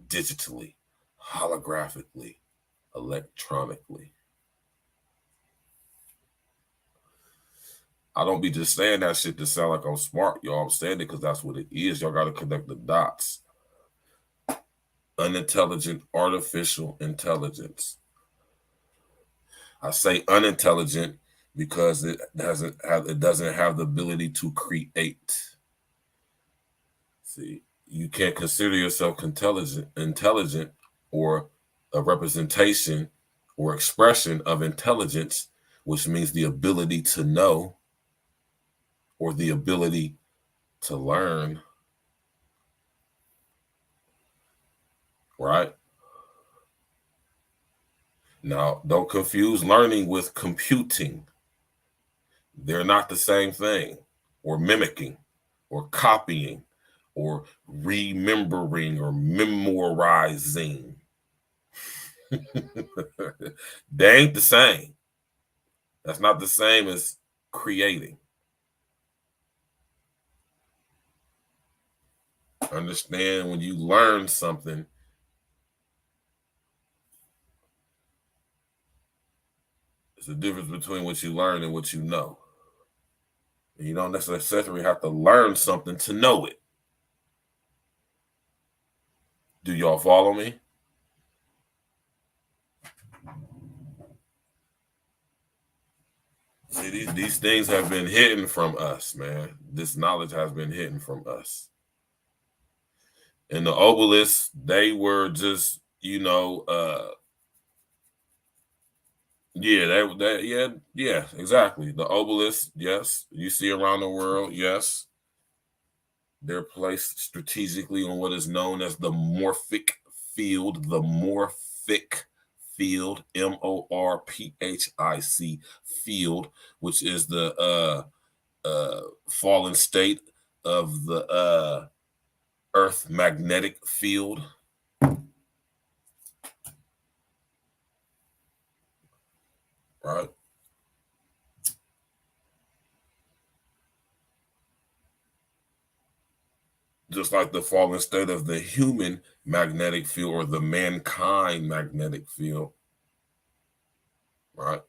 digitally, holographically. electronically. I don't be just saying that shit to sound like I'm smart, y'all. I'm saying it because that's what it is. Y'all got to connect the dots. Unintelligent artificial intelligence. I say unintelligent because it doesn't have the ability to create. See, you can't consider yourself intelligent or a representation or expression of intelligence, which means the ability to know or the ability to learn, right? Now, don't confuse learning with computing. They're not the same thing, or mimicking, or copying, or remembering, or memorizing. They ain't the same. That's not the same as creating. Understand, when you learn something, it's the difference between what you learn and what you know. And you don't necessarily have to learn something to know it. Do y'all follow me? See, these things have been hidden from us, man. This knowledge has been hidden from us. And the obelisks, they were just, yeah, exactly. The obelisks, yes, you see around the world, yes. They're placed strategically on what is known as the morphic field, MORPHIC field, which is the fallen state of the Earth magnetic field. Right? Just like the fallen state of the human magnetic field or the mankind magnetic field, right,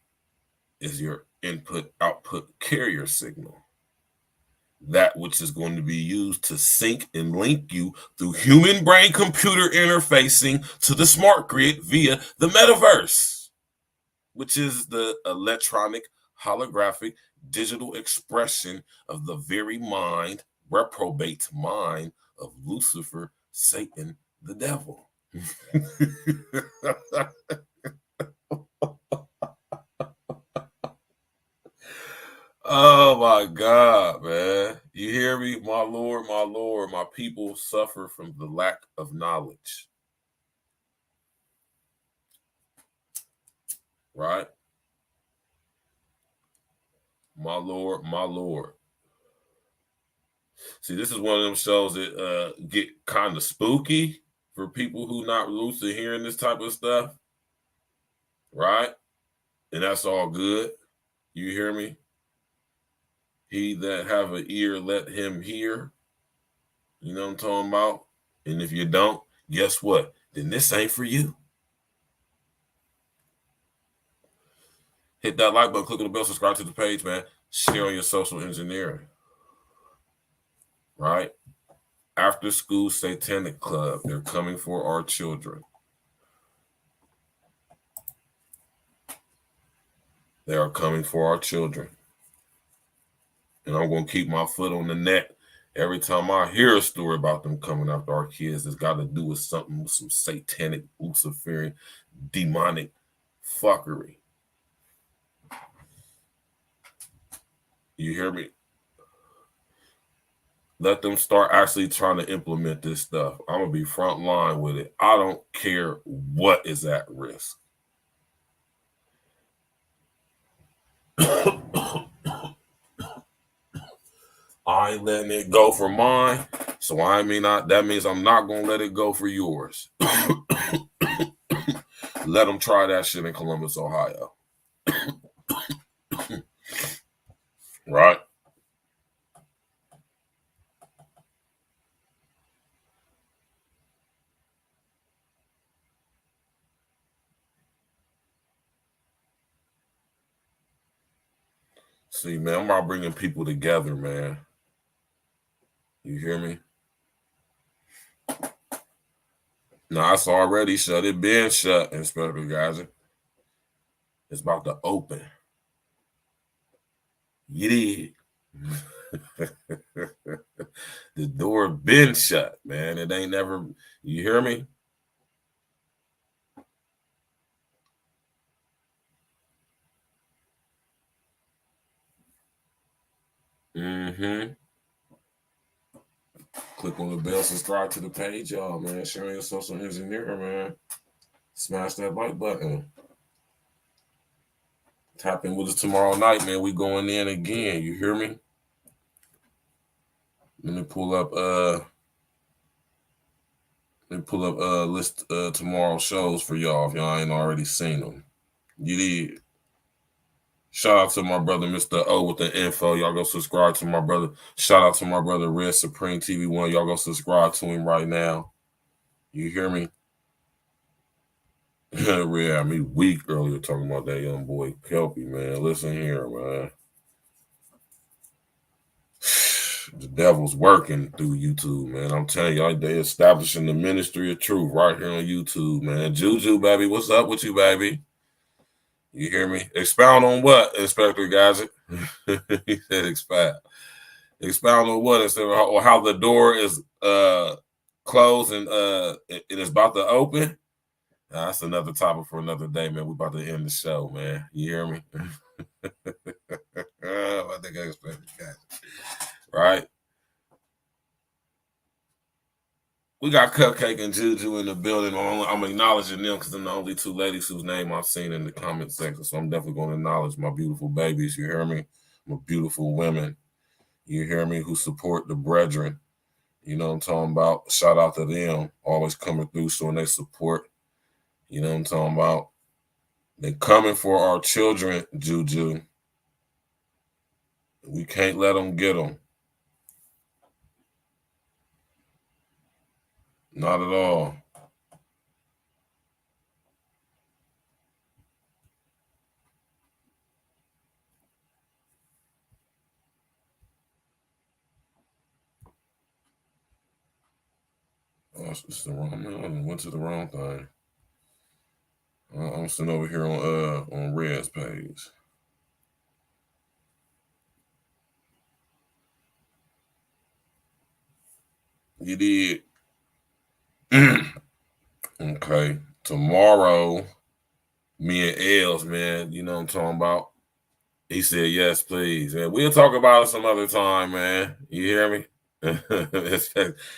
is your input-output carrier signal. That which is going to be used to sync and link you through human brain-computer interfacing to the smart grid via the metaverse, which is the electronic, holographic, digital expression of the very mind, reprobate mind of Lucifer, Satan, the devil. Oh my God, man. You hear me? My Lord, my people suffer from the lack of knowledge. Right? My Lord. See, this is one of them shows that get kind of spooky for people who not used to hearing this type of stuff. Right? And that's all good. You hear me? He that have an ear, let him hear. You know what I'm talking about? And if you don't, guess what? Then this ain't for you. Hit that like button, click on the bell, subscribe to the page, man. Share on your social engineering. Right? After School Satanic Club, they're coming for our children. They are coming for our children. And I'm going to keep my foot on the neck every time I hear a story about them coming after our kids. It's got to do with something with some satanic, Luciferian, demonic fuckery. You hear me? Let them start actually trying to implement this stuff. I'm going to be front line with it. I don't care what is at risk. I ain't letting it go for mine. So that means I'm not going to let it go for yours. Let them try that shit in Columbus, Ohio. Right? See, man, I'm about bringing people together, man. You hear me? No, it's already shut. It been shut, Inspector Gadget. It's about to open. You did. The door been shut, man. It ain't never. You hear me? Mm-hmm. Click on the bell, subscribe to the page, y'all, man. Sharing your social engineer, man. Smash that like button. Tap in with us tomorrow night, man. We going in again. You hear me? Let me pull up list tomorrow's shows for y'all if y'all ain't already seen them. You did. Shout out to my brother, Mr. O, with the info. Y'all go subscribe to my brother. Shout out to my brother, Red Supreme TV1. Y'all go subscribe to him right now. You hear me? Red had me weak earlier talking about that young boy, Kelpie, man. Listen here, man. The devil's working through YouTube, man. I'm telling y'all, they establishing the ministry of truth right here on YouTube, man. Juju, baby, what's up with you, baby? You hear me? Expound on what, Inspector Gadget? He said expound. Expound on what? Or how the door is closed and it is about to open? Nah, that's another topic for another day, man. We about to end the show, man. You hear me? I think I expected that. Right? We got Cupcake and Juju in the building. I'm acknowledging them because they're the only two ladies whose name I've seen in the comment section. So I'm definitely going to acknowledge my beautiful babies. You hear me? My beautiful women. You hear me? Who support the brethren. You know what I'm talking about? Shout out to them. Always coming through showing their support. You know what I'm talking about? They coming for our children, Juju. We can't let them get them. Not at all. Oh, it's the wrong man. I went to the wrong thing. I'm sitting over here on Red's page. You did. Okay. Tomorrow, me and Els, man, you know what I'm talking about? He said, yes, please. And we'll talk about it some other time, man. You hear me?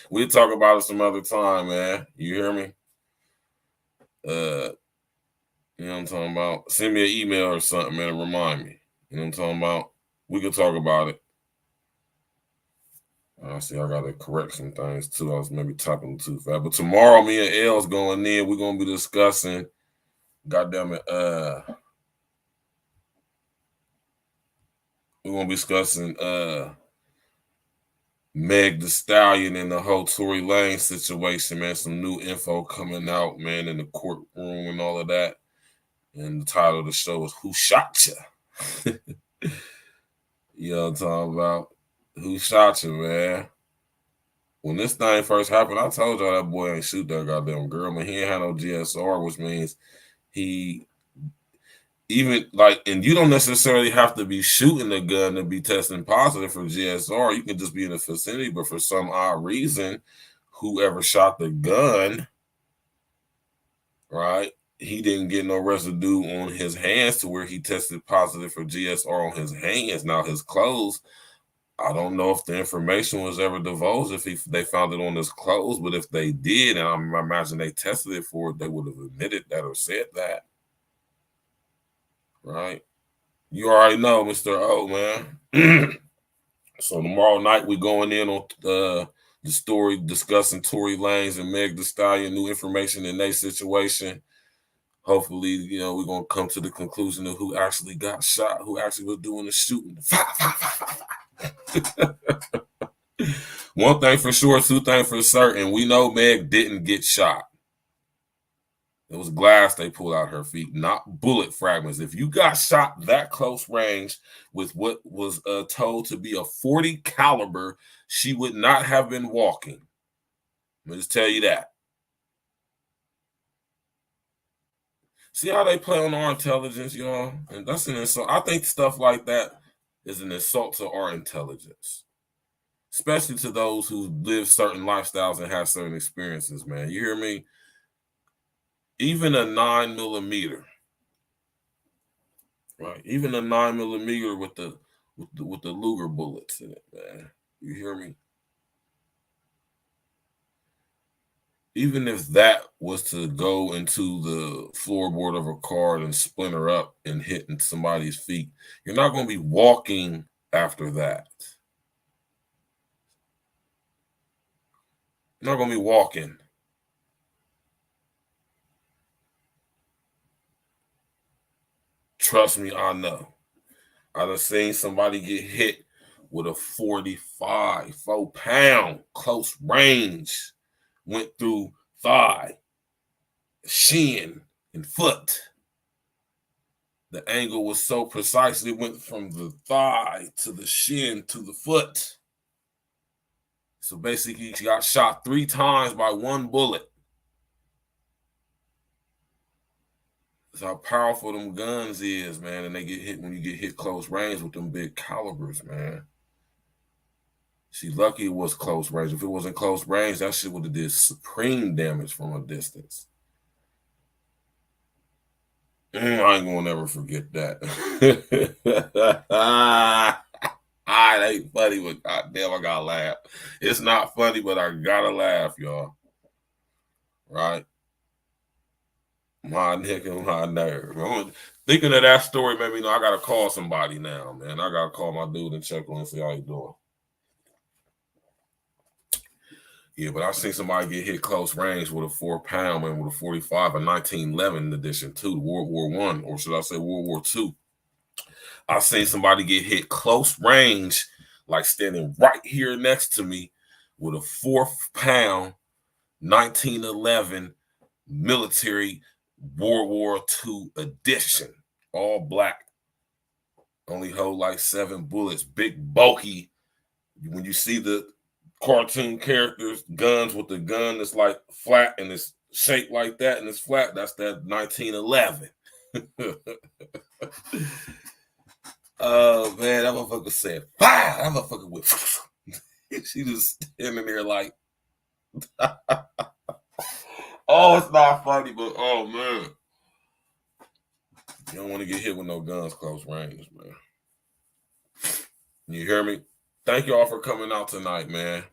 We'll talk about it some other time, man. You hear me? You know what I'm talking about? Send me an email or something, man, and remind me. You know what I'm talking about? We can talk about it. I see I gotta correct some things too. I was maybe typing too fast. But tomorrow, me and L's going in. We're gonna be discussing, goddamn it, we're gonna be discussing Meg Thee Stallion and the whole Tory Lanez situation, man. Some new info coming out, man, in the courtroom and all of that. And the title of the show is Who Shot Ya? You know what I'm talking about? Who shot you, man? When this thing first happened, I told y'all that boy ain't shoot that goddamn girl, man. He ain't had no GSR, which means he even like, and you don't necessarily have to be shooting the gun to be testing positive for GSR. You can just be in the vicinity, but for some odd reason, whoever shot the gun, right, he didn't get no residue on his hands to where he tested positive for GSR on his hands. Now his clothes, I don't know if the information was ever divulged, if they found it on his clothes, but if they did, and I imagine they tested it for it, they would have admitted that or said that. Right? You already know, Mr. O, man. So tomorrow night we going in on the story discussing Tory Lanez and Meg Thee Stallion, new information in their situation. Hopefully, you know, we're gonna come to the conclusion of who actually got shot, who actually was doing the shooting. One thing for sure, two things for certain. We know Meg didn't get shot. It was glass they pulled out her feet, not bullet fragments. If you got shot that close range with what was told to be a .40 caliber, she would not have been walking. Let me just tell you that. See how they play on our intelligence, y'all? And that's an insult. I think stuff like that is an insult to our intelligence, especially to those who live certain lifestyles and have certain experiences, man. You hear me? Even a 9mm, right? Even a 9mm with the Luger bullets in it, man. You hear me? Even if that was to go into the floorboard of a car and splinter up and hit in somebody's feet, you're not going to be walking after that. You're not going to be walking. Trust me, I know. I done seen somebody get hit with a 4-pound, close range. Went through thigh, shin, and foot. The angle was so precise, it went from the thigh to the shin to the foot. So basically, he got shot 3 times by one bullet. That's how powerful them guns is, man. And they get hit when you get hit close range with them big calibers, man. She lucky it was close range. If it wasn't close range, that shit would have did supreme damage from a distance. I ain't gonna never forget that. It ain't funny, but goddamn, I gotta laugh. It's not funny, but I gotta laugh, y'all. Right? My neck and my nerve. Thinking of that story made me know I gotta call somebody now, man. I gotta call my dude and check on and see how he doing. Yeah, but I've seen somebody get hit close range with a 4-pound and with a 45, a 1911 edition too, World War I, or should I say World War II. I've seen somebody get hit close range, like standing right here next to me with a 4-pound 1911 military World War II edition, all black. Only hold like 7 bullets, big, bulky. When you see the cartoon characters, guns with the gun that's like flat and it's shaped like that and it's flat, that's that 1911. Oh man, that motherfucker said, "Wow!" That motherfucker went. She just standing there like, oh, it's not funny, but oh man, you don't want to get hit with no guns close range, man. You hear me? Thank y'all for coming out tonight, man.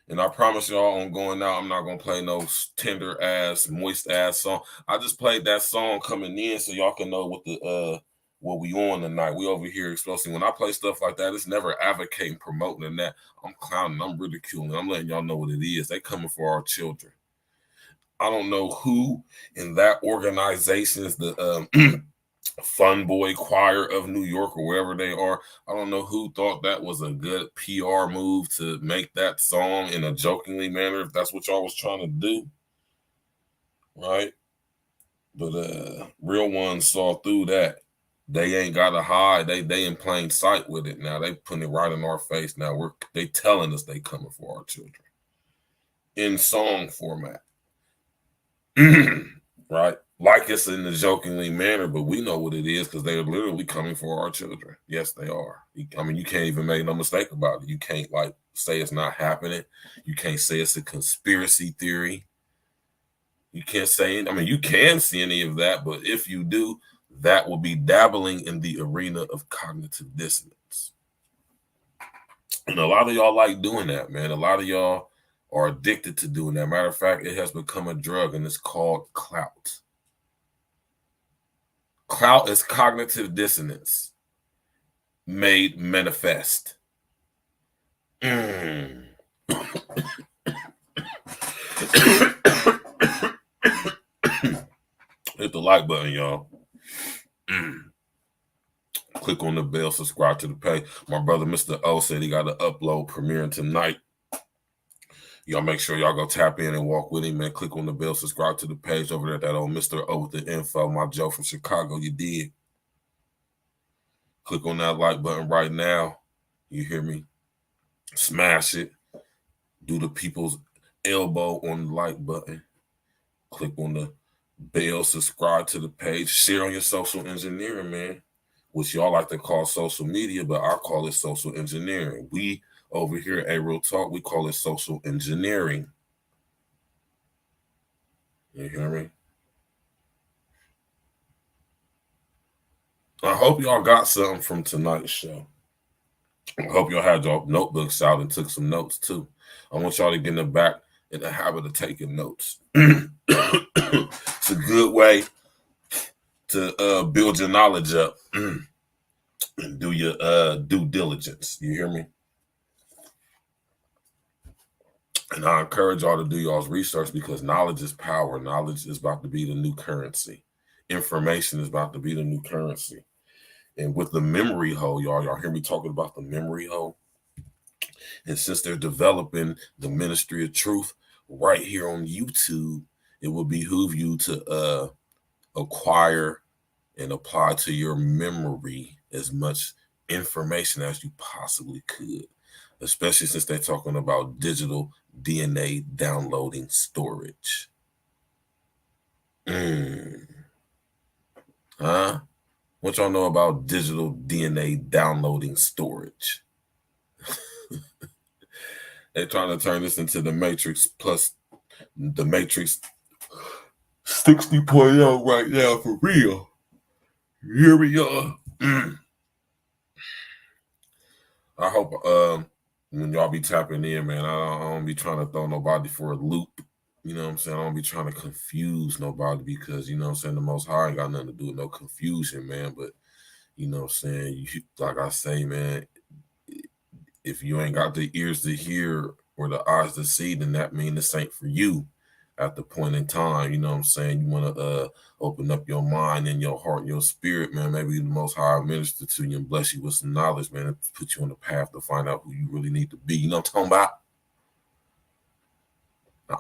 And I promise y'all on going out, I'm not going to play no tender ass, moist ass song. I just played that song coming in so y'all can know what we on tonight. We over here explosive. When I play stuff like that, it's never advocating, promoting, and that. I'm clowning, I'm ridiculing. I'm letting y'all know what it is. They coming for our children. I don't know who in that organization is the Fun Boy Choir of New York or wherever they are. I don't know who thought that was a good PR move to make that song in a jokingly manner, if that's what y'all was trying to do. Right? But real ones saw through that. They ain't got to hide. They in plain sight with it now. They putting it right in our face now. They telling us they coming for our children. In song format. Right? Like it's in the jokingly manner, but we know what it is because they're literally coming for our children. Yes, they are. I mean, you can't even make no mistake about it. You can't like say it's not happening. You can't say it's a conspiracy theory. You can't say, I mean, you can see any of that, but if you do, that will be dabbling in the arena of cognitive dissonance. And a lot of y'all like doing that, man. A lot of y'all are addicted to doing that. Matter of fact, it has become a drug and it's called clout. Clout is cognitive dissonance made manifest. Hit the like button, y'all. Click on the bell, subscribe to the page. My brother, Mr. O, said he got to upload premiering tonight. Y'all make sure y'all go tap in and walk with him, man. Click on the bell, subscribe to the page over there. That old Mr. O with the info, my Joe from Chicago. You did. Click on that like button right now. You hear me? Smash it. Do the people's elbow on the like button. Click on the bell, subscribe to the page, share on your social engineering, man, which y'all like to call social media, but I call it social engineering. We over here at Real Talk, we call it social engineering. You hear me? I hope y'all got something from tonight's show. I hope y'all had your notebooks out and took some notes too. I want y'all to get in the back in the habit of taking notes. It's a good way to build your knowledge up and do your due diligence. You hear me? And I encourage y'all to do y'all's research because knowledge is power. Knowledge is about to be the new currency. Information is about to be the new currency. And with the memory hole, y'all hear me talking about the memory hole? And since they're developing the Ministry of Truth right here on YouTube, it will behoove you to acquire and apply to your memory as much information as you possibly could, especially since they're talking about digital DNA downloading storage. Huh? What y'all know about digital DNA downloading storage? They're trying to turn this into the Matrix plus the Matrix 60.0 right now for real. Here we are. I hope when y'all be tapping in, man, I don't be trying to throw nobody for a loop. You know what I'm saying? I don't be trying to confuse nobody because, you know what I'm saying, the Most High ain't got nothing to do with no confusion, man. But, you know what I'm saying, like I say, man, if you ain't got the ears to hear or the eyes to see, then that means this ain't for you at the point in time. You know what I'm saying? You want to open up your mind and your heart and your spirit, man. Maybe the Most High minister to you and bless you with some knowledge, man, and put you on the path to find out who you really need to be. You know what I'm talking about?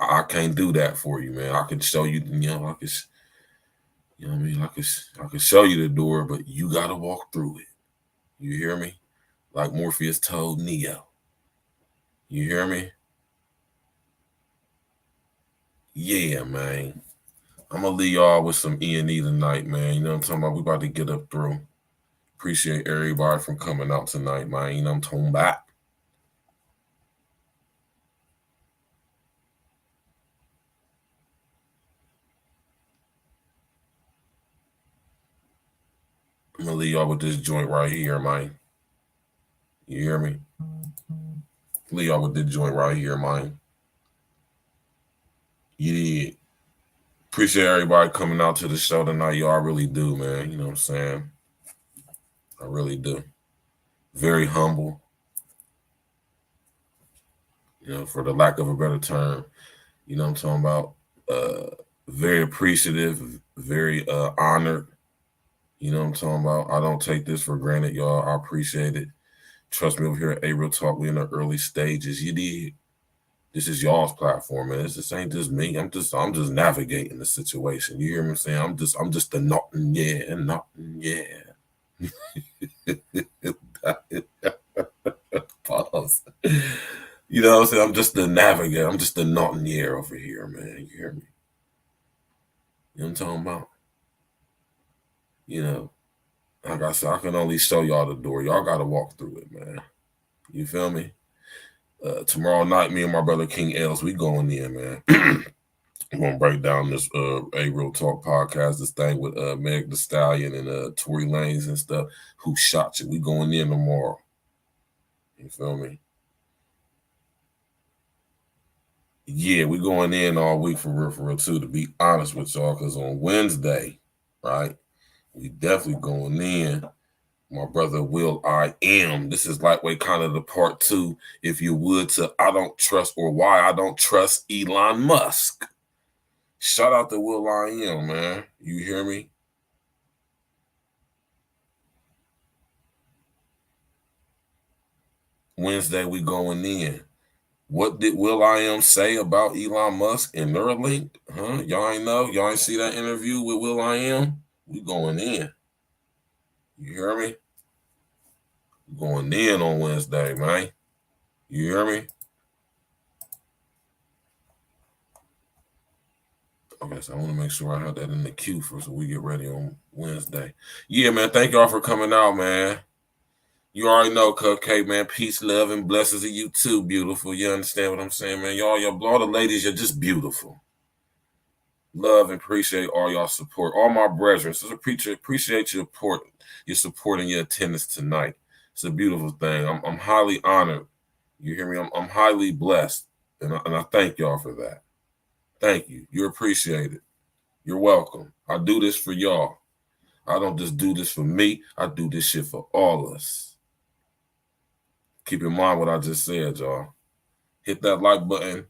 I can't do that for you, man. I can show you, you know what I mean? I can show you the door, but you got to walk through it. You hear me? Like Morpheus told Neo. You hear me? Yeah, man. I'm going to leave y'all with some E&E tonight, man. You know what I'm talking about? We about to get up through. Appreciate everybody from coming out tonight, man. You know what I'm talking about? I'm going to leave y'all with this joint right here, man. You hear me? Leave y'all with this joint right here, man. You did. Appreciate everybody coming out to the show tonight. Y'all, I really do, man. You know what I'm saying? I really do. Very humble. You know, for the lack of a better term. You know what I'm talking about? Very appreciative, very honored. You know what I'm talking about? I don't take this for granted, y'all. I appreciate it. Trust me, over here at Real Talk, we in the early stages. You did. This is y'all's platform, man. This ain't just me. I'm just navigating the situation. You hear me saying? I'm just the nothing, yeah, nothing, yeah. Pause. You know what I'm saying? I'm just the navigator. I'm just the nothing, yeah, over here, man. You hear me? You know what I'm talking about? You know, like I said, I can only show y'all the door. Y'all got to walk through it, man. You feel me? Tomorrow night, me and my brother King Els, we going in, man. We're going to break down this A Real Talk podcast, this thing with Meg Thee Stallion and Tory Lanez and stuff. Who shot you? We going in tomorrow. You feel me? Yeah, we going in all week for real too, to be honest with y'all, because on Wednesday, right, we definitely going in. My brother Will I Am. This is lightweight kind of the part 2, if you would, to I don't trust or why I don't trust Elon Musk. Shout out to Will I Am, man. You hear me? Wednesday we going in. What did will.i.am say about Elon Musk and Neuralink? Huh? Y'all ain't know? Y'all ain't see that interview with will.i.am? We going in. You hear me? We going in on Wednesday, man. You hear me? Okay, so I want to make sure I have that in the queue for so we get ready on Wednesday. Yeah, man. Thank y'all for coming out, man. You already know, Cupcake, man. Peace, love, and blessings to you too, beautiful. You understand what I'm saying, man? Y'all, all the ladies, you're just beautiful. Love and appreciate all y'all support. All my brethren, so appreciate your support and your attendance tonight. It's a beautiful thing. I'm highly honored. You hear me? I'm highly blessed, and I thank y'all for that. Thank you. You're appreciated. You're welcome. I do this for y'all. I don't just do this for me. I do this shit for all of us. Keep in mind what I just said, y'all. Hit that like button.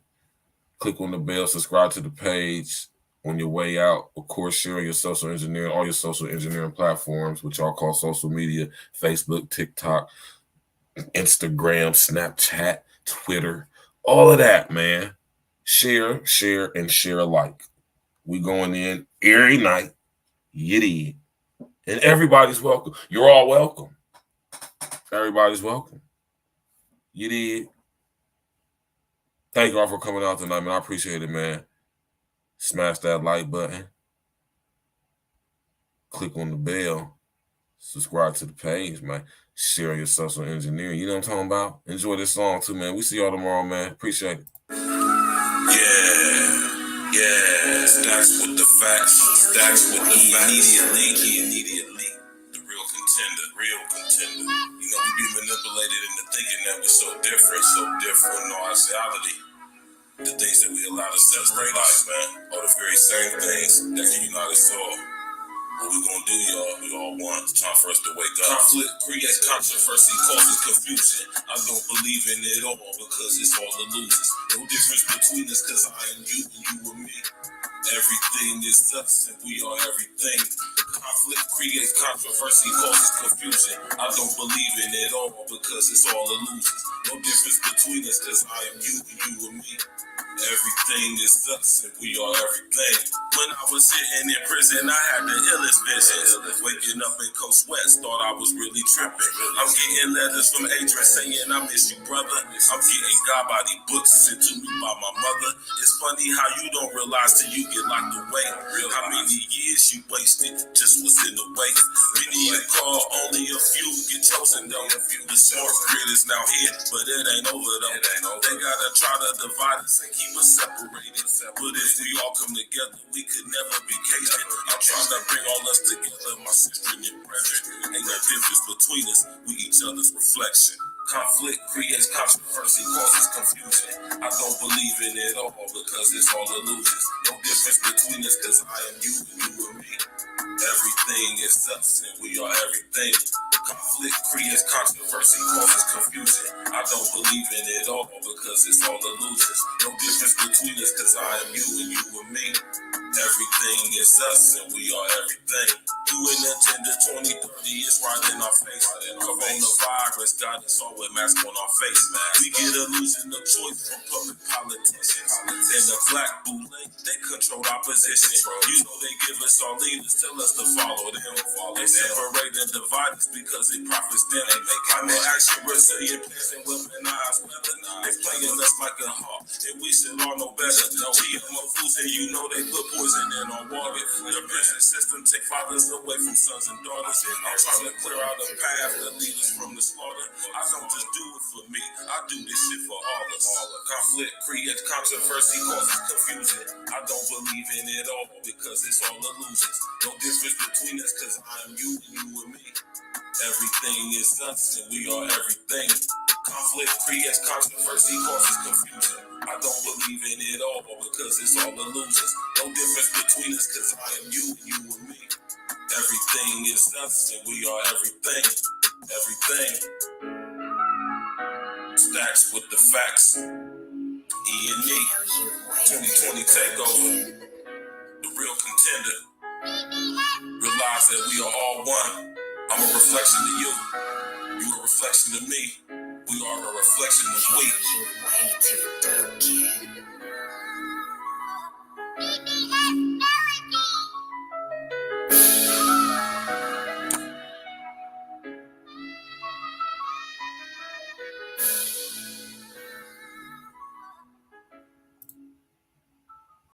Click on the bell. Subscribe to the page on your way out. Of course, sharing your social engineering, all your social engineering platforms, which y'all call social media, Facebook, TikTok, Instagram, Snapchat, Twitter, all of that, man. Share, and share alike. We going in every night. You did. And everybody's welcome. You're all welcome. Everybody's welcome. You did. Thank y'all for coming out tonight, man. I appreciate it, man. Smash that like button. Click on the bell. Subscribe to the page, man. Share your social engineering. You know what I'm talking about? Enjoy this song too, man. We see y'all tomorrow, man. Appreciate it. Yeah. Stacks with the facts. Stacks with the facts. Immediately. The real contender. You know, we be manipulated into thinking that we're so different in our reality. The things that we allow to separate us, man, are the very same things that can unite us all. What we gonna do, y'all? We all want. It's time for us to wake up. Conflict creates controversy, causes confusion. I don't believe in it all because it's all illusions. No difference between us because I am you and you and me. Everything is us and we are everything. Conflict creates controversy, causes confusion. I don't believe in it all because it's all illusions. No difference between us because I am you and you and me. Everything is us and we are everything. When I was sitting in prison, I had the illest visions. Waking up in Coast West, thought I was really tripping. I'm getting letters from Adrian saying I miss you, brother. I'm getting God body books sent to me by my mother. It's funny how you don't realize till you get locked away. How many years you wasted just was in the way. Many you call, only a few get chosen though. The smart grid is now here, but it ain't over though. They gotta try to divide us and keep us separated. But if we all come together, we could never be caged. I'm trying to bring all us together, my sister and brethren. Ain't no difference between us, we each other's reflection. Conflict creates controversy, causes confusion. I don't believe in it all because it's all illusions. No difference between us because I am you and you and me. Everything is us and we are everything. Conflict creates controversy, causes confusion. I don't believe in it all because it's all illusions. No difference between us because I am you and you and me. Everything is us and we are everything. UN Agenda 2030 is right in our face. Coronavirus got us all with masks on our face. We get a losing the choice from public politicians. And the black bootleg, they control our position. You know they give us our leaders, tell us to follow them. They separate and divide us because it profits them. Climate action, resilient plans and weaponized weather. They playing us like a hawk, and we should all know better. GMO foods, and you know they put poison in our water. The prison system take fathers away from sons and daughters. I'm trying to clear out a path that lead us from the slaughter. I don't just do it for me, I do this shit for all of us. Conflict creates controversy, causes confusion. I don't believe in it all because it's all illusions. No difference between us because I am you and you and me. Everything is us and we are everything. Conflict creates controversy, causes confusion. I don't believe in it all because it's all illusions. No difference between us because I am you and you and me. Everything is us and we are everything. Everything. Stacks with the facts. E&E. 2020 takeover. The real contender. Realize that we are all one. I'm a reflection of you. You a reflection of me. We are a reflection of weight.